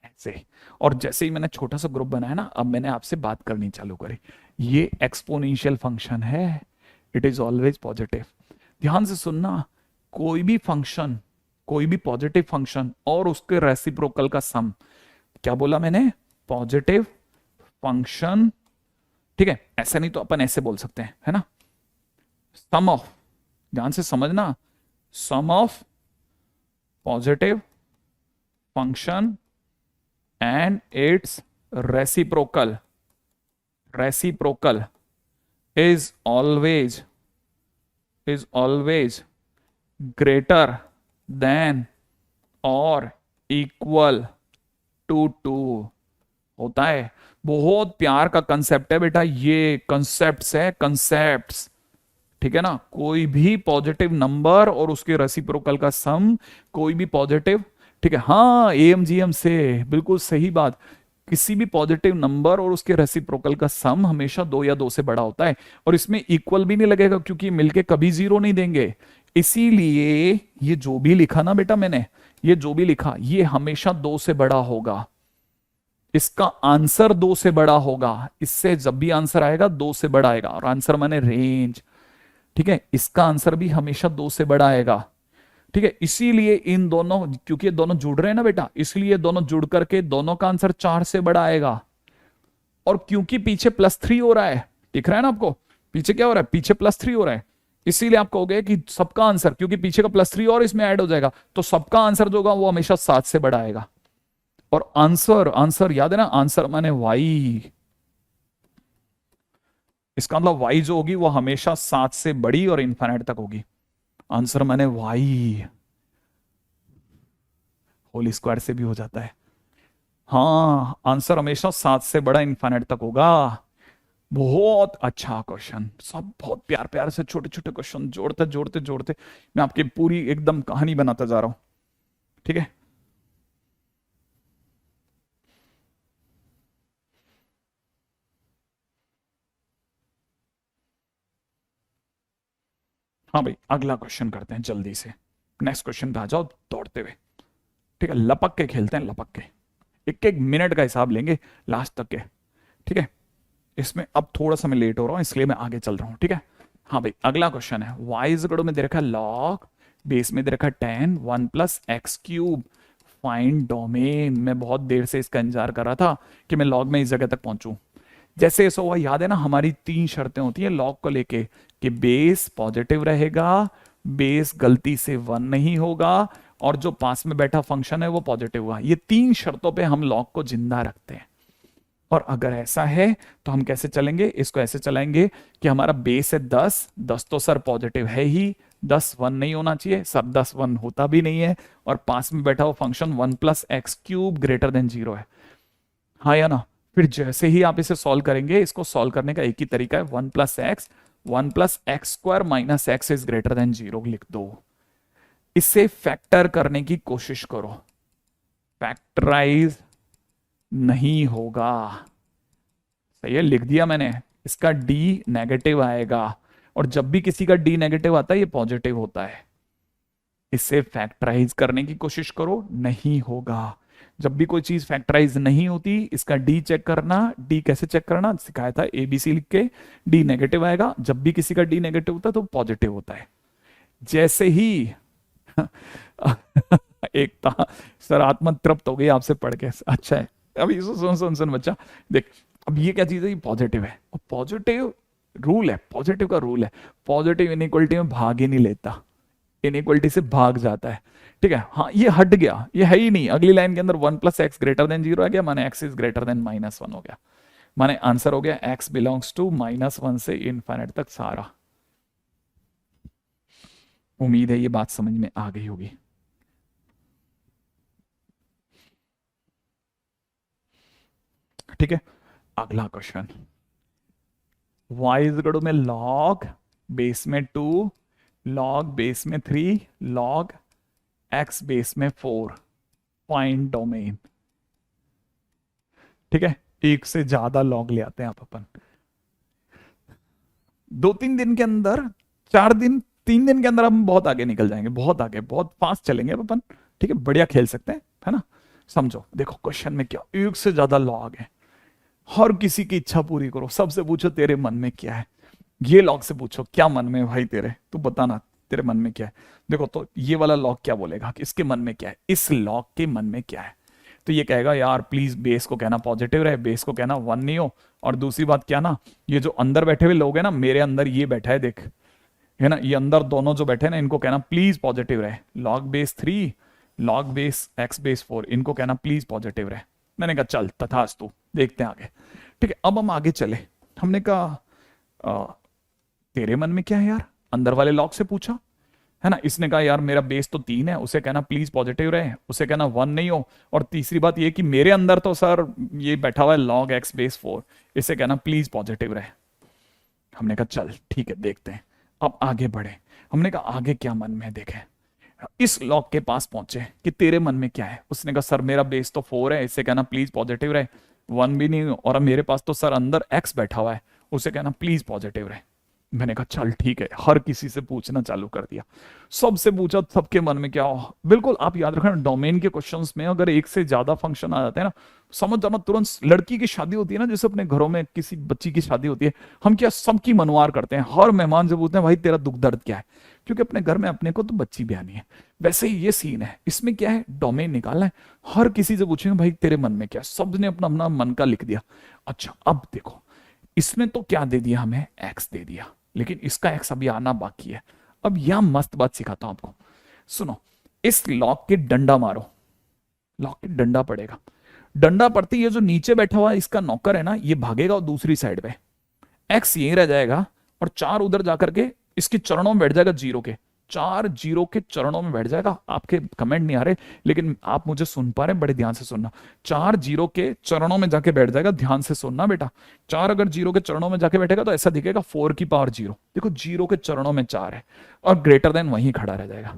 ऐसे, और जैसे ही मैंने छोटा सा ग्रुप बनाया ना, अब मैंने आपसे बात करनी चालू करी। ये एक्सपोनेंशियल फंक्शन है, इट इज ऑलवेज पॉजिटिव। ध्यान से सुनना, कोई भी फंक्शन, कोई भी पॉजिटिव फंक्शन और उसके रेसिप्रोकल का सम, क्या बोला मैंने? Positive function. ठीक है, ऐसा नहीं तो अपन ऐसे बोल सकते हैं, है ना, सम ऑफ, ध्यान से समझना, sum of positive function and its reciprocal is always greater than or equal to 2 होता है। बहुत प्यार का कंसेप्ट है बेटा, ये कंसेप्ट्स है, कंसेप्ट्स। ठीक है ना, कोई भी पॉजिटिव नंबर और उसके रेसिप्रोकल का सम, कोई भी पॉजिटिव, ठीक है, हाँ एएमजीएम से बिल्कुल सही बात। किसी भी पॉजिटिव नंबर और उसके रेसिप्रोकल का सम हमेशा 2 या 2 से बड़ा होता है, और इसमें इक्वल भी नहीं लगेगा क्योंकि मिलके कभी 0 नहीं देंगे। इसीलिए ये जो भी लिखा ना बेटा मैंने, ये जो भी लिखा ये हमेशा 2 से बड़ा होगा। इसका आंसर 2 से बड़ा होगा। इससे जब भी आंसर आएगा 2 से बड़ा आएगा, और आंसर माने रेंज। ठीक है, इसका आंसर भी हमेशा 2 से बड़ा आएगा। ठीक है, इसीलिए इन दोनों, क्योंकि ये दोनों जुड़ रहे हैं ना बेटा, इसलिए दोनों जुड़ करके दोनों का आंसर 4 से बड़ा आएगा। और क्योंकि पीछे +3 हो रहा है, दिख रहा है ना आपको, पीछे क्या हो रहा है, पीछे +3 हो रहा है, इसीलिए आप कहोगे कि सबका आंसर, क्योंकि पीछे का +3 और इसमें ऐड हो जाएगा, तो सबका आंसर जो होगा वो हमेशा 7 से बड़ा आएगा। और आंसर, आंसर याद है ना, आंसर माने वाई, इसका मतलब वाई जो होगी वो हमेशा 7 से बड़ी और इन्फिनिट तक होगी। आंसर माने वाई, होल स्क्वायर से भी हो जाता है। हाँ, आंसर हमेशा 7 से बड़ा इन्फिनिट तक होगा। बहुत अच्छा क्वेश्चन, सब बहुत प्यार प्यार से छोटे छोटे क्वेश्चन जोड़ते जोड़ते जोड़ते मैं आपकी पूरी एकदम कहानी बनाता जा रहा हूं। ठीक है, हाँ भाई, अगला क्वेश्चन करते हैं जल्दी से। नेक्स्ट क्वेश्चन पे आ जाओ दौड़ते हुए। ठीक है, लपक के खेलते हैं, लपक के, एक एक मिनट का हिसाब लेंगे लास्ट तक के। ठीक है, इसमें अब थोड़ा सा मैं लेट हो रहा हूं इसलिए मैं आगे चल रहा हूं। ठीक है, हाँ भाई, अगला क्वेश्चन है, वाई इज में दे रखा है लॉग, बेस में दे रखा है 10, 1 + x³ फाइंड डोमेन। मैं बहुत देर से इसका इंतजार कर रहा था कि मैं लॉग में इस जगह तक पहुंचूं। जैसे ऐसा हुआ, याद है ना, हमारी 3 शर्तें होती हैं लॉग को लेके, कि बेस पॉजिटिव रहेगा, बेस गलती से 1 नहीं होगा, और जो पास में बैठा फंक्शन है वो पॉजिटिव हुआ। ये 3 शर्तों पे हम लॉग को जिंदा रखते हैं। और अगर ऐसा है तो हम कैसे चलेंगे, इसको ऐसे चलाएंगे कि हमारा बेस है 10, 10 तो सर पॉजिटिव है ही, 10 1 नहीं होना चाहिए सर, 10 1 होता भी नहीं है, और पास में बैठा हुआ फंक्शन 1 + x³ > 0 है। हाँ या ना। फिर जैसे ही आप इसे सॉल्व करेंगे, इसको सॉल्व करने का एक ही तरीका है, 1 + x, 1 + x² - x is greater then 0 लिख दो। इसे फैक्टर करने की कोशिश करो, फैक्टराइज नहीं होगा। सही है, लिख दिया मैंने, इसका d नेगेटिव आएगा, और जब भी किसी का d नेगेटिव आता है ये पॉजिटिव होता है। इसे फैक्टराइज करने की कोशिश करो, नहीं होगा। जब भी कोई चीज फैक्टराइज नहीं होती, इसका d चेक करना। d कैसे चेक करना सिखाया था, ABC लिख के, d नेगेटिव आएगा। जब भी किसी का d नेगेटिव होता है तो पॉजिटिव होता है। जैसे ही एक था सर, आत्मा तृप्त हो गई आपसे पढ़ के, अच्छा है। अभी सुन सुन सुन बच्चा, देख, अब ये क्या चीज है, ये पॉजिटिव है, और पॉजिटिव रूल है, पॉजिटिव का रूल है, पॉजिटिव इनइक्वलिटी में भाग ही नहीं लेता, इनइक्वलिटी से भाग जाता है। ठीक है, हाँ ये हट गया, ये है ही नहीं। अगली लाइन के अंदर 1 + x > 0 आ गया, माने x इज ग्रेटर देन -1 हो गया, माने आंसर हो गया x बिलोंग्स टू -1 से इनफिनिट तक सारा। उम्मीद है ये बात समझ में आ गई होगी। ठीक है, अगला क्वेश्चन, y इज में log बेस में 2, log बेस में 3, log x बेस में 4, फाइंड डोमेन। ठीक है, एक से ज्यादा लॉग ले आते हैं आप अपन। 2-3 दिन के अंदर, 4 दिन, 3 दिन के अंदर हम बहुत आगे निकल जाएंगे, बहुत आगे, बहुत फास्ट चलेंगे अपन। ठीक है, बढ़िया खेल सकते हैं, है ना। समझो, देखो क्वेश्चन में क्या, एक से ज्यादा लॉग है, हर किसी की इच्छा पूरी करो, सबसे पूछो तेरे मन में क्या है। ये लॉग से पूछो क्या मन में भाई तेरे, तू बताना तेरे मन में क्या है। देखो तो ये वाला लॉग क्या बोलेगा कि इसके मन में क्या है, इस लॉग के मन में क्या है। तो ये कहेगा यार प्लीज बेस को कहना पॉजिटिव रहे, बेस को कहना 1 नहीं हो। और दूसरी बात क्या ना, ये जो अंदर बैठे हुए लोग हैं ना, मेरे अंदर ये बैठा है देख, है ना, ये अंदर दोनों जो बैठे हैं ना, इनको कहना प्लीज पॉजिटिव रहे। Log base 3, log base x base 4, इनको कहना प्लीज पॉजिटिव रहे। मैंने कहा चल तथास्तु, देखते हैं आगे। ठीक है, अब हम आगे चले। हमने कहा तेरे मन में क्या है यार, अंदर वाले लॉग से पूछा, है ना। इसने कहा यार मेरा बेस तो 3 है, उसे कहना प्लीज पॉजिटिव रहे, उसे कहना 1 नहीं हो। और तीसरी बात ये कि मेरे अंदर तो सर ये बैठा हुआ है log x बेस 4, इसे कहना प्लीज पॉजिटिव रहे। हमने कहा चल ठीक है, देखते हैं। अब आगे बढ़े, हमने कहा आगे क्या मन में देखे। इस लॉग के पास पहुंचे कि तेरे मन में क्या है। उसने कहा सर मेरा बेस तो 4 है, इसे कहना प्लीज पॉजिटिव रहे। 1 भी नहीं, और अब मेरे पास तो सर अंदर x बैठा हुआ है, उसे कहना प्लीज पॉजिटिव रहे। मैंने कहा चल ठीक है, हर किसी से पूछना चालू कर दिया, सबसे पूछा, सबके मन में क्या हो। बिल्कुल आप याद रखना, डोमेन के क्वेश्चंस में अगर एक से ज्यादा फंक्शन आ जाते हैं ना, समझ जाना तुरंत। लड़की की शादी होती है ना, जैसे अपने घरों में किसी बच्ची की शादी होती है, हम क्या सबकी मनवार करते हैं, हर मेहमान से पूछते हैं भाई तेरा दुख दर्द क्या है, क्योंकि अपने घर में अपने को तो बच्ची ब्यानी है। वैसे ही ये सीन है, इसमें क्या है, डोमेन निकालना है, हर किसी से पूछेंगे भाई तेरे मन में क्या है, सबने अपना अपना मन का लिख दिया। अच्छा अब देखो, इसमें तो क्या दे दिया हमें, एक्स दे दिया, लेकिन इसका एक्स अभी आना बाकी है। अब यह मस्त बात सिखाता हूं आपको, सुनो। इस लॉक के डंडा मारो, लॉक के डंडा पड़ेगा, डंडा पड़ते ही ये जो नीचे बैठा हुआ इसका नौकर है ना, ये भागेगा और दूसरी साइड पे, एक्स यहीं रह जाएगा, और 4 उधर जाकर के इसके चरणों में बैठ जाएगा, 0 के 4 0 के चरणों में बैठ जाएगा। आपके कमेंट नहीं आ रहे, लेकिन आप मुझे सुन पा रहे हैं, बड़े ध्यान से सुनना। 4 0 के चरणों में जाके बैठ जाएगा, ध्यान से सुनना बेटा। 4 अगर 0 के चरणों में जाके बैठेगा तो ऐसा दिखेगा 4 की पावर 0। देखो 0 के चरणों में 4 है, और ग्रेटर देन वहीं खड़ा रह जाएगा।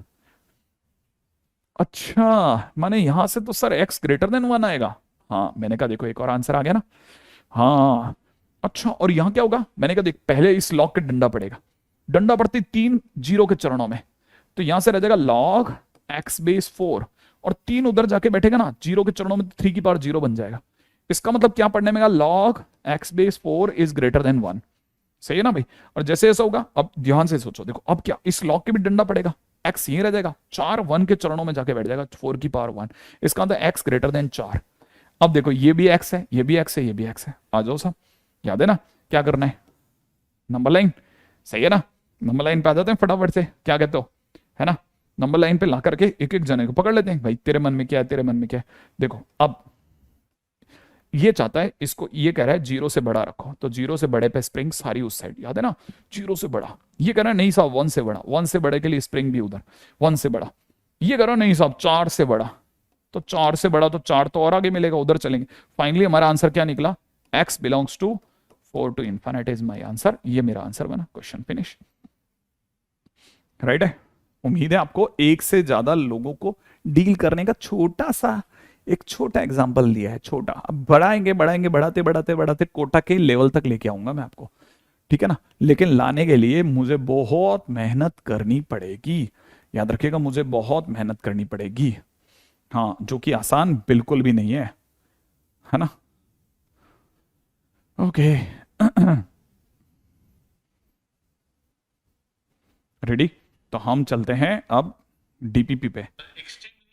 अच्छा माने यहां से तो सर x ग्रेटर देन 1 आएगा। हाँ मैंने कहा देखो एक और आंसर आ गया ना। हाँ अच्छा, और यहां क्या होगा, मैंने कहा देख पहले इस लॉग के डंडा पड़ेगा, डंडा पड़ती 3 0 के चरणों में, तो यहां से रह जाएगा log x बेस 4, और 3 उधर जाके बैठेगा ना 0 के चरणों में, 3 की पावर 0 बन जाएगा। इसका मतलब क्या पढ़ने में, log x base 4 is greater then 1। सही है ना भाई। और जैसे ऐसा होगा, अब ध्यान से सोचो, देखो अब क्या, इस लॉग के भी डंडा पड़ेगा, x यहीं रह जाएगा, 4 1 के चरणों में जाके बैठ जाएगा, 4 की पावर 1। इसका मतलब x ग्रेटर देन 4। अब देखो ये भी x है, ये भी x है, ये भी x है, आ जाओ सब, याद है ना क्या करना है, नंबर लाइन। सही है ना, नंबर लाइन पे आ जाते हैं फटाफट से, क्या कहते हो, है ना। नंबर लाइन पे ला करके एक एक जने को पकड़ लेते हैं, भाई तेरे मन में क्या है, तेरे मन में क्या है। देखो अब ये चाहता है इसको, ये कह रहा है 0 से बड़ा रखो, तो 0 से बड़े पे स्प्रिंग सारी उस साइड, याद है ना, 0 से बड़ा। ये कह रहा है नहीं साहब 1 से बड़ा, 1 से बड़े के लिए स्प्रिंग भी उधर, 1 से बड़ा। ये कह रहा है नहीं साहब 4 से बड़ा, तो 4 से बड़ा तो 4 तो और आगे मिलेगा, उधर चलेंगे। फाइनली हमारा आंसर क्या निकला, x belongs to 4 to infinite इज माई आंसर। ये मेरा आंसर बना, क्वेश्चन फिनिश। राइट है। उम्मीद है आपको एक से ज्यादा लोगों को डील करने का छोटा सा एक छोटा एग्जांपल दिया है, छोटा। अब बढ़ाएंगे बढ़ाएंगे, बढ़ाते बढ़ाते बढ़ाते कोटा के लेवल तक लेके आऊंगा मैं आपको, ठीक है ना। लेकिन लाने के लिए मुझे बहुत मेहनत करनी पड़ेगी, याद रखिएगा मुझे बहुत मेहनत करनी पड़ेगी। हाँ जो कि आसान बिल्कुल भी नहीं है ना। ओके रेडी, तो हम चलते हैं अब डीपीपी पे,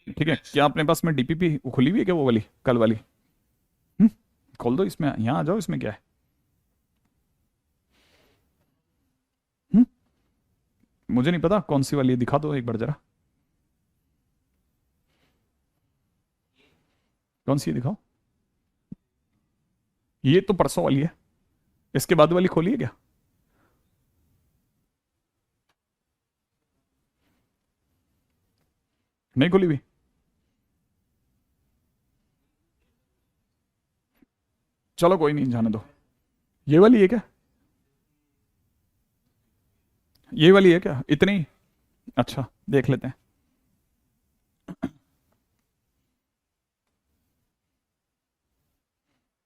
ठीक है। क्या अपने पास में डीपीपी खुली हुई है क्या, वो वाली कल वाली, खोल दो इसमें, यहाँ आ जाओ, इसमें क्या है। मुझे नहीं पता कौन सी वाली है, दिखा दो एक बार जरा, कौन सी है दिखाओ। ये तो परसों वाली है, इसके बाद वाली खोली है क्या। नहीं खोली हुई, चलो कोई नहीं जाने दो। ये वाली है क्या, ये वाली है क्या, इतनी। अच्छा देख लेते हैं।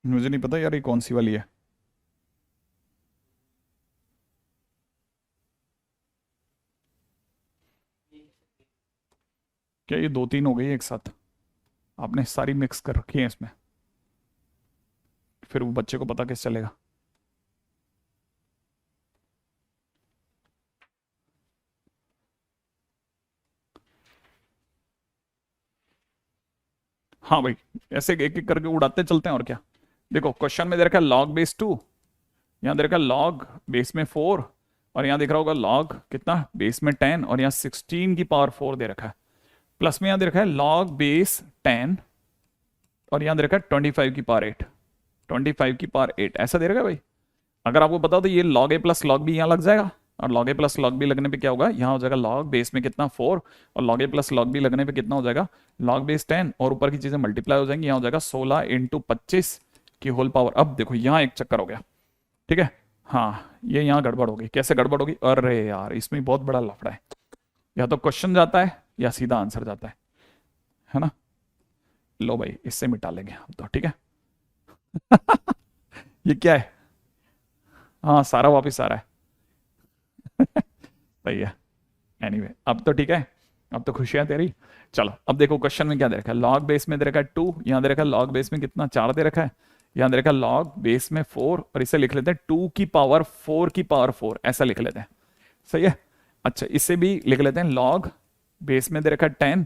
मुझे नहीं पता यार ये कौन सी वाली है। क्या ये 2 3 हो गई एक साथ, आपने सारी मिक्स कर रखी है इसमें, फिर वो बच्चे को पता कैसे चलेगा। हाँ भाई, ऐसे एक एक करके उड़ाते चलते हैं और क्या। देखो क्वेश्चन में दे रखा है log बेस 2, यहाँ दे रखा है log बेस में 4, और यहाँ देख रहा होगा log कितना बेस में 10, और यहाँ 16 की पावर 4 दे रखा है। प्लस में यहाँ दे रखा है log बेस 10, और यहाँ दे रखा है 25 की पावर 8, 25 की पावर 8 ऐसा दे रखा है भाई। अगर आपको पता हो तो ये log a plus log b यहाँ लग जाएगा, और log a plus log b लगने पे क्या होगा, यहाँ हो जाएगा log बेस में कितना 4, और log a plus log b लगने पे कितना हो जाएगा log बेस 10, और ऊपर की चीजें मल्टीप्लाई हो जाएंगी, यहाँ हो जाएगा 16 इंटू 25 की होल पावर। अब देखो यहाँ एक चक्कर हो गया, ठीक है। हाँ ये यहाँ गड़बड़ होगी, कैसे गड़बड़ होगी, अरे यार इसमें बहुत बड़ा लफड़ा है, या तो क्वेश्चन जाता है या सीधा आंसर जाता है ना। लो भाई इससे मिटा लेंगे अब तो, ठीक है। ये क्या है? हाँ, सारा वापिस आ रहा है। सही है। एनीवे अब तो ठीक है, अब तो खुशियां तेरी। चलो अब देखो क्वेश्चन में क्या दे रखा है। लॉग बेस में दे रखा है 2, यहाँ दे रखा है लॉग बेस में कितना 4 दे रखा है, यहाँ दे रखा है लॉग बेस में 4, और इसे लिख लेते हैं 2 की पावर 4 की पावर 4, ऐसा लिख लेते हैं। सही है। अच्छा इसे भी लिख लेते हैं लॉग बेस में दे रखा है 10,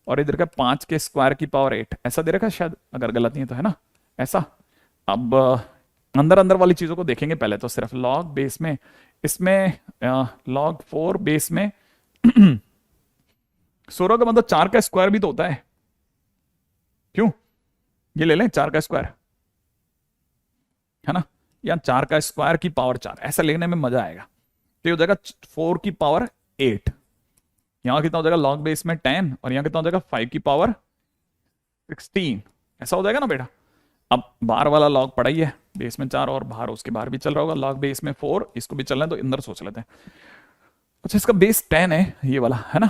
और इधर का 5 के स्क्वायर की पावर 8, ऐसा दे रखा है शायद, अगर गलत नहीं है तो, है ना ऐसा। अब अंदर अंदर वाली चीजों को देखेंगे पहले, तो सिर्फ लॉग बेस में, इसमें लॉग 4 बेस में 16 का मतलब 4 का स्क्वायर भी तो होता है, क्यों? ये ले लें 4 का स्क्वायर, है ना, या 4 का स्क्वायर की पावर 4, ऐसा लेने में मजा आएगा। तो ये हो जाएगा 4 की पावर 8, यहां कितना हो जाएगा लॉग बेस में 10, और यहां कितना हो जाएगा 5 की पावर 16, ऐसा हो जाएगा ना बेटा। अब बाहर वाला लॉग पड़ा ही है, बेस में 4 और बाहर उसके बाहर भी चल रहा होगा, लॉग बेस में 4, इसको भी चलना है तो अंदर सोच लेते हैं। अच्छा इसका बेस 10 है ये वाला, है ना,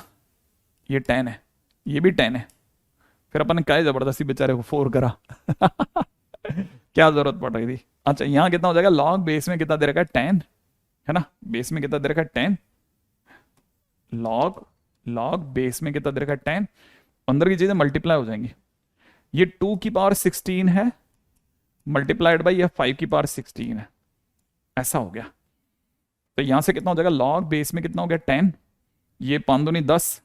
ये 10 है, ये भी 10 है, फिर अपन ने क्या जबरदस्ती बेचारे को 4 करा। क्या जरूरत पड़ रही थी। अच्छा यहाँ कितना हो जाएगा, लॉग बेस में कितना दे रखा है 10, है ना, बेस में कितना दे रखा है 10, लॉग लॉग बेस में कितना दे रखा है 10, अंदर की चीजें मल्टीप्लाई हो जाएंगी। ये 2 की पावर 16 है मल्टीप्लाइड बाई ये 5 की पावर 16 है, ऐसा हो गया। तो यहां से कितना हो जाएगा, लॉग बेस में कितना हो गया 10, ये 5 दूनी 10,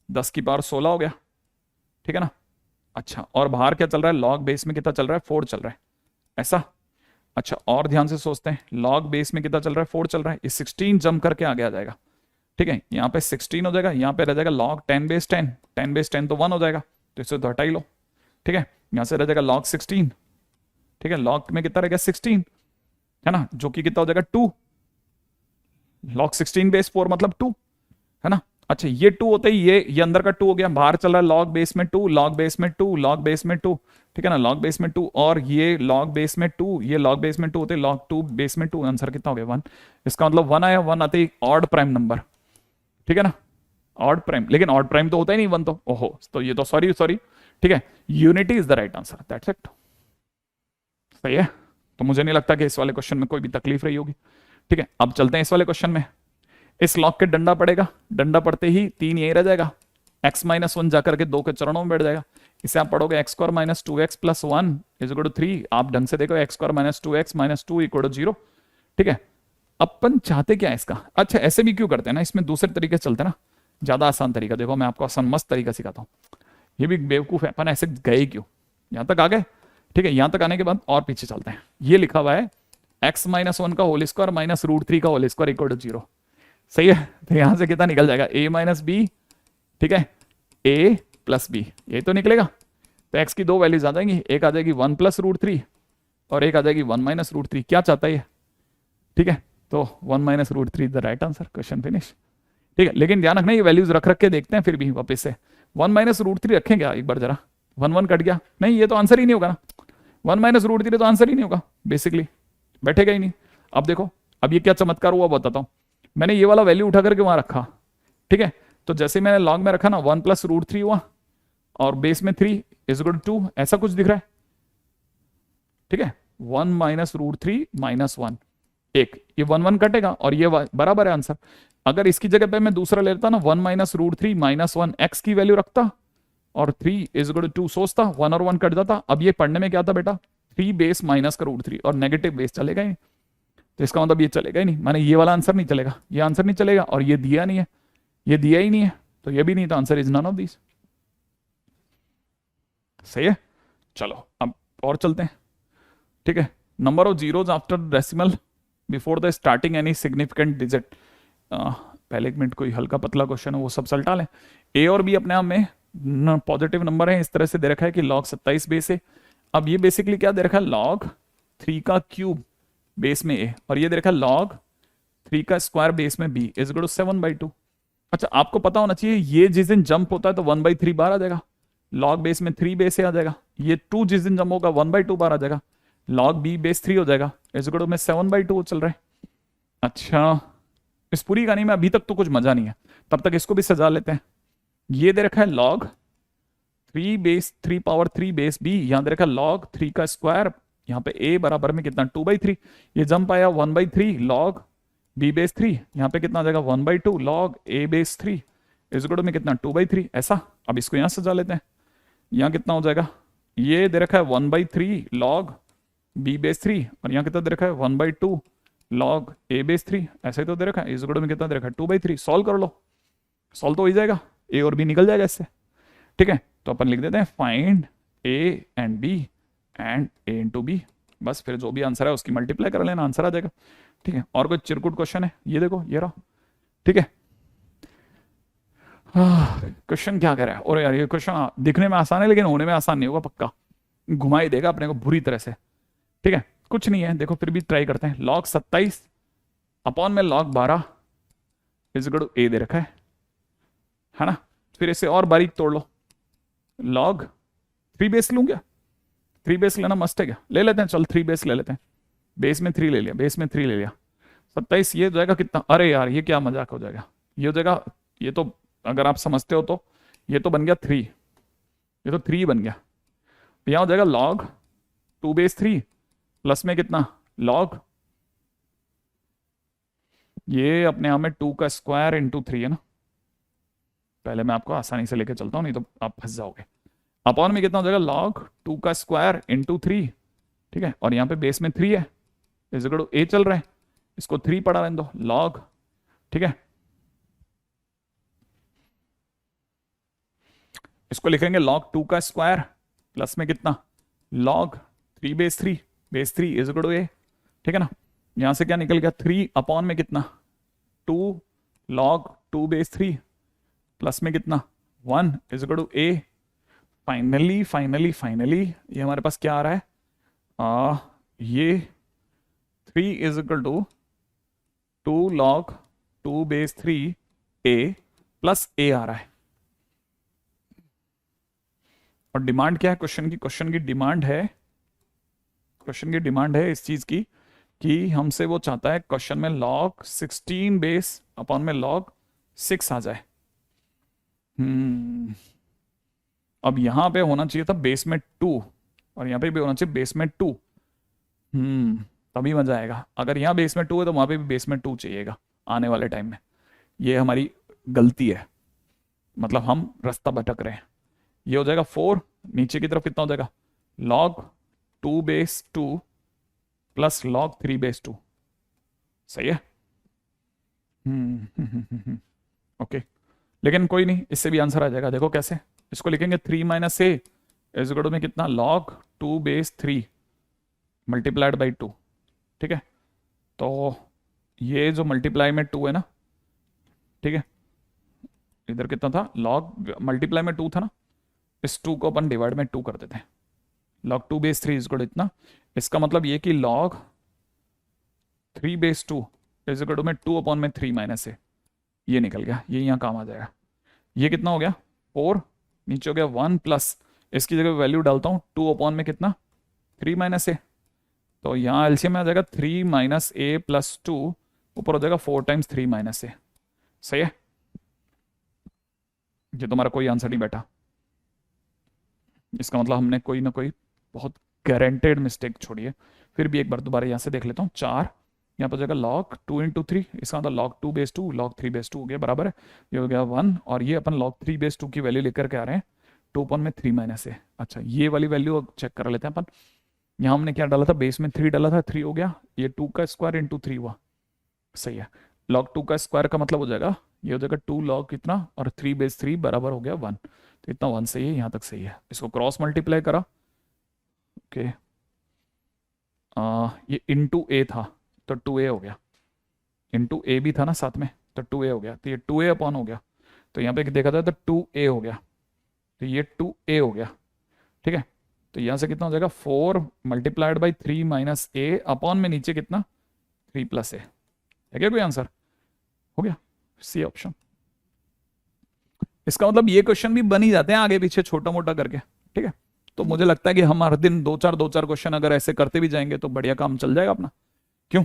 10 की पावर 16 हो गया, ठीक है ना। अच्छा और बाहर क्या चल रहा है, लॉग बेस में कितना चल रहा है 4 चल रहा है, ऐसा। अच्छा और ध्यान से सोचते हैं, लॉग बेस में कितना चल रहा है 4 चल रहा है, ये 16 जंप करके आगे आ जाएगा, ठीक है, यहाँ पे 16 हो जाएगा, यहाँ पे रह जाएगा लॉग 10 बेस 10, 10 बेस 10 तो 1 हो जाएगा, तो इसे तो हटा ही लो, ठीक है। यहाँ से रह जाएगा लॉग 16, ठीक है, लॉग में कितना रहेगा 16, है ना, जो कि कितना हो जाएगा 2, लॉग 16 बेस 4 मतलब 2, है ना। अच्छा ये 2 होते ही ये अंदर का 2 हो गया, बाहर चल रहा है लॉग बेस में 2, लॉग बेस में 2, लॉग बेस में 2, ठीक है ना, लॉग बेस में 2, और ये लॉग बेस में 2, ये लॉग बेस में 2 होते लॉग 2 बेस में 2, आंसर कितना हो गया 1। इसका मतलब 1 आया, 1 आते ही ऑड प्राइम नंबर, ठीक है ना, ऑड प्राइम, लेकिन ऑड प्राइम तो होता ही नहीं 1 तो, ओहो, तो ये तो सॉरी सॉरी, ठीक है, unity is the right answer, that's it. सही है। तो मुझे नहीं लगता कि इस वाले क्वेश्चन में कोई भी तकलीफ रही होगी, ठीक है। अब चलते हैं इस वाले क्वेश्चन में। इस लॉग के डंडा पड़ेगा, डंडा पड़ते ही 3 यही रह जाएगा, x माइनस 1 जाकर के 2 के चरणों में बैठ जाएगा, इसे आप पढ़ोगे x square minus 2x plus 1 is equal to 3, आप ढंग से देखो x square minus 2x minus 2 equal to 0, ठीक है। अपन चाहते क्या है इसका, अच्छा ऐसे भी क्यों करते हैं ना, इसमें दूसरे तरीके से चलते हैं ना, ज्यादा आसान तरीका, देखो मैं आपको आसान मस्त तरीका सिखाता हूँ, ये भी बेवकूफ है, अपन ऐसे गए क्यों, यहां तक आ गए, ठीक है, यहां तक आने के बाद और पीछे चलते हैं। ये लिखा हुआ है x माइनस 1 का होल स्क्वायर माइनस √3 का होल स्क्वायर इक्वल टू 0, सही है। तो यहां से कितना निकल जाएगा a माइनस बी, ठीक है, a प्लस बी, ये तो निकलेगा। तो x की 2 वैल्यूज आ जाएंगी, एक आ जाएगी 1 प्लस √3 और एक आ जाएगी 1 माइनस √3, क्या चाहता है ये, ठीक है, तो 1 minus √3 the right answer, question finish, ठीक है। लेकिन ध्यान रखना ये वैल्यूज रख रख के देखते हैं फिर भी वापस से, 1 माइनस √3 रखेंगे एक बार जरा, 1 1 कट गया, नहीं ये तो आंसर ही नहीं होगा ना, 1 माइनस √3 तो आंसर ही नहीं होगा बेसिकली, बैठेगा ही नहीं। अब देखो अब ये क्या चमत्कार हुआ बताता हूं, मैंने ये वाला वैल्यू उठा करके वहां रखा, ठीक है, तो जैसे मैंने लॉग में रखा ना 1 प्लस √3 हुआ और बेस में 3 इज इक्वल टू 2, ऐसा कुछ दिख रहा है, ठीक है, 1 माइनस √3 माइनस 1, एक ये 1 1 कटेगा और ये बराबर है आंसर। अगर इसकी जगह पे मैं दूसरा ले लेता ना 1 माइनस √3 माइनस 1 एक्स की वैल्यू रखता और 3 इज इक्वल टू 2 सोचता, 1 और 1 कट जाता। अब ये पढ़ने में क्या था बेटा, 3 बेस माइनस का √3 और नेगेटिव बेस चलेगा ही, तो इसका मतलब ये चलेगा ही नहीं, माने ये वाला आंसर नहीं चलेगा, ये आंसर नहीं चलेगा, और ये दिया नहीं है, ये दिया ही नहीं है, तो ये भी नहीं, तो answer is none of this, सही है। चलो अब और चलते हैं, ठीक है। Number of zeros after decimal before the starting any significant digit, पहले एक मिनट, कोई हल्का पतला क्वेश्चन है वो सब सल्टा लें। ए और बी अपने आप में पॉजिटिव नंबर है, इस तरह से दे रखा है कि log 27 बेस है। अब ये बेसिकली क्या दे रखा है, log 3 का क्यूब बेस में a, और ये दे रखा है log 3 का स्क्वायर बेस में b इज इक्वल टू 7/2। अच्छा आपको पता होना चाहिए ये जिस दिन जंप होता है तो 1/3 बार आ जाएगा, log बेस में 3 बेस से आ जाएगा, ये 2 जिस दिन जंप होगा 1/2 बार आ जाएगा, log b बेस 3 हो जाएगा, इज इक्वल टू में 7/2 चल रहा है। अच्छा इस पूरी कहानी में अभी तक तो कुछ मजा नहीं है, तब तक इसको भी सजा लेते हैं। ये दे रखा है log 3 base 3 power 3 base b, यहां दे रखा है log 3 का स्क्वायर यहाँ पे a बराबर में कितना 2/3, ये जंप आया 1/3 लॉग b बेस 3, यहाँ पे कितना आ जाएगा 1/2 log a base 3 is equal to में कितना 2/3 ऐसा। अब इसको यहाँ सजा लेते हैं, यहाँ कितना हो जाएगा, ये दे रखा है 1/3 लॉग b बेस 3 और यहाँ कितना दे रखा है 1/2 लॉग a बेस 3, ऐसा ही तो दे रखा है। इस गुण में कितना दे रखा है 2/3। सॉल्व कर लो, सॉल्व तो हो ही जाएगा, a और b निकल जाएगा इससे। ठीक है, तो अपन लिख देते हैं find a and b and a into b, बस फिर जो भी आंसर है उसकी मल्टीप्लाई कर लेना, आंसर आ जाएगा। ठीक है, और कोई चिरकुट क्वेश्चन है, ये देखो ये रहा। ठीक है, क्वेश्चन क्या कह रहा है, और यार ये क्वेश्चन दिखने में आसान है लेकिन होने में आसान नहीं होगा, पक्का घुमा ही देगा अपने को बुरी तरह से। ठीक है, कुछ नहीं है, देखो फिर भी ट्राई करते हैं। लॉग 27 अपॉन में log 12 is equal to a दे रखा है ना। फिर इसे और बारीक तोड़ लो, लॉग 3 बेस लूं क्या, 3 बेस लेना मस्त है क्या, ले लेते हैं, चल 3 बेस ले लेते हैं, बेस में 3 ले लिया, बेस में 3 ले लिया, 27 ये हो जाएगा कितना, अरे यार ये क्या मजाक हो जाएगा, ये हो जाएगा, ये तो अगर आप समझते हो तो ये तो बन गया 3, ये तो 3 बन गया, यहां हो जाएगा लॉग 2 बेस 3 प्लस में कितना लॉग, ये अपने आप में 2 का स्क्वायर इंटू 3 है ना, पहले मैं आपको आसानी से लेके चलता हूं नहीं तो आप फंस जाओगे। अपॉन में कितना हो जाएगा लॉग 2 का स्क्वायर इंटू 3, ठीक है, और यहां पे बेस में 3 है, इज इक्वल टू a चल रहा है, इसको 3 पढ़ा रहने दो लॉग, ठीक है, इसको लिखेंगे लॉग 2 का स्क्वायर प्लस में कितना log 3 base 3, base 3 is equal to a, ठीक है ना। यहां से क्या निकल गया 3 अपॉन में कितना 2 लॉग 2 बेस 3 प्लस में कितना 1 is equal to a। Finally finally finally ये हमारे पास क्या आ रहा है, ये 3 is equal to 2 log 2 base 3 a plus a आ रहा है। और डिमांड क्या है क्वेश्चन की, क्वेश्चन की डिमांड है, क्वेश्चन की डिमांड है इस चीज की कि हमसे वो चाहता है क्वेश्चन में लॉग 16 बेस अपॉन में लॉग 6 आ जाए। अब यहां पे होना चाहिए था बेस में 2 और यहां पे भी होना चाहिए बेस में 2, तभी मजा आएगा। अगर यहाँ बेस में 2 है तो वहां पे भी बेस में 2 चाहिएगा आने वाले टाइम में, ये हमारी गलती है, मतलब हम रास्ता भटक रहे हैं। ये हो जाएगा 4, नीचे की तरफ कितना हो जाएगा log 2 base 2 plus log 3 base 2, सही है। ओके, लेकिन कोई नहीं, इससे भी आंसर आ जाएगा, देखो कैसे, इसको लिखेंगे 3 minus a is equal to में कितना लॉग 2 बेस 3 मल्टीप्लाइड बाई 2, ठीक है, तो ये जो मल्टीप्लाई में 2 है ना, ठीक है, इधर कितना था लॉग मल्टीप्लाई में 2 था ना, इस 2 को अपन डिवाइड में 2 कर देते हैं, log 2 base 3 is equal to इतना, इसका मतलब ये कि log 3 base 2 is equal to में 2 अपॉन में 3 माइनस ए, ये निकल गया, ये यहाँ काम आ जाएगा। ये कितना हो गया 4, नीचे हो गया 1 प्लस, इसकी जगह वैल्यू डालता हूँ 2 अपॉन में कितना 3 माइनस ए, तो यहाँ एलसीएम में आ जाएगा 3 माइनस ए प्लस 2, ऊपर हो जाएगा 4 टाइम्स 3 माइनस ए, सही है। ये तुम्हारा कोई आंसर नहीं बैठा, इसका मतलब हमने कोई ना कोई बहुत गारंटेड मिस्टेक छोड़ी है। फिर भी एक बार दोबारा यहाँ से देख लेता हूँ, 4 यहाँ पर हो जाएगा लॉग 2 इंटू 3, इसका मतलब लॉग 2 बेस 2 लॉग 3 बेस 2 हो गया बराबर है, ये हो गया 1, और ये अपन लॉग 3 बेस 2 की वैल्यू लेकर के आ रहे हैं 2 अपॉन में 3 माइनस ए। अच्छा, ये वाली वैल्यू चेक कर लेते हैं अपन, यहाँ हमने क्या डाला था बेस में 3 डाला था, 3 हो गया, ये 2 का स्क्वायर इंटू 3 हुआ, सही है। लॉग 2 का स्क्वायर का मतलब हो जाएगा ये हो जाएगा 2 लॉग कितना और 3 बेस 3 बराबर हो गया 1, तो इतना 1 सही है, यहाँ तक सही है। इसको क्रॉस मल्टीप्लाई करा, ओके, ये इंटू ए था तो 2a हो गया, इंटू ए भी था ना साथ में तो 2a हो गया, तो ये 2a अपॉन हो गया, तो यहाँ पे देखा जाए तो 2a हो गया, तो ये 2a हो गया, ठीक है। तो यहाँ से कितना हो जाएगा 4 multiplied by 3 minus A upon में नीचे कितना 3 प्लस ए, है क्या कोई आंसर, हो गया सी ऑप्शन। इसका मतलब ये क्वेश्चन भी बन ही जाते हैं आगे पीछे छोटा मोटा करके, ठीक है। तो मुझे लगता है कि हम हर दिन 2-4 क्वेश्चन अगर ऐसे करते भी जाएंगे तो बढ़िया काम चल जाएगा अपना, क्यों,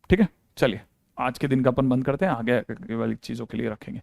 ठीक है। चलिए आज के दिन का अपन बंद करते हैं, आगे वाली चीजों के लिए रखेंगे।